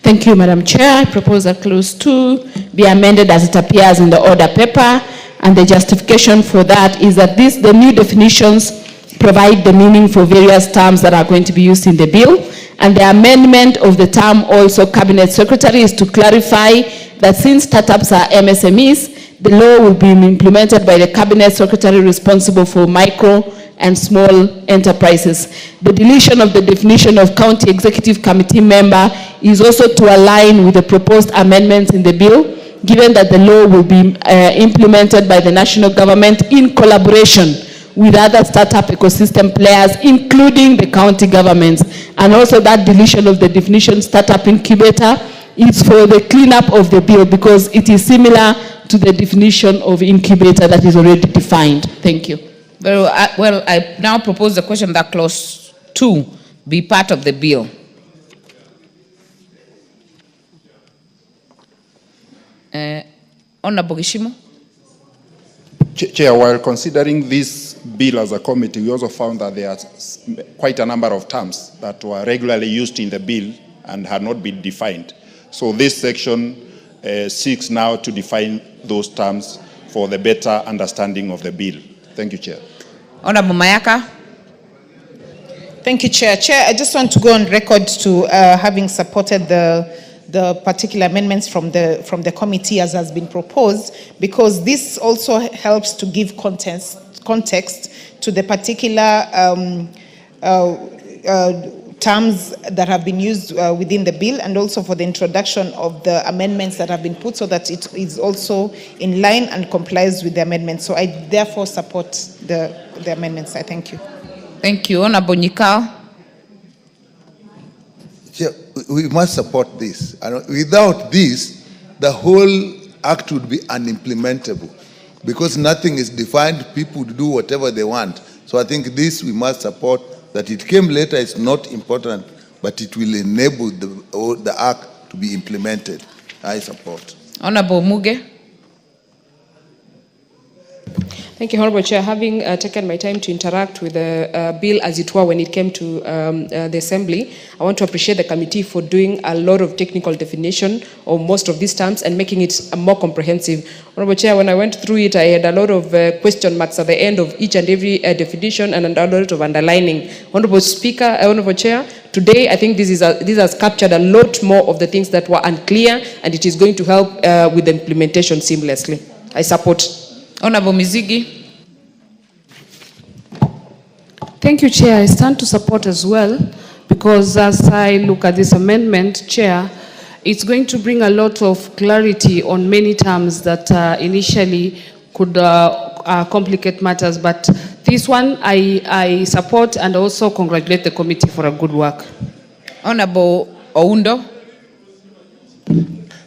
Thank you, Madam Chair. I propose that clause 2 be amended as it appears in the order paper. And the justification for that is that the new definitions provide the meaning for various terms that are going to be used in the bill. And the amendment of the term also Cabinet Secretary is to clarify that since startups are MSMEs, the law will be implemented by the Cabinet Secretary responsible for micro and small enterprises. The deletion of the definition of County Executive Committee member is also to align with the proposed amendments in the bill, given that the law will be implemented by the national government in collaboration with other startup ecosystem players, including the county governments. And also that deletion of the definition startup incubator is for the cleanup of the bill because it is similar to the definition of incubator that is already defined. Thank you. Very well, I now propose the question that clause 2 be part of the bill. Honorable Gishimo. Chair, while considering this bill as a committee, we also found that there are quite a number of terms that were regularly used in the bill and had not been defined. So this section seeks now to define those terms for the better understanding of the bill. Thank you, Chair. Honorable Mayaka. Thank you, Chair. Chair, I just want to go on record to having supported the particular amendments from the committee as has been proposed, because this also helps to give context to the particular terms that have been used within the bill, and also for the introduction of the amendments that have been put so that it is also in line and complies with the amendments. So I therefore support the amendments. I thank you. Thank you. Honorable Nyikao. Yeah, we must support this. And without this, the whole act would be unimplementable because nothing is defined. People do whatever they want. So I think this we must support. That it came later is not important, but it will enable the act to be implemented. I support. Honorable Muge. Thank you, Honorable Chair. Having taken my time to interact with the bill as it were when it came to the Assembly, I want to appreciate the committee for doing a lot of technical definition of most of these terms and making it more comprehensive. Honorable Chair, when I went through it, I had a lot of question marks at the end of each and every definition and a lot of underlining. Honorable Speaker, Honorable Chair, today I think this has captured a lot more of the things that were unclear, and it is going to help with the implementation seamlessly. I support. Honorable Mizigi. Thank you, Chair. I stand to support as well, because as I look at this amendment, Chair, it's going to bring a lot of clarity on many terms that initially could complicate matters. But this one I support and also congratulate the committee for a good work. Honorable Oundo.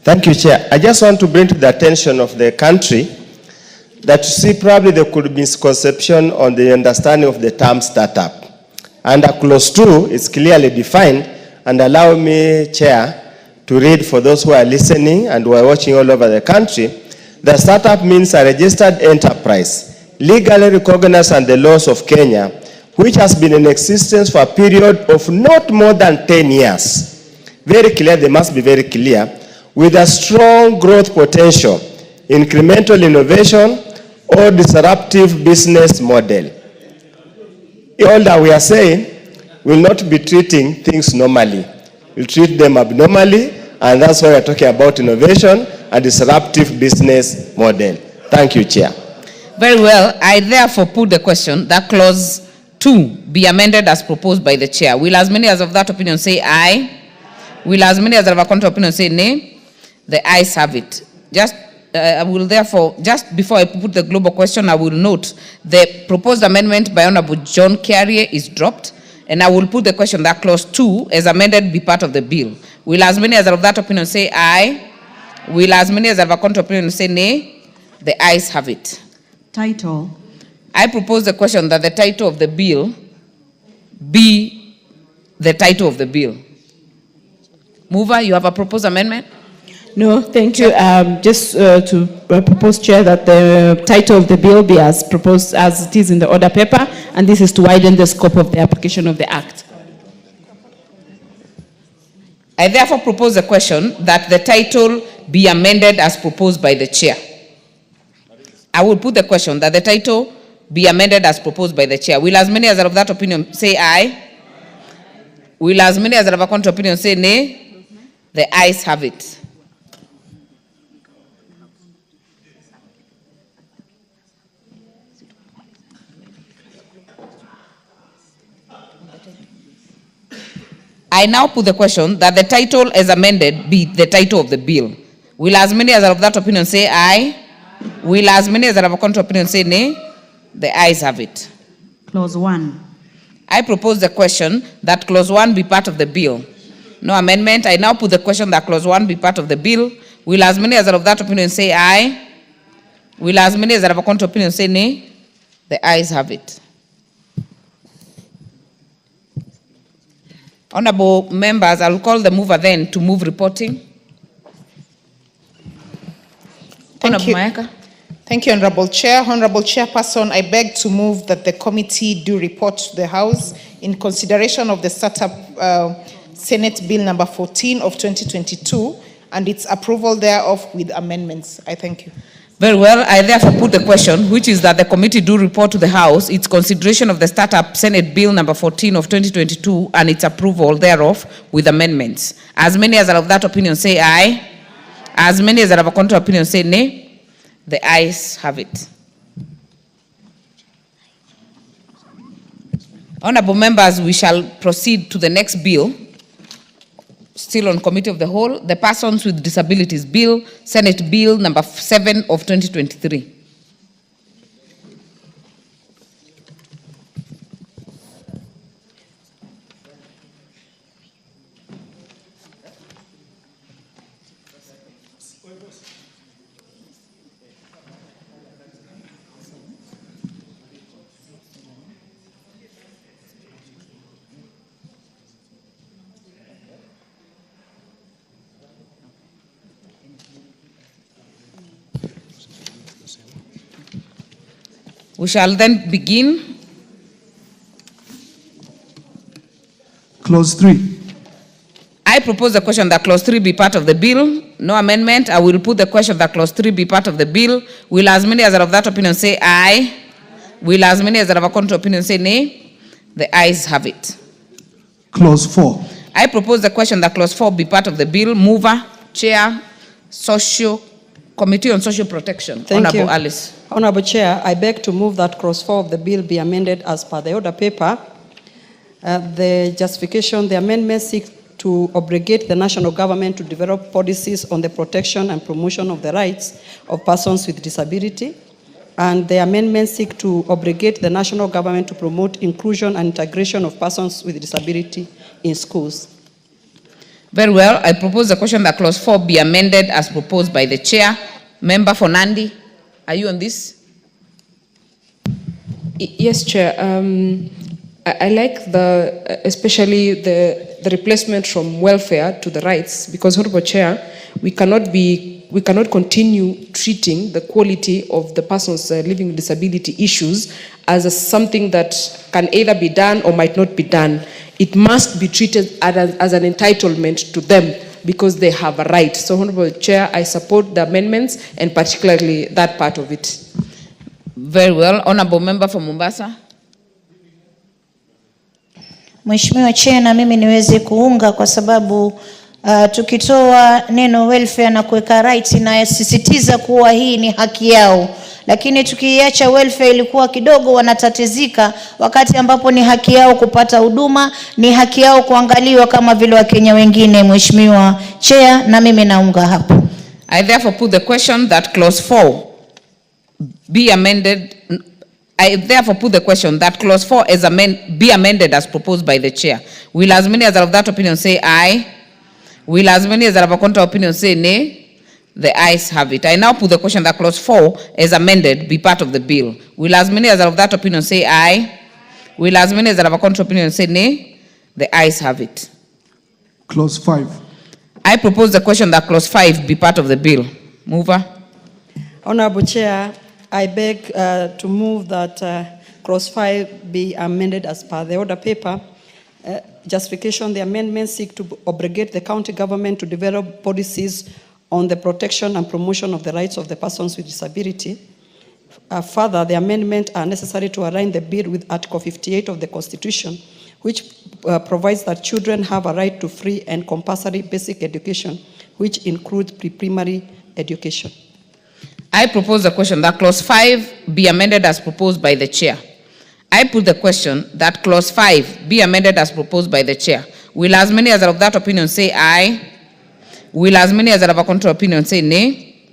Thank you, Chair. I just want to bring to the attention of the country that you see probably there could be misconception on the understanding of the term startup. Under clause 2, it's clearly defined, and allow me, Chair, to read for those who are listening and who are watching all over the country. The startup means a registered enterprise, legally recognized under the laws of Kenya, which has been in existence for a period of not more than 10 years. Very clear, they must be very clear, with a strong growth potential, incremental innovation, or disruptive business model. All that we are saying, will not be treating things normally. We'll treat them abnormally, and that's why we're talking about innovation and disruptive business model. Thank you, Chair. Very well. I therefore put the question that clause 2 be amended as proposed by the chair. Will as many as of that opinion say aye? Will as many as of a contrary opinion say nay? The ayes have it. I will therefore, just before I put the global question, I will note the proposed amendment by Honorable John Carrier is dropped, and I will put the question that clause 2 as amended be part of the bill. Will as many as of that opinion say aye? Will as many as of a contrary opinion say nay? The ayes have it. Title. I propose the question that the title of the bill be the title of the bill. Mover, you have a proposed amendment? No, thank you. Just to propose, Chair, that the title of the bill be as proposed as it is in the order paper, and this is to widen the scope of the application of the Act. I therefore propose the question that the title be amended as proposed by the chair. I will put the question that the title be amended as proposed by the chair. Will as many as are of that opinion say aye? Will as many as are of a contrary opinion say nay? The ayes have it. I now put the question that the title as amended be the title of the bill. Will as many as are of that opinion say aye? Will as many as are of a contrary opinion say nay? The ayes have it. Clause 1. I propose the question that clause 1 be part of the bill. No amendment. I now put the question that clause 1 be part of the bill. Will as many as are of that opinion say aye? Will as many as are of a contrary opinion say nay? The ayes have it. Honorable members, I will call the mover then to move reporting. Thank you. Mayaka. Thank you, Honorable Chair. Honorable Chairperson, I beg to move that the committee do report to the House in consideration of the Startup Senate Bill number 14 of 2022 and its approval thereof with amendments. I thank you. Very well. I therefore put the question, which is that the committee do report to the House its consideration of the Startup Senate Bill number 14 of 2022 and its approval thereof with amendments. As many as are of that opinion say aye. As many as are of a contrary opinion say nay. The ayes have it. Honorable members, we shall proceed to the next bill. Still on Committee of the Whole, the Persons with Disabilities Bill, Senate Bill number 7 of 2023. We shall then begin. Clause 3. I propose the question that clause 3 be part of the bill. No amendment. I will put the question that clause 3 be part of the bill. Will as many as are of that opinion say aye? Will as many as are of a contrary opinion say nay? The ayes have it. Clause 4. I propose the question that clause 4 be part of the bill. Mover, Chair, Committee on Social Protection. Thank Honorable you. Alice. Honorable Chair, I beg to move that clause 4 of the bill be amended as per the order paper. The justification, the amendment seeks to obligate the national government to develop policies on the protection and promotion of the rights of persons with disability. And the amendment seeks to obligate the national government to promote inclusion and integration of persons with disability in schools. Very well. I propose the question that clause 4 be amended as proposed by the chair. Member for Nandi, are you on this? Yes, Chair. I like especially the replacement from welfare to the rights, because, Honorable Chair, we cannot continue treating the quality of the persons living with disability issues as something that can either be done or might not be done. It must be treated as an entitlement to them because they have a right. So, Honorable Chair, I support the amendments and particularly that part of it. Very well. Honorable Member for Mombasa. Mheshimiwa Chair, na mimi niweze kuunga kwa sababu tukitoa neno welfare na kuweka rights inasisitiza kuwa hii ni haki yao. Lakini tukiacha welfare ilikuwa kidogo wanatatizika, wakati ambapo ni haki yao kupata huduma, ni haki yao kuangaliwa kama vile Wakenya wengine. Mheshimiwa Chair, na mimi naunga hapo. I therefore put the question that clause 4 be amended. I therefore put the question that clause 4 be amended as proposed by the chair. Will as many as are of that opinion say aye? Will as many as are of a contrary opinion say nay? The ayes have it. I now put the question that clause 4 as amended be part of the bill. Will as many as are of that opinion say aye? Will as many as are of a contrary opinion say nay? The ayes have it. Clause 5. I propose the question that clause 5 be part of the bill. Mover. Honorable Chair, I beg to move that clause 5 be amended as per the order paper. Justification, the amendment seeks to obligate the county government to develop policies on the protection and promotion of the rights of the persons with disability. Further, the amendments are necessary to align the bill with Article 58 of the Constitution, which provides that children have a right to free and compulsory basic education, which includes pre-primary education. I propose the question that clause 5 be amended as proposed by the chair. I put the question that clause 5 be amended as proposed by the chair. Will as many as are of that opinion say aye? Will as many as are of a contrary opinion say nay?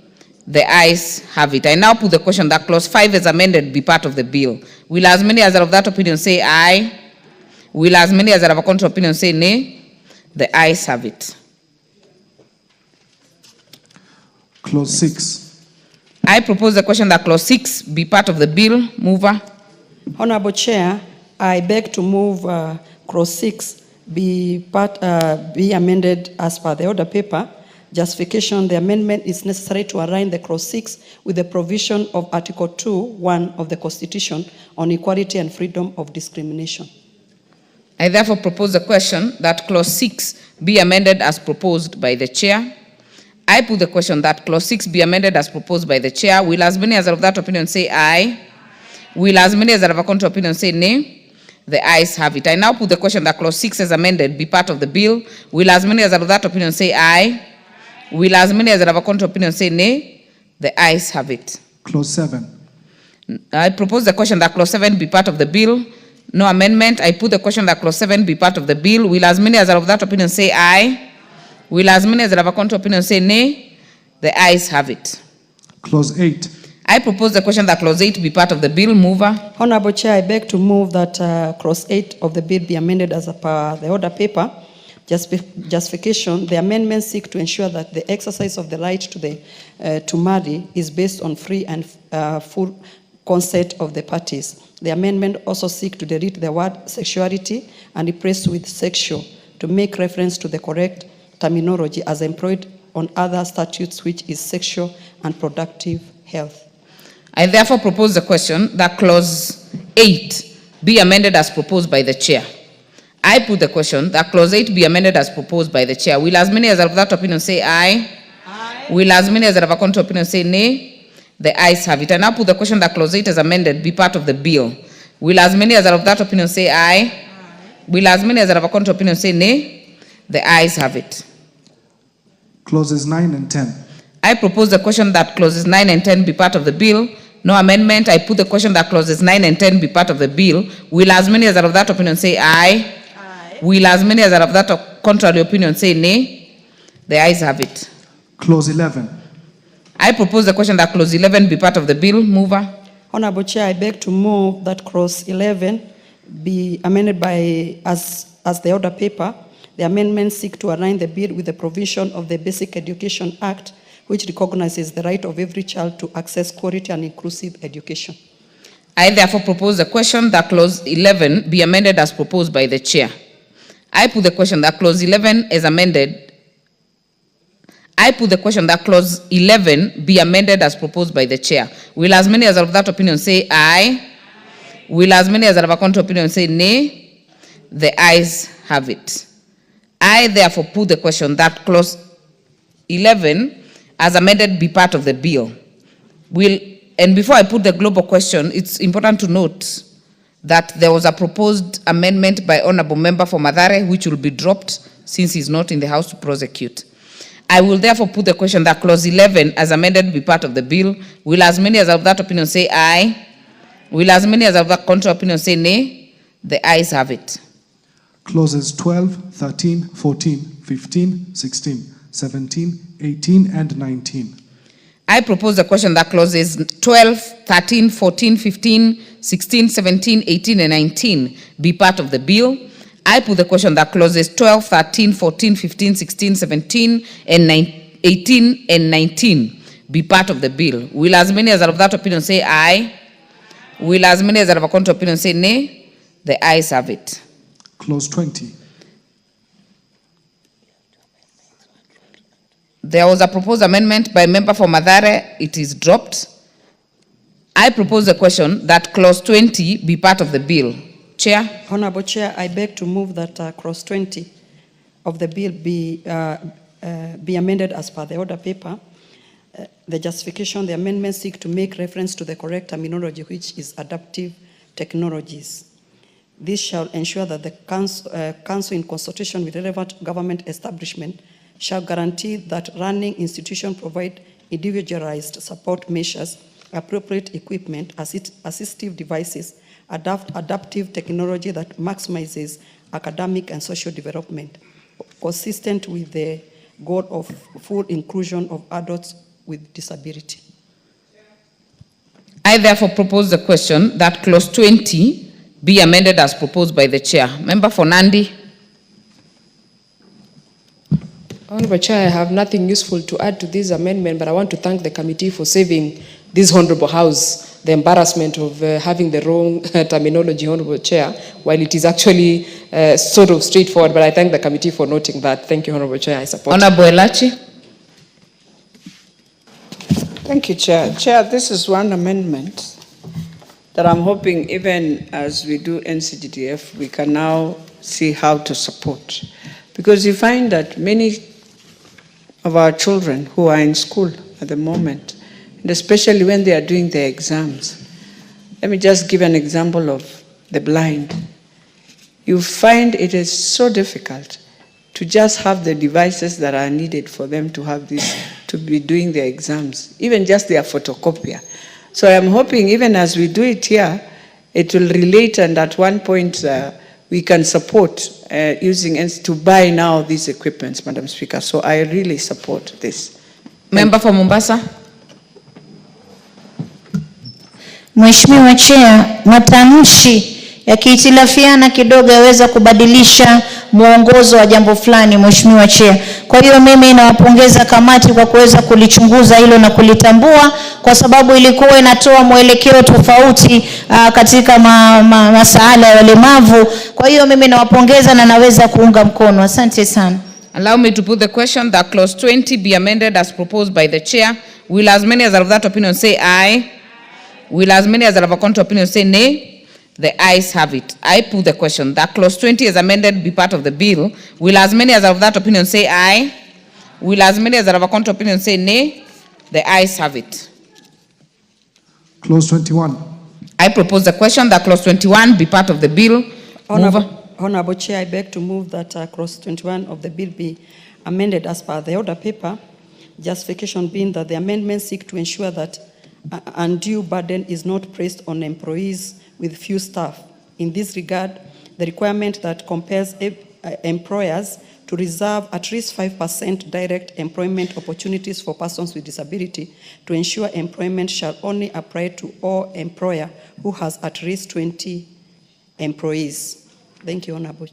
The ayes have it. I now put the question that clause 5 as amended be part of the bill. Will as many as are of that opinion say aye? Will as many as are of a contrary opinion say nay? The ayes have it. Clause 6. I propose the question that clause 6 be part of the bill. Mover. Honorable Chair, I beg to move clause 6 be amended as per the order paper. Justification, the amendment is necessary to align the clause 6 with the provision of Article 2(1) of the Constitution on equality and freedom of discrimination. I therefore propose the question that clause 6 be amended as proposed by the chair. I put the question that clause 6 be amended as proposed by the chair. Will as many as are of that opinion say aye? Will as many as are of a contrary opinion say nay? The ayes have it. I now put the question that clause 6 as amended be part of the bill. Will as many as are of that opinion say aye? Will as many as are of a contrary opinion say nay? The ayes have it. Clause 7. I propose the question that clause 7 be part of the bill. No amendment. I put the question that clause 7 be part of the bill. Will as many as are of that opinion say aye? Will as many as have a contrary opinion say nay? The ayes have it. Clause 8. I propose the question that clause 8 be part of the bill. Mover. Honorable Chair, I beg to move that clause 8 of the bill be amended as per the order paper. Justification, the amendments seek to ensure that the exercise of the right to marry is based on free and full consent of the parties. The amendment also seeks to delete the word sexuality and replace with sexual to make reference to the correct terminology as employed on other statutes, which is sexual and productive health. I therefore propose the question that clause 8 be amended as proposed by the chair. I put the question that clause 8 be amended as proposed by the chair. Will as many as are of that opinion say aye? Aye. Will as many as are of a contrary opinion say nay? The ayes have it. I now put the question that clause 8 as amended be part of the bill. Will as many as are of that opinion say aye? Aye. Will as many as are of a contrary opinion say nay? The ayes have it. Clauses 9 and 10. I propose the question that clauses 9 and 10 be part of the bill. No amendment. I put the question that clauses 9 and 10 be part of the bill. Will as many as are of that opinion say aye? Aye. Will as many as are of that contrary opinion say nay? The ayes have it. Clause 11. I propose the question that clause 11 be part of the bill. Mover. Honorable Chair, I beg to move that clause 11 be amended by as the order paper. The amendments seek to align the bill with the provision of the Basic Education Act, which recognizes the right of every child to access quality and inclusive education. I therefore propose the question that clause 11 be amended as proposed by the chair. I put the question that clause 11 is amended. I put the question that clause 11 be amended as proposed by the chair. Will as many as are of that opinion say aye? Aye. Will as many as are of a contrary opinion say nay? The ayes have it. I therefore put the question that clause 11 as amended be part of the bill. And before I put the global question, it's important to note that there was a proposed amendment by Honorable Member for Mathare, which will be dropped since he's not in the House to prosecute. I will therefore put the question that clause 11 as amended be part of the bill. Will as many as of that opinion say aye? Will as many as of that contrary opinion say nay? The ayes have it. Clauses 12, 13, 14, 15, 16, 17, 18, and 19. I propose the question that clauses 12, 13, 14, 15, 16, 17, 18, and 19 be part of the bill. I put the question that clauses 12, 13, 14, 15, 16, 17, and 18, and 19 be part of the bill. Will as many as are of that opinion say aye? Will as many as are of a contrary opinion say nay? The ayes have it. Clause 20. There was a proposed amendment by member for Mathare. It is dropped. I propose the question that clause 20 be part of the bill. Chair. Honorable Chair, I beg to move that clause 20 of the bill be amended as per the order paper. The justification, the amendments seek to make reference to the correct terminology, which is adaptive technologies. This shall ensure that the council, in consultation with relevant government establishment, shall guarantee that running institutions provide individualized support measures, appropriate equipment, assistive devices, adaptive technology that maximizes academic and social development, consistent with the goal of full inclusion of adults with disability. I therefore propose the question that clause 20 be amended as proposed by the chair. Member for Nandi. Honorable Chair, I have nothing useful to add to this amendment, but I want to thank the committee for saving this Honorable House the embarrassment of having the wrong terminology, Honorable Chair, while it is actually sort of straightforward, but I thank the committee for noting that. Thank you, Honorable Chair. I support. Honorable Elachi. Thank you, Chair. Chair, this is one amendment that I'm hoping even as we do NCGTF, we can now see how to support. Because you find that many of our children who are in school at the moment, and especially when they are doing their exams. Let me just give an example of the blind. You find it is so difficult to just have the devices that are needed for them to have this, to be doing their exams, even just their photocopier. So I'm hoping even as we do it here, it will relate, and at one point we can support using to buy now these equipments, Madam Speaker. So I really support this. Member for Mombasa. Mheshimiwa Chair, matamshi yakihitilafiana kidogo yaweza kubadilisha mwongozo wa jambo fulani, Mheshimiwa Chair. Kwa hiyo mimi nawapongeza kamati kwa kuweza kulichunguza hilo na kulitambua, kwa sababu ilikuwa inatoa mwelekeo tofauti katika masuala ya walemavu. Kwa hiyo mimi nawapongeza na naweza kuunga mkono. Asante sana. Allow me to put the question that clause 20 be amended as proposed by the chair. Will as many as are of that opinion say aye? Will as many as are of a contrary opinion say nay? The ayes have it. I put the question that clause 20 as amended be part of the bill. Will as many as are of that opinion say aye? Will as many as are of a contrary opinion say nay? The ayes have it. Clause 21. I propose the question that clause 21 be part of the bill. Honorable Chair, I beg to move that clause 21 of the bill be amended as per the order paper. Justification being that the amendments seek to ensure that undue burden is not placed on employees with few staff. In this regard, the requirement that compels employers to reserve at least 5% direct employment opportunities for persons with disability to ensure employment shall only apply to all employer who has at least 20 employees. Thank you, Honorable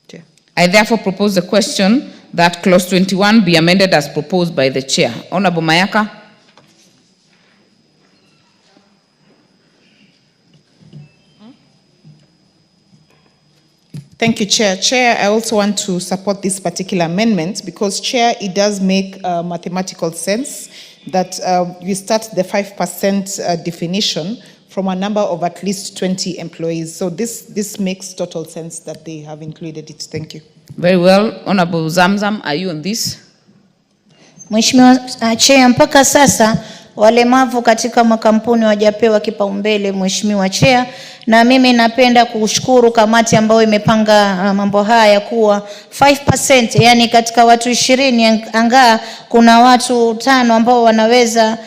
Chair. I therefore propose the question that clause 21 be amended as proposed by the chair. Honorable Mayaka. Thank you, Chair. Chair, I also want to support this particular amendment because, Chair, it does make mathematical sense that we start the 5% definition from a number of at least 20 employees. So this makes total sense that they have included it. Thank you. Very well. Honorable Zamzam, are you on this? Mheshimiwa Chair, mpaka sasa walemavu katika makampuni wajapewa kipaumbele, Mheshimiwa Chair, na mimi napenda kushukuru kamati ambayo imepanga mambo haya kuwa 5%, yani katika watu 20 angaa kuna watu 5 ambao wanaweza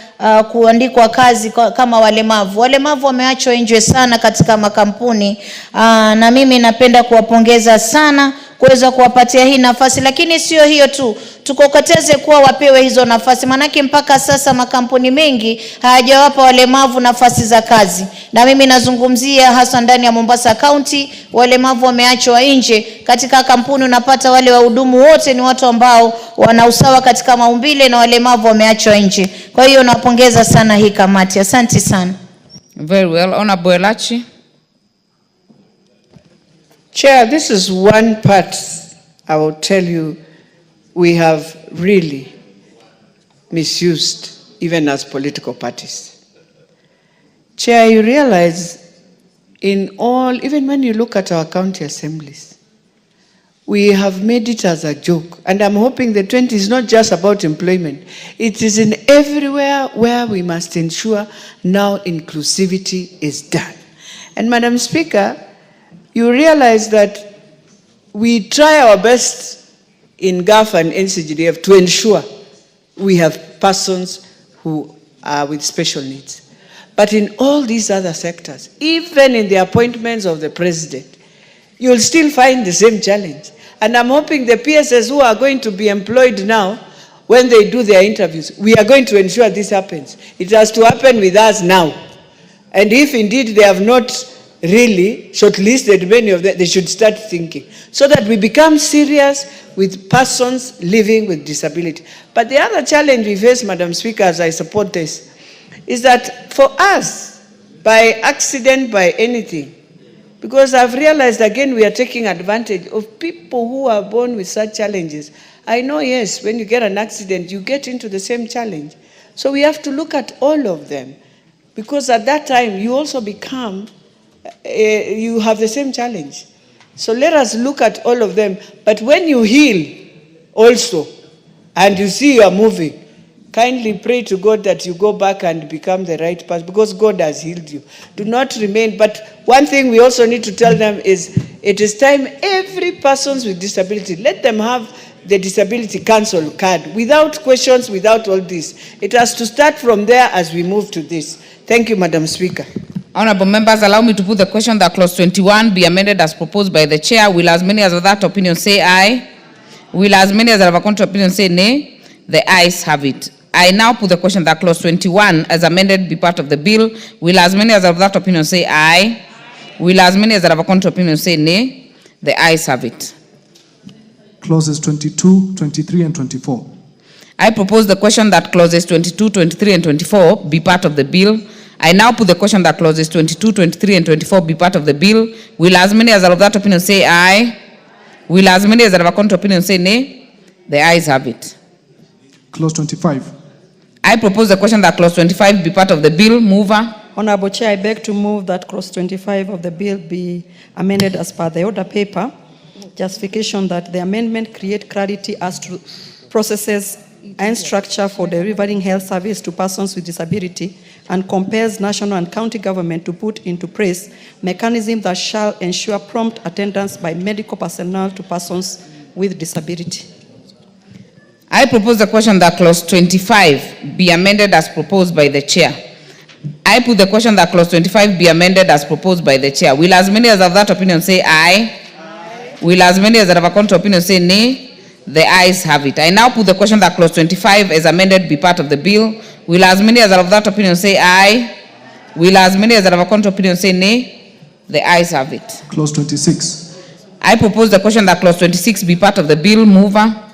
kuandikwa kazi kama walemavu. Walemavu wameachwa nje sana katika makampuni, na mimi napenda kuwapongeza sana kuweza kuwapatia hii nafasi, lakini sio hiyo tu, tukokoteze kuwa wapewe hizo nafasi, manake mpaka sasa makampuni mengi hayajawapa walemavu nafasi za kazi. Na mimi nazungumzia hasa ndani ya Mombasa County, walemavu wameachwa nje. Katika kampuni unapata wale wahudumu wote ni watu ambao wana usawa katika maumbile na walemavu wameachwa nje. Kwa hiyo napongeza sana hii kamati. Asante sana. Very well. Honorable Elachi. Chair, this is one part I will tell you we have really misused even as political parties. Chair, you realize in all, even when you look at our county assemblies, we have made it as a joke. And I'm hoping the 20 is not just about employment. It is in everywhere where we must ensure now inclusivity is done. And Madam Speaker, you realize that we try our best in GAF and NCGDF to ensure we have persons who are with special needs. But in all these other sectors, even in the appointments of the president, you'll still find the same challenge. And I'm hoping the PSS who are going to be employed now, when they do their interviews, we are going to ensure this happens. It has to happen with us now. And if indeed they have not really shortlisted many of them, they should start thinking, so that we become serious with persons living with disability. But the other challenge we face, Madam Speaker, as I support this, is that for us, by accident, by anything, because I've realized again we are taking advantage of people who are born with such challenges. I know, yes, when you get an accident, you get into the same challenge. So we have to look at all of them, because at that time you also become you have the same challenge. So let us look at all of them. But when you heal also, and you see you are moving, kindly pray to God that you go back and become the right person, because God has healed you. Do not remain. But one thing we also need to tell them is, it is time every person with disability, let them have the disability council card, without questions, without all this. It has to start from there as we move to this. Thank you, Madam Speaker. Honorable members, allow me to put the question that clause 21 be amended as proposed by the chair. Will as many as of that opinion say aye? Will as many as of a contrary opinion say nay? The ayes have it. I now put the question that clause 21 as amended be part of the bill. Will as many as of that opinion say aye? Will as many as of a contrary opinion say nay? The ayes have it. Clauses 22, 23, and 24. I propose the question that clauses 22, 23, and 24 be part of the bill. I now put the question that clauses 22, 23, and 24 be part of the bill. Will as many as are of that opinion say aye? Will as many as are of a contrary opinion say nay? The ayes have it. Clause 25. I propose the question that clause 25 be part of the bill. Mover. Honorable Chair, I beg to move that clause 25 of the bill be amended as per the order paper. Justification that the amendment create clarity as to processes and structure for delivering health service to persons with disability and compels national and county government to put into place mechanisms that shall ensure prompt attendance by medical personnel to persons with disability. I propose the question that clause 25 be amended as proposed by the chair. I put the question that clause 25 be amended as proposed by the chair. Will as many as of that opinion say aye? Will as many as that have a contrary opinion say nay? The ayes have it. I now put the question that clause 25 as amended be part of the bill. Will as many as are of that opinion say aye? Will as many as that have a contrary opinion say nay? The ayes have it. Clause 26. I propose the question that clause 26 be part of the bill. Mover.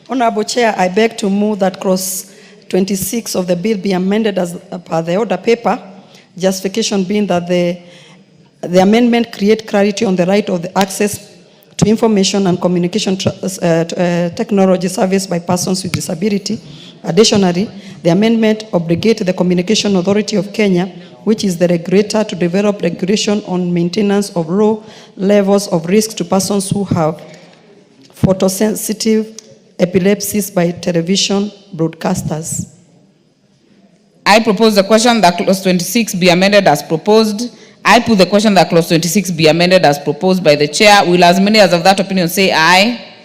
Honorable Chair, I beg to move that clause 26 of the bill be amended as per the order paper. Justification being that the amendment create clarity on the right of the access to information and communication technology service by persons with disability. Additionally, the amendment obligates the Communication Authority of Kenya, which is the regulator, to develop regulation on maintenance of low levels of risk to persons who have photosensitive epilepsies by television broadcasters. I propose the question that clause 26 be amended as proposed. I put the question that clause 26 be amended as proposed by the chair. Will as many as of that opinion say aye?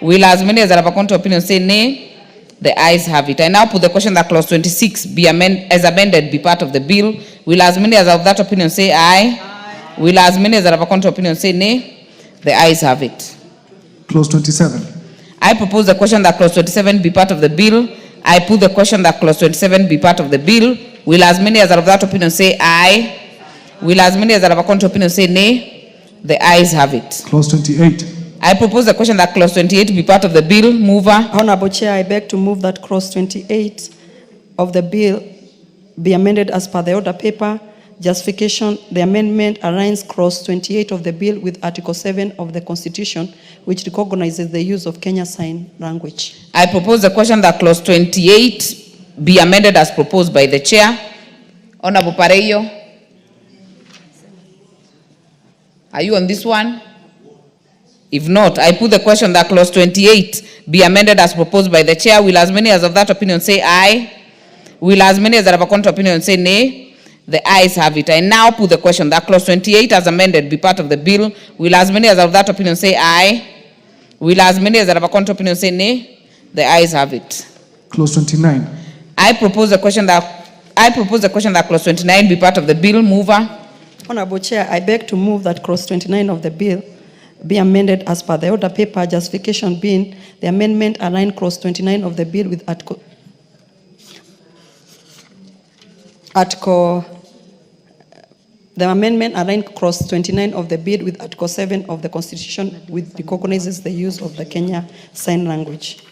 Will as many as have a contrary opinion say nay? The ayes have it. I now put the question that clause 26 be as amended be part of the bill. Will as many as of that opinion say aye? Will as many as have a contrary opinion say nay? The ayes have it. Clause 27. I propose the question that clause 27 be part of the bill. I put the question that clause 27 be part of the bill. Will as many as are of that opinion say aye? Will as many as have a contrary opinion say nay? The ayes have it. Clause 28. I propose the question that clause 28 be part of the bill. Mover. Honorable Chair, I beg to move that clause 28 of the bill be amended as per the order paper. Justification, the amendment aligns clause 28 of the bill with Article 7 of the Constitution, which recognizes the use of Kenya Sign Language. I propose the question that clause 28 be amended as proposed by the chair. Honorable Pareyo. Are you on this one? If not, I put the question that clause 28 be amended as proposed by the chair. Will as many as of that opinion say aye? Will as many as that have a contrary opinion say nay? The ayes have it. I now put the question that clause 28 as amended be part of the bill. Will as many as of that opinion say aye? Will as many as that have a contrary opinion say nay? The ayes have it. Clause 29. I propose the question that clause 29 be part of the bill. Mover. Honorable Chair, I beg to move that clause 29 of the bill be amended as per the order paper. Justification being the amendment align clause 29 of the bill with the amendment align clause 29 of the bill with Article 7 of the Constitution, which recognizes the use of the Kenya Sign Language.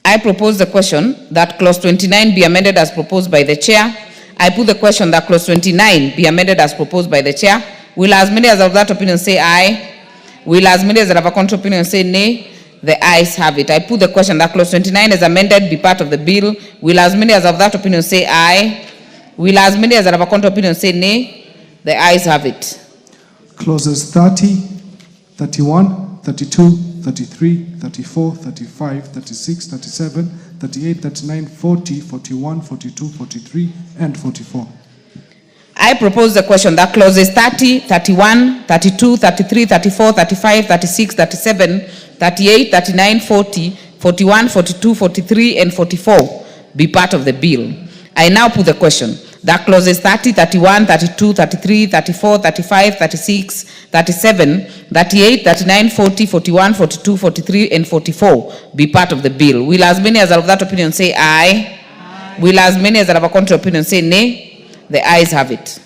I propose the question that clause 29 be amended as proposed by the chair. I put the question that clause 29 be amended as proposed by the chair. Will as many as of that opinion say aye? Will as many as have a contrary opinion say nay? The ayes have it. I put the question that clause 29 as amended be part of the bill. Will as many as of that opinion say aye? Will as many as have a contrary opinion say nay? The ayes have it. Clauses 30, 31, 32, 33, 34, 35, 36, 37, 38, 39, 40, 41, 42, 43, and 44. I propose the question that clauses 30, 31, 32, 33, 34, 35, 36, 37, 38, 39, 40, 41, 42, 43, and 44 be part of the bill. I now put the question that clauses 30, 31, 32, 33, 34, 35, 36, 37, 38, 39, 40, 41, 42, 43, and 44 be part of the bill. Will as many as are of that opinion say aye? Aye. Will as many as have a contrary opinion say nay? The ayes have it.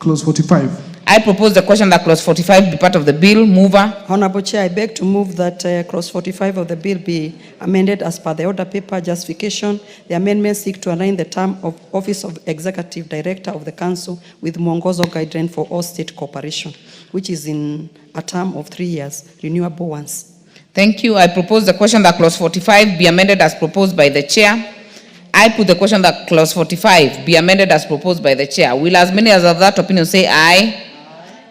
Clause 45. I propose the question that clause 45 be part of the bill. Mover. Honorable Chair, I beg to move that clause 45 of the bill be amended as per the order paper. Justification, the amendment seek to align the term of office of Executive Director of the Council with Mwongozo guideline for all state corporation, which is in a term of 3 years, renewable once. Thank you. I propose the question that clause 45 be amended as proposed by the chair. I put the question that clause 45 be amended as proposed by the chair. Will as many as of that opinion say aye?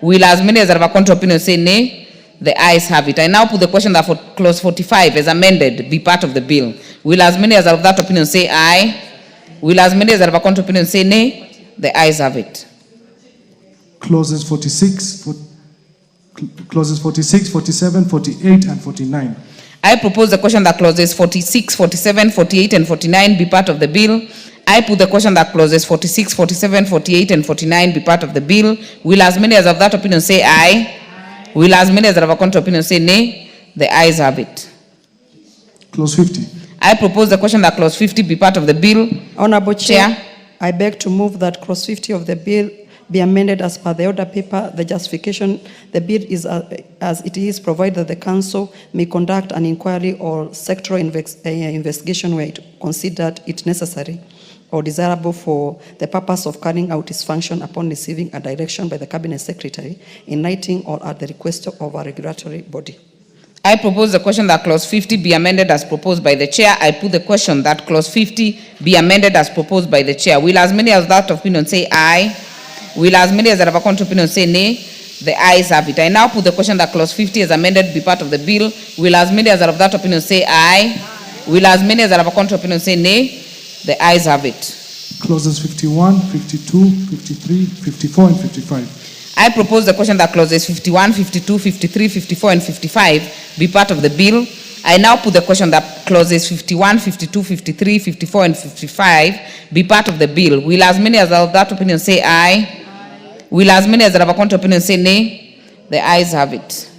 Will as many as of a contrary opinion say nay? The ayes have it. I now put the question that for clause 45 as amended be part of the bill. Will as many as of that opinion say aye? Will as many as of a contrary opinion say nay? The ayes have it. Clauses 46, 47, 48, and 49. I propose the question that clauses 46, 47, 48, and 49 be part of the bill. I put the question that clauses 46, 47, 48, and 49 be part of the bill. Will as many as of that opinion say aye? Will as many as of a contrary opinion say nay? The ayes have it. Clause 50. I propose the question that clause 50 be part of the bill. Honorable Chair, I beg to move that clause 50 of the bill be amended as per the order paper. The justification, the bill is as it is, provided that the council may conduct an inquiry or sectoral investigation where it considered it necessary or desirable for the purpose of carrying out its function upon receiving a direction by the Cabinet Secretary in writing or at the request of a regulatory body. I propose the question that clause 50 be amended as proposed by the chair. I put the question that clause 50 be amended as proposed by the chair. Will as many as that opinion say aye? Will as many as that have a contrary opinion say nay? The ayes have it. I now put the question that clause 50 as amended be part of the bill. Will as many as that of that opinion say aye? Will as many as that have a contrary opinion say nay? The ayes have it. Clauses 51, 52, 53, 54, and 55. I propose the question that clauses 51, 52, 53, 54, and 55 be part of the bill. I now put the question that clauses 51, 52, 53, 54, and 55 be part of the bill. Will as many as of that opinion say aye? Will as many as that have a contrary opinion say nay? The ayes have it.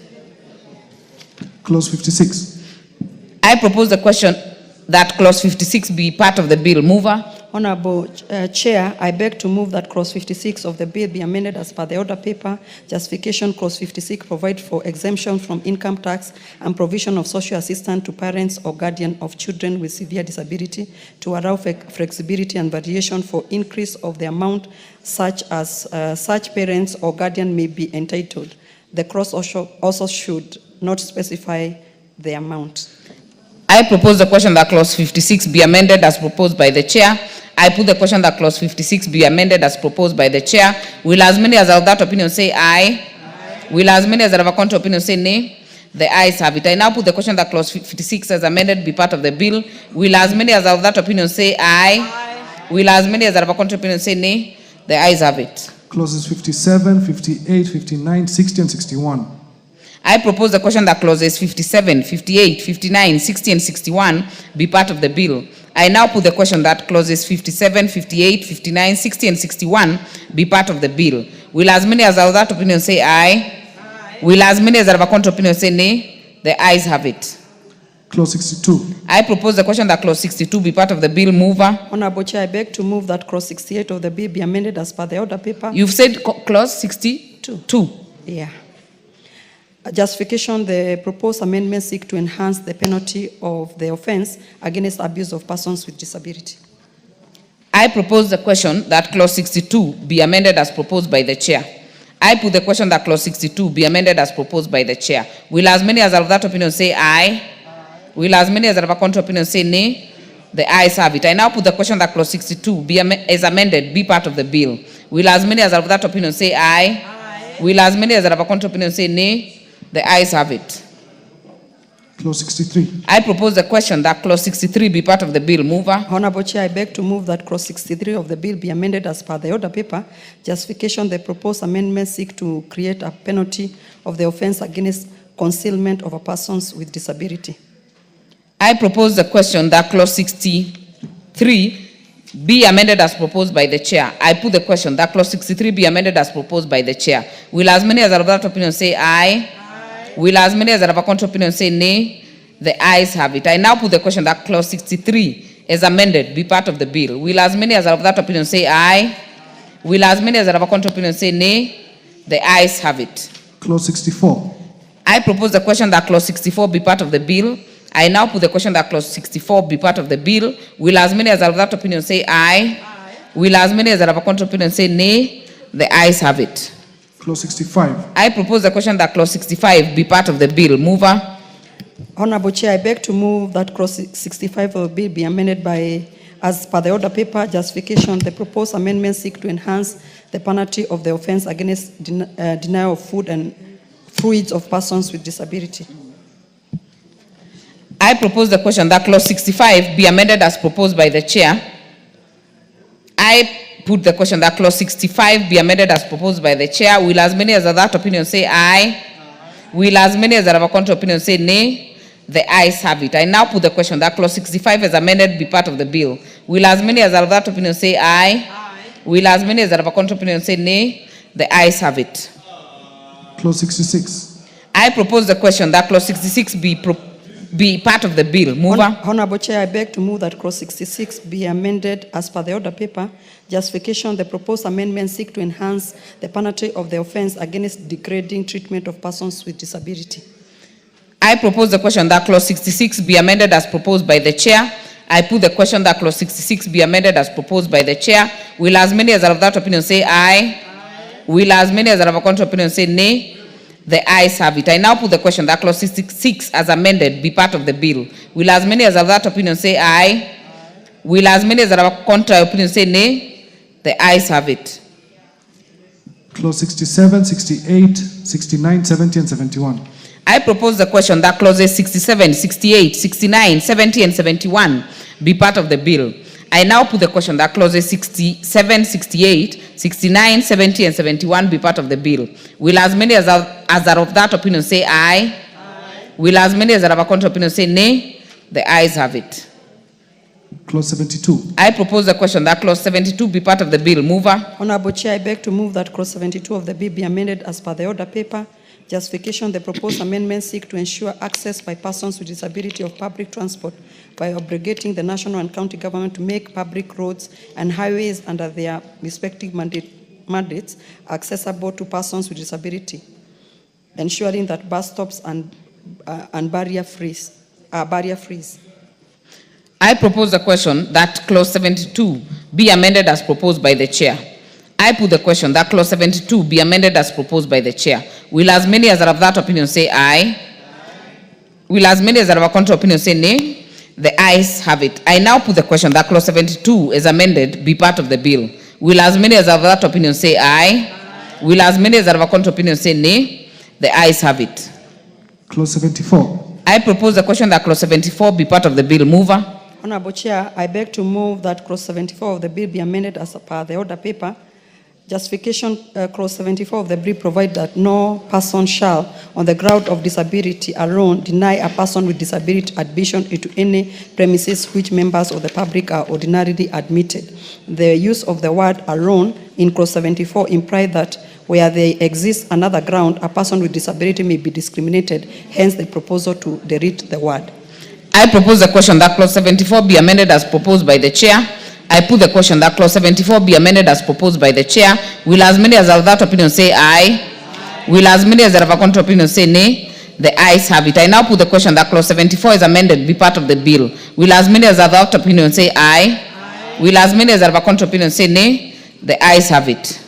Clause 56. I propose the question that clause 56 be part of the bill. Mover. Honorable Chair, I beg to move that clause 56 of the bill be amended as per the order paper. Justification, clause 56 provide for exemption from income tax and provision of social assistance to parents or guardian of children with severe disability to allow flexibility and variation for increase of the amount such as such parents or guardian may be entitled. The clause also should not specify the amount. I propose the question that clause 56 be amended as proposed by the chair. I put the question that clause 56 be amended as proposed by the chair. Will as many as of that opinion say aye? Will as many as have a contrary opinion say nay? The ayes have it. I now put the question that clause 56 as amended be part of the bill. Will as many as of that opinion say aye? Will as many as have a contrary opinion say nay? The ayes have it. Clauses 57, 58, 59, 60, and 61. I propose the question that clauses 57, 58, 59, 60, and 61 be part of the bill. I now put the question that clauses 57, 58, 59, 60, and 61 be part of the bill. Will as many as of that opinion say aye? Will as many as have a contrary opinion say nay? The ayes have it. Clause 62. I propose the question that clause 62 be part of the bill. Mover. Honorable Chair, I beg to move that clause 68 of the bill be amended as per the order paper. You've said clause 62? Yeah. Justification, the proposed amendments seek to enhance the penalty of the offense against abuse of persons with disability. I propose the question that clause 62 be amended as proposed by the chair. I put the question that clause 62 be amended as proposed by the chair. Will as many as of that opinion say aye? Will as many as have a contrary opinion say nay? The ayes have it. I now put the question that clause 62 is amended be part of the bill. Will as many as have that opinion say aye? Will as many as have a contrary opinion say nay? The ayes have it. Clause 63. I propose the question that clause 63 be part of the bill. Mover. Honorable Chair, I beg to move that clause 63 of the bill be amended as per the order paper. Justification, the proposed amendments seek to create a penalty of the offense against concealment of a persons with disability. I propose the question that clause 63 be amended as proposed by the chair. I put the question that clause 63 be amended as proposed by the chair. Will as many as have that opinion say aye? Will as many as have a contrary opinion say nay? The ayes have it. I now put the question that clause 63 is amended be part of the bill. Will as many as have that opinion say aye? Will as many as have a contrary opinion say nay? The ayes have it. Clause 64. I propose the question that clause 64 be part of the bill. I now put the question that clause 64 be part of the bill. Will as many as have that opinion say aye? Will as many as have a contrary opinion say nay? The ayes have it. Clause 65. I propose the question that clause 65 be part of the bill. Mover. Honorable Chair, I beg to move that clause 65 of the bill be amended by As per the order paper, justification, the proposed amendments seek to enhance the penalty of the offense against denial of food and fluids of persons with disability. I propose the question that clause 65 be amended as proposed by the chair. I put the question that clause 65 be amended as proposed by the chair. Will as many as of that opinion say aye? Will as many as that have a contrary opinion say nay? The ayes have it. I now put the question that clause 65 as amended be part of the bill. Will as many as of that opinion say aye? Will as many as that have a contrary opinion say nay? The ayes have it. Clause 66. I propose the question that clause 66 be part of the bill. Mover. Honorable Chair, I beg to move that clause 66 be amended as per the order paper. Justification, the proposed amendments seek to enhance the penalty of the offense against degrading treatment of persons with disability. I propose the question that clause 66 be amended as proposed by the chair. I put the question that clause 66 be amended as proposed by the chair. Will as many as are of that opinion say aye? Will as many as are of a contrary opinion say nay? The ayes have it. I now put the question that clause 66 as amended be part of the bill. Will as many as are of that opinion say aye? Will as many as are of a contrary opinion say nay? The ayes have it. Clause 67, 68, 69, 70, and 71. I propose the question that clauses 67, 68, 69, 70, and 71 be part of the bill. I now put the question that clauses 67, 68, 69, 70, and 71 be part of the bill. Will as many as are of that opinion say aye? Will as many as are of a contrary opinion say nay? The ayes have it. Clause 72. I propose the question that clause 72 be part of the bill. Mover. Honorable Chair, I beg to move that clause 72 of the bill be amended as per the order paper. Justification, the proposed amendments seek to ensure access by persons with disability of public transport by obligating the national and county government to make public roads and highways under their respective mandates accessible to persons with disability, ensuring that bus stops and barrier frees. I propose the question that clause 72 be amended as proposed by the chair. I put the question that clause 72 be amended as proposed by the chair. Will as many as are of that opinion say aye? Will as many as are of a contrary opinion say nay? The ayes have it. I now put the question that clause 72 is amended be part of the bill. Will as many as are of that opinion say aye? Will as many as are of a contrary opinion say nay? The ayes have it. Clause 74. I propose the question that clause 74 be part of the bill. Mover. Honorable Chair, I beg to move that clause 74 of the bill be amended as per the order paper. Justification, clause 74 of the bill provide that no person shall, on the ground of disability alone, deny a person with disability admission into any premises which members of the public are ordinarily admitted. The use of the word alone in clause 74 implies that where there exists another ground, a person with disability may be discriminated, hence the proposal to delete the word. I propose the question that clause 74 be amended as proposed by the chair. I put the question that clause 74 be amended as proposed by the chair. Will as many as are of that opinion say aye? Will as many as are of a contrary opinion say nay? The ayes have it. I now put the question that clause 74 is amended be part of the bill. Will as many as are of that opinion say aye? Will as many as are of a contrary opinion say nay? The ayes have it.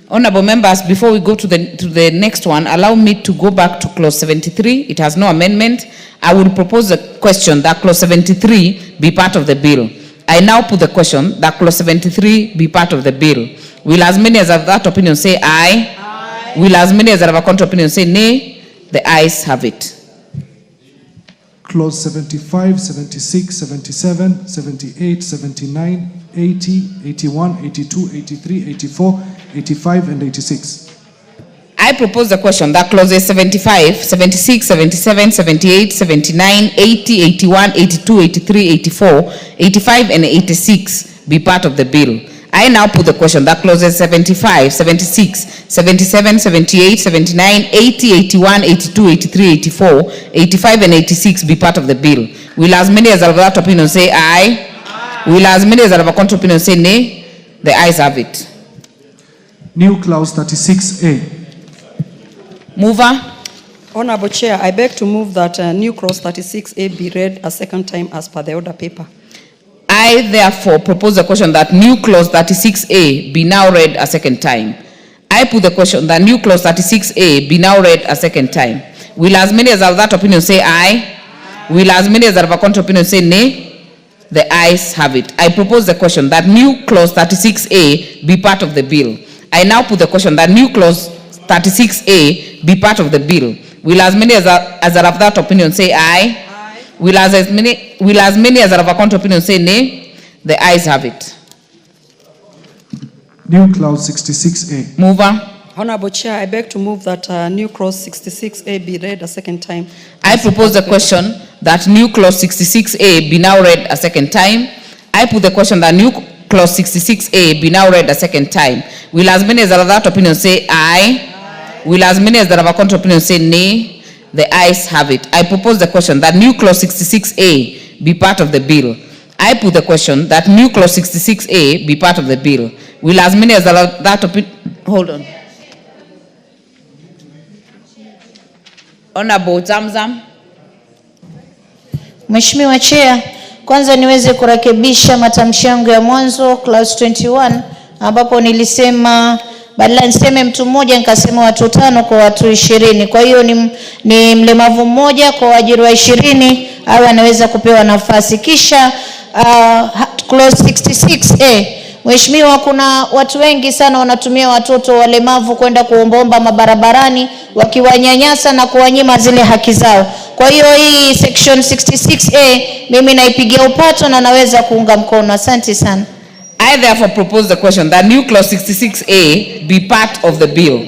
Honorable members, before we go to the next one, allow me to go back to clause 73. It has no amendment. I will propose a question that clause 73 be part of the bill. I now put the question that clause 73 be part of the bill. Will as many as have that opinion say aye? Will as many as have a contrary opinion say nay? The ayes have it. Clause 75, 76, 77, 78, 79, 80, 81, 82, 83, 84, 85, and 86. I propose the question that clauses 75, 76, 77, 78, 79, 80, 81, 82, 83, 84, 85, and 86 be part of the bill. I now put the question that clauses 75, 76, 77, 78, 79, 80, 81, 82, 83, 84, 85, and 86 be part of the bill. Will as many as are of that opinion say aye? Will as many as are of a contrary opinion say nay? The ayes have it. New clause 36A. Mover. Honorable Chair, I beg to move that new clause 36A be read a second time as per the order paper. I therefore propose the question that new clause 36A be now read a second time. I put the question that new clause 36A be now read a second time. Will as many as are of that opinion say aye? Will as many as are of a contrary opinion say nay? The ayes have it. I propose the question that new clause 36A be part of the bill. I now put the question that new clause 36A be part of the bill. Will as many as are of that opinion say aye? Aye. Will as many as are of a contrary opinion say nay? The ayes have it. New clause 66A. Mover. Honorable Chair, I beg to move that new clause 66A be read a second time. I propose the question that new clause 66A be now read a second time. I put the question that new clause 66A be now read a second time. Will as many as are of that opinion say aye? Will as many as that have a contrary opinion say nay? The ayes have it. I propose the question that new clause 66A be part of the bill. I put the question that new clause 66A be part of the bill. Will as many as that opinion... Hold on. Honorable Zamzam. Mheshimiwa Chair, kwanza niweze kurekebisha matamshi yangu ya mwanzo clause 21 ambapo nilisema badala niseme mtu mmoja nikasema watu 5 kwa watu 20. Kwa hiyo ni mlemavu mmoja kwa waajiriwa 20 au anaweza kupewa nafasi. Kisha clause 66A. Mheshimiwa, kuna watu wengi sana wanatumia watoto walemavu kwenda kuombaomba mabarabarani wakiwanyanyasa na kuwanyima zile haki zao. Kwa hiyo hii section 66A mimi naipigia upato na naweza kuunga mkono. Asante sana. I therefore propose the question that new clause 66A be part of the bill.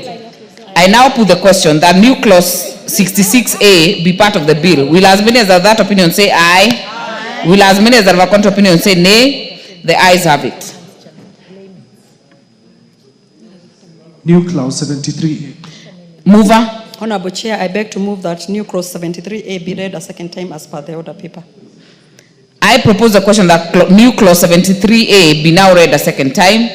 I now put the question that new clause 66A be part of the bill. Will as many as are that opinion say aye? Aye. Will as many as are of a contrary opinion say nay? The ayes have it. New clause 73A. Mover. Honorable Chair, I beg to move that new clause 73A be read a second time as per the order paper. I propose the question that new clause 73A be now read a second time.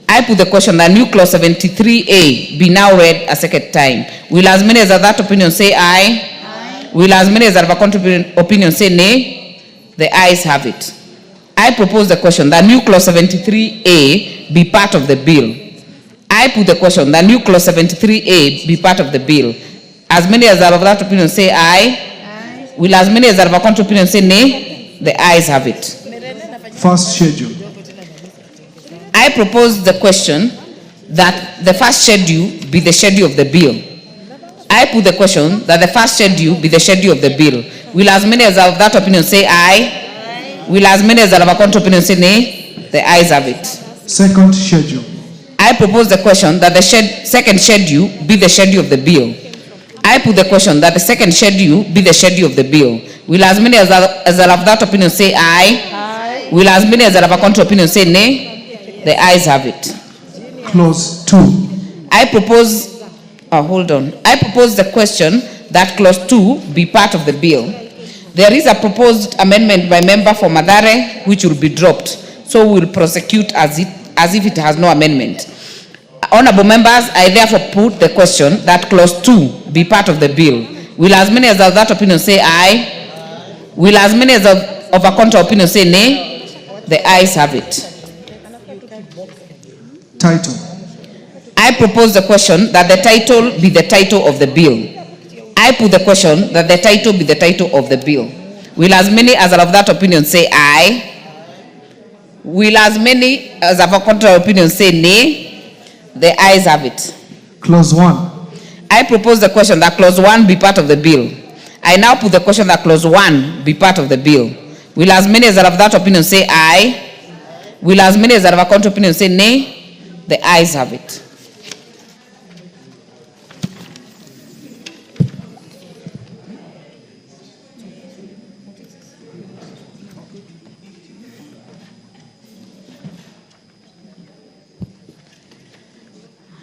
I put the question that new clause 73A be now read a second time. Will as many as are that opinion say aye? Aye. Will as many as are of a contrary opinion say nay? The ayes have it. I propose the question that new clause 73A be part of the bill. I put the question that new clause 73A be part of the bill. As many as are of that opinion say aye? Aye. Will as many as are of a contrary opinion say nay? The ayes have it. First schedule. I propose the question that the first schedule be the schedule of the bill. I put the question that the first schedule be the schedule of the bill. Will as many as are of that opinion say aye? Aye. Will as many as are of a contrary opinion say nay? The ayes have it. Second schedule. I propose the question that the second schedule be the schedule of the bill. I put the question that the second schedule be the schedule of the bill. Will as many as are of that opinion say aye? Aye. Will as many as are of a contrary opinion say nay? The ayes have it. Clause 2. I propose, hold on. I propose the question that clause 2 be part of the bill. There is a proposed amendment by member for Madare which will be dropped. So we will prosecute as if it has no amendment. Honorable members, I therefore put the question that clause 2 be part of the bill. Will as many as of that opinion say aye? Will as many as of a contrary opinion say nay? The ayes have it. Title. I propose the question that the title be the title of the bill. I put the question that the title be the title of the bill. Will as many as are of that opinion say aye? Will as many as of a contrary opinion say nay? The ayes have it. Clause 1. I propose the question that clause 1 be part of the bill. I now put the question that clause 1 be part of the bill. Will as many as are of that opinion say aye? Will as many as are of a contrary opinion say nay? The ayes have it.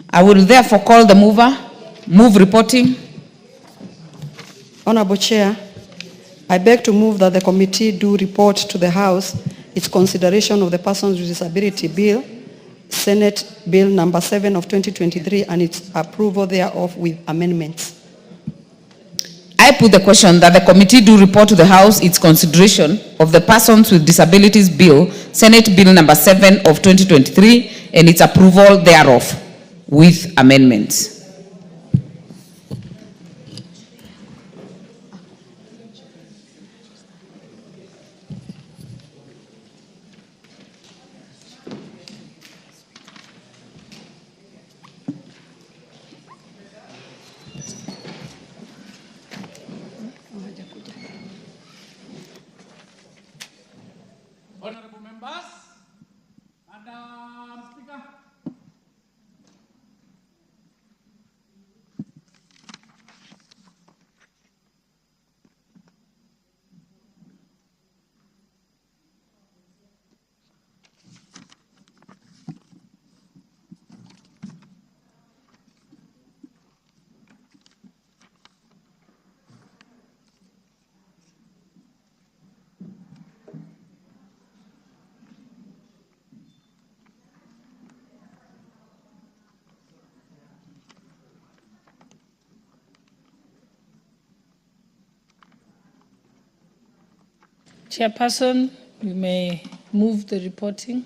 I will therefore call the mover. Move reporting. Honorable Chair, I beg to move that the committee do report to the House its consideration of the Persons with Disability Bill, Senate Bill number 7 of 2023, and its approval thereof with amendments. I put the question that the committee do report to the House its consideration of the Persons with Disabilities Bill, Senate Bill number 7 of 2023, and its approval thereof with amendments. Honorable members, Madam Speaker. Chairperson, you may move the reporting.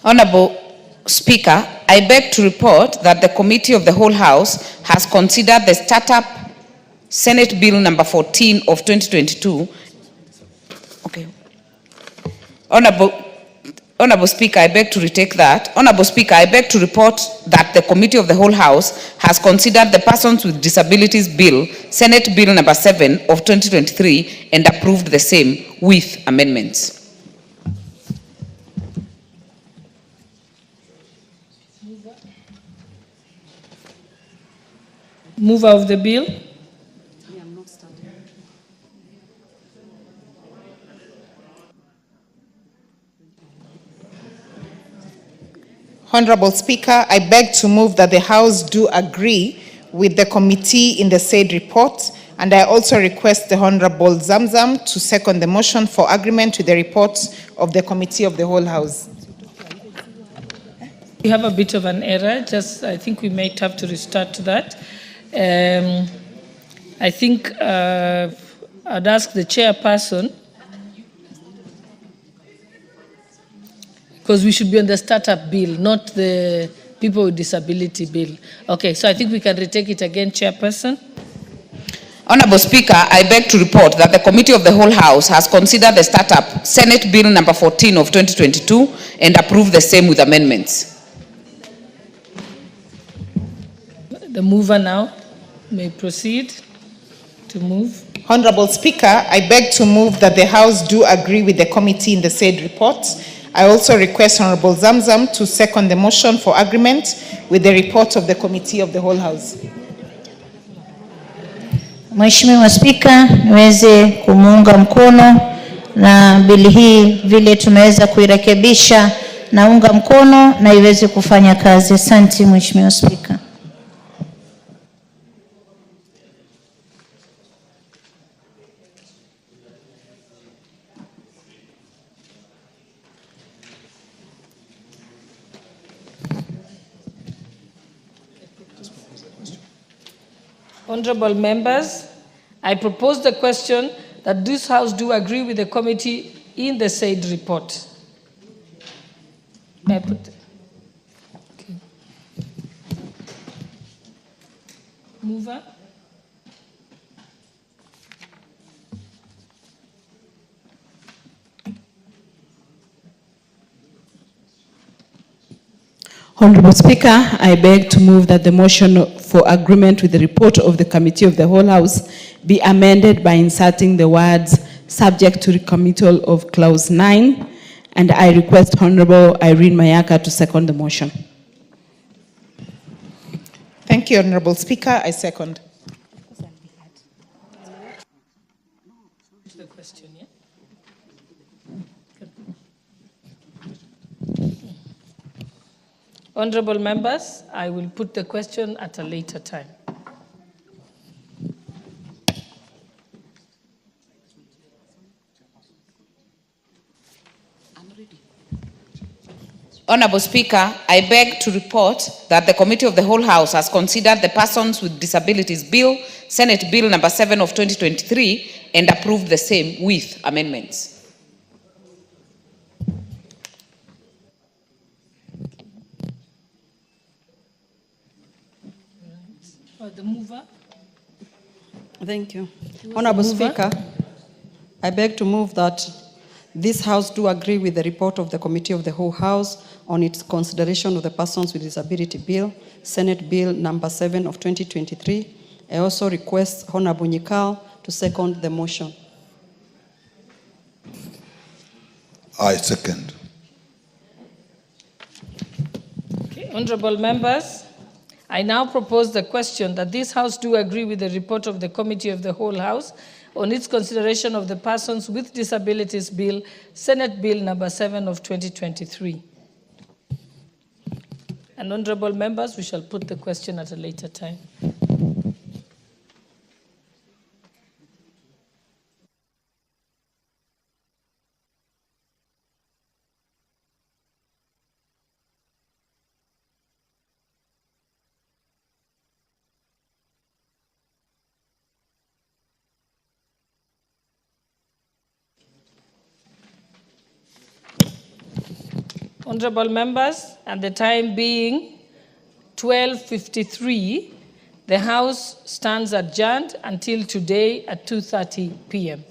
Honorable Speaker, I beg to report that the Committee of the Whole House has considered the Startup Senate Bill number 14 of 2022. Okay. Honorable Speaker, I beg to retake that. Honorable Speaker, I beg to report that the Committee of the Whole House has considered the Persons with Disabilities Bill, Senate Bill number 7 of 2023, and approved the same with amendments. Mover of the bill. Honorable Speaker, I beg to move that the House do agree with the committee in the said report, and I also request the Honorable Zamzam to second the motion for agreement with the report of the Committee of the Whole House. We have a bit of an error. I think we might have to restart that. I think I'd ask the chairperson, because we should be on the startup bill, not the people with disability bill. Okay, so I think we can retake it again, chairperson. Honorable Speaker, I beg to report that the Committee of the Whole House has considered the Startup Senate Bill number 14 of 2022 and approved the same with amendments. The mover now may proceed to move. Honorable Speaker, I beg to move that the House do agree with the committee in the said report. I also request Honorable Zamzam to second the motion for agreement with the report of the Committee of the Whole House. Mheshimiwa Spika, niweze kumuunga mkono na bili hii vile tumeweza kuirekebisha, naunga mkono na iweze kufanya kazi. Asante Mheshimiwa Spika. Honorable members, I propose the question that this House do agree with the committee in the said report. May I put okay. Mover. Honorable Speaker, I beg to move that the motion for agreement with the report of the Committee of the Whole House be amended by inserting the words subject to the committal of clause 9, and I request Honorable Irene Mayaka to second the motion. Thank you, Honorable Speaker. I second. Honorable members, I will put the question at a later time. Honorable Speaker, I beg to report that the Committee of the Whole House has considered the Persons with Disabilities Bill, Senate Bill number 7 of 2023, and approved the same with amendments. The mover. Thank you. Honorable Speaker, I beg to move that this House do agree with the report of the Committee of the Whole House on its consideration of the Persons with Disability Bill, Senate Bill number 7 of 2023. I also request Honorable Nyikal to second the motion. I second. Okay, honorable members, I now propose the question that this House do agree with the report of the Committee of the Whole House on its consideration of the Persons with Disabilities Bill, Senate Bill number 7 of 2023. And honorable members, we shall put the question at a later time. Honorable members, at the time being 12:53, the House stands adjourned until today at 2:30 p.m.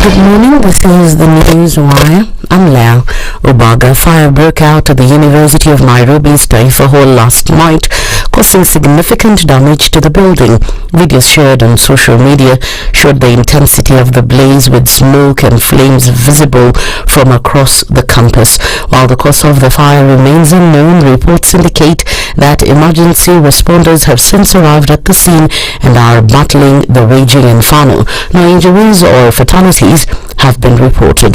Good morning, this is the News Wire. I'm Leo Obaga. Fire broke out at the University of Nairobi's Taifa Hall last night, causing significant damage to the building. Videos shared on social media showed the intensity of the blaze with smoke and flames visible from across the campus. While the cause of the fire remains unknown, reports indicate that emergency responders have since arrived at the scene and are battling the raging inferno. No injuries or fatalities have been reported.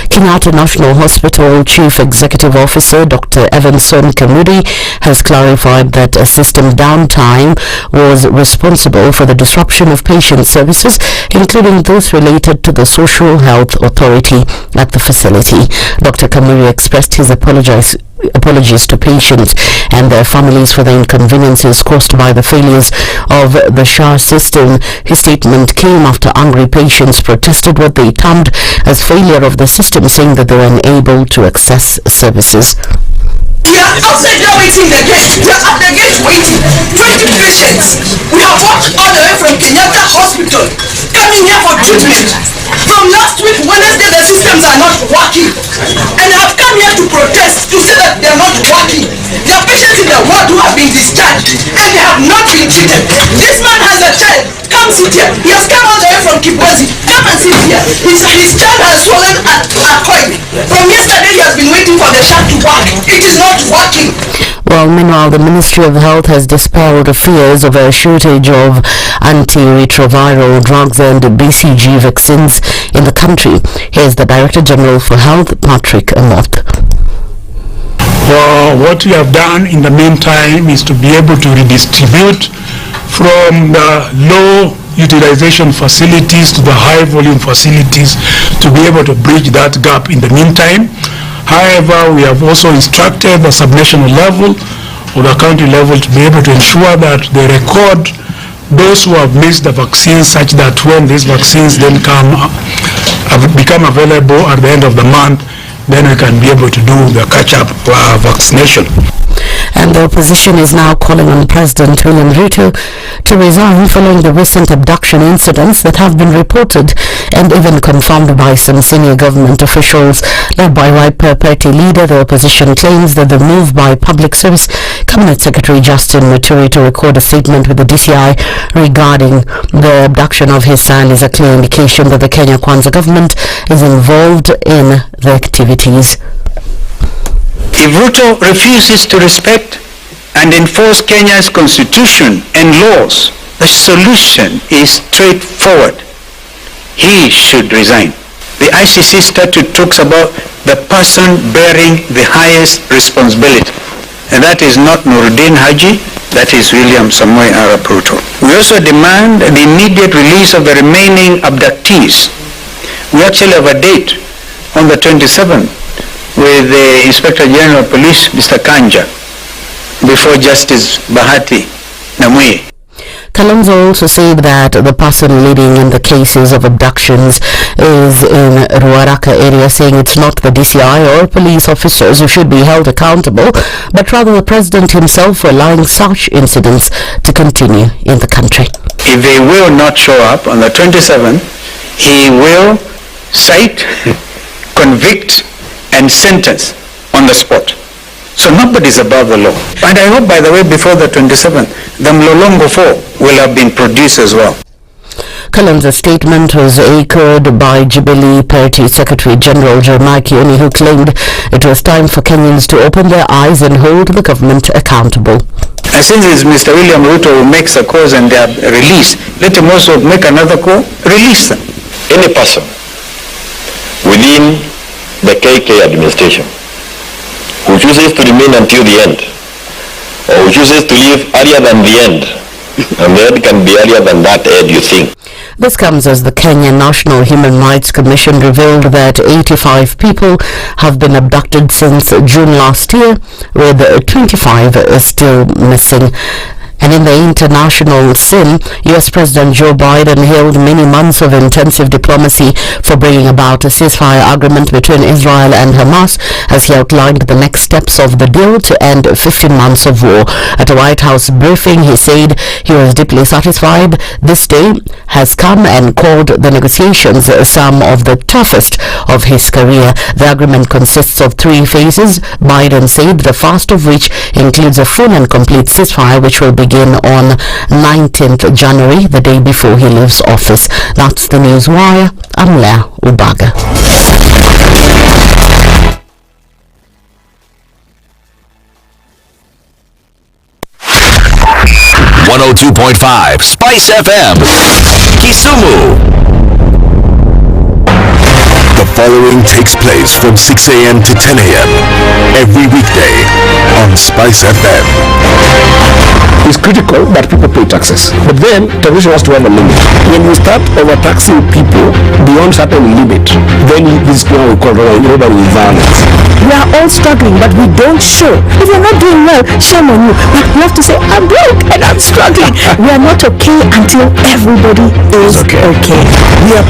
Kenyatta National Hospital Chief Executive Officer Dr. Evanson Kamudi has clarified that a system downtime was responsible for the disruption of patient services, including those related to the Social Health Authority at the facility. Dr. Kamudi expressed his apologies to patients and their families for the inconveniences caused by the failures of the SHAR system. His statement came after angry patients protested what they termed as failure of the system, saying that they were unable to access services. We are outside there waiting the gate. We are at the gate waiting. 20 patients. We have walked all the way from Kenyatta Hospital coming here for treatment. From last week, Wednesday that the systems are not working and have come here to protest to say that they are not working. There are patients in the ward who have been discharged and they have not been treated. This man has a child. Come sit here. He has come all the way from Kibwezi. Come and sit here. His child has swollen a coin. From yesterday he has been waiting for the shot to work. It is not working. Well, meanwhile, the Ministry of Health has dispelled fears of a shortage of antiretroviral drugs and BCG vaccines in the country. Here's the Director General for Health, Patrick Amoth. What we have done in the meantime is to be able to redistribute from the low utilization facilities to the high volume facilities to be able to bridge that gap in the meantime. However, we have also instructed the subnational level or the county level to be able to ensure that they record those who have missed the vaccine, such that when these vaccines then become available at the end of the month, then we can be able to do the catch-up vaccination. And the opposition is now calling on President William Ruto to resign following the recent abduction incidents that have been reported and even confirmed by some senior government officials. Led by Wiper Party leader, the opposition claims that the move by Public Service Cabinet Secretary Justin Muturi to record a statement with the DCI regarding the abduction of his son is a clear indication that the Kenya Kwanza government is involved in the activities. If Ruto refuses to respect and enforce Kenya's constitution and laws, the solution is straightforward. He should resign. The ICC statute talks about the person bearing the highest responsibility, and that is not Nuruddin Haji, that is William Samoei Arap Ruto. We also demand the immediate release of the remaining abductees. We actually have a date on the 27th with the Inspector General of Police, Mr. Kanja, before Justice Bahati Namwe. Kalonzo also said that the person leading in the cases of abductions is in Ruaraka area, saying it's not the DCI or police officers who should be held accountable, but rather the president himself for allowing such incidents to continue in the country. If they will not show up on the 27th, he will cite, convict, and sentence on the spot. So nobody is above the law. And I hope, by the way, before the 27th, the Mlolongo 4 will have been produced as well. Kalonzo's statement was echoed by Jubilee Party Secretary General Jeremiah Kioni, who claimed it was time for Kenyans to open their eyes and hold the government accountable. And since it's Mr. William Ruto who makes a cause and they are released, let him also make another call, release them. Any person within the KK administration who chooses to remain until the end, or who chooses to leave earlier than the end, and the end can be earlier than that end you think. This comes as the Kenya National Human Rights Commission revealed that 85 people have been abducted since June last year, with 25 still missing. And in the international scene, U.S. President Joe Biden hailed many months of intensive diplomacy for bringing about a ceasefire agreement between Israel and Hamas, as he outlined the next steps of the deal to end 15 months of war. At a White House briefing, he said he was deeply satisfied this day has come and called the negotiations some of the toughest of his career. The agreement consists of 3 phases. Biden said the first of which includes a full and complete ceasefire, which will begin on 19th January, the day before he leaves office. That's the News Wire. I'm Lea Ubaga. 102.5 Spice FM, Kisumu. The following takes place from 6 a.m. to 10 a.m. every weekday on Spice FM. It's critical that people pay taxes, but then taxation has to have a limit. When you start overtaxing people beyond certain limit, then this is now we call robbery with violence. We are all struggling, but we don't show. If you're not doing well, shame on you. But you have to say, I'm broke and I'm struggling. We are not okay until everybody is okay. We are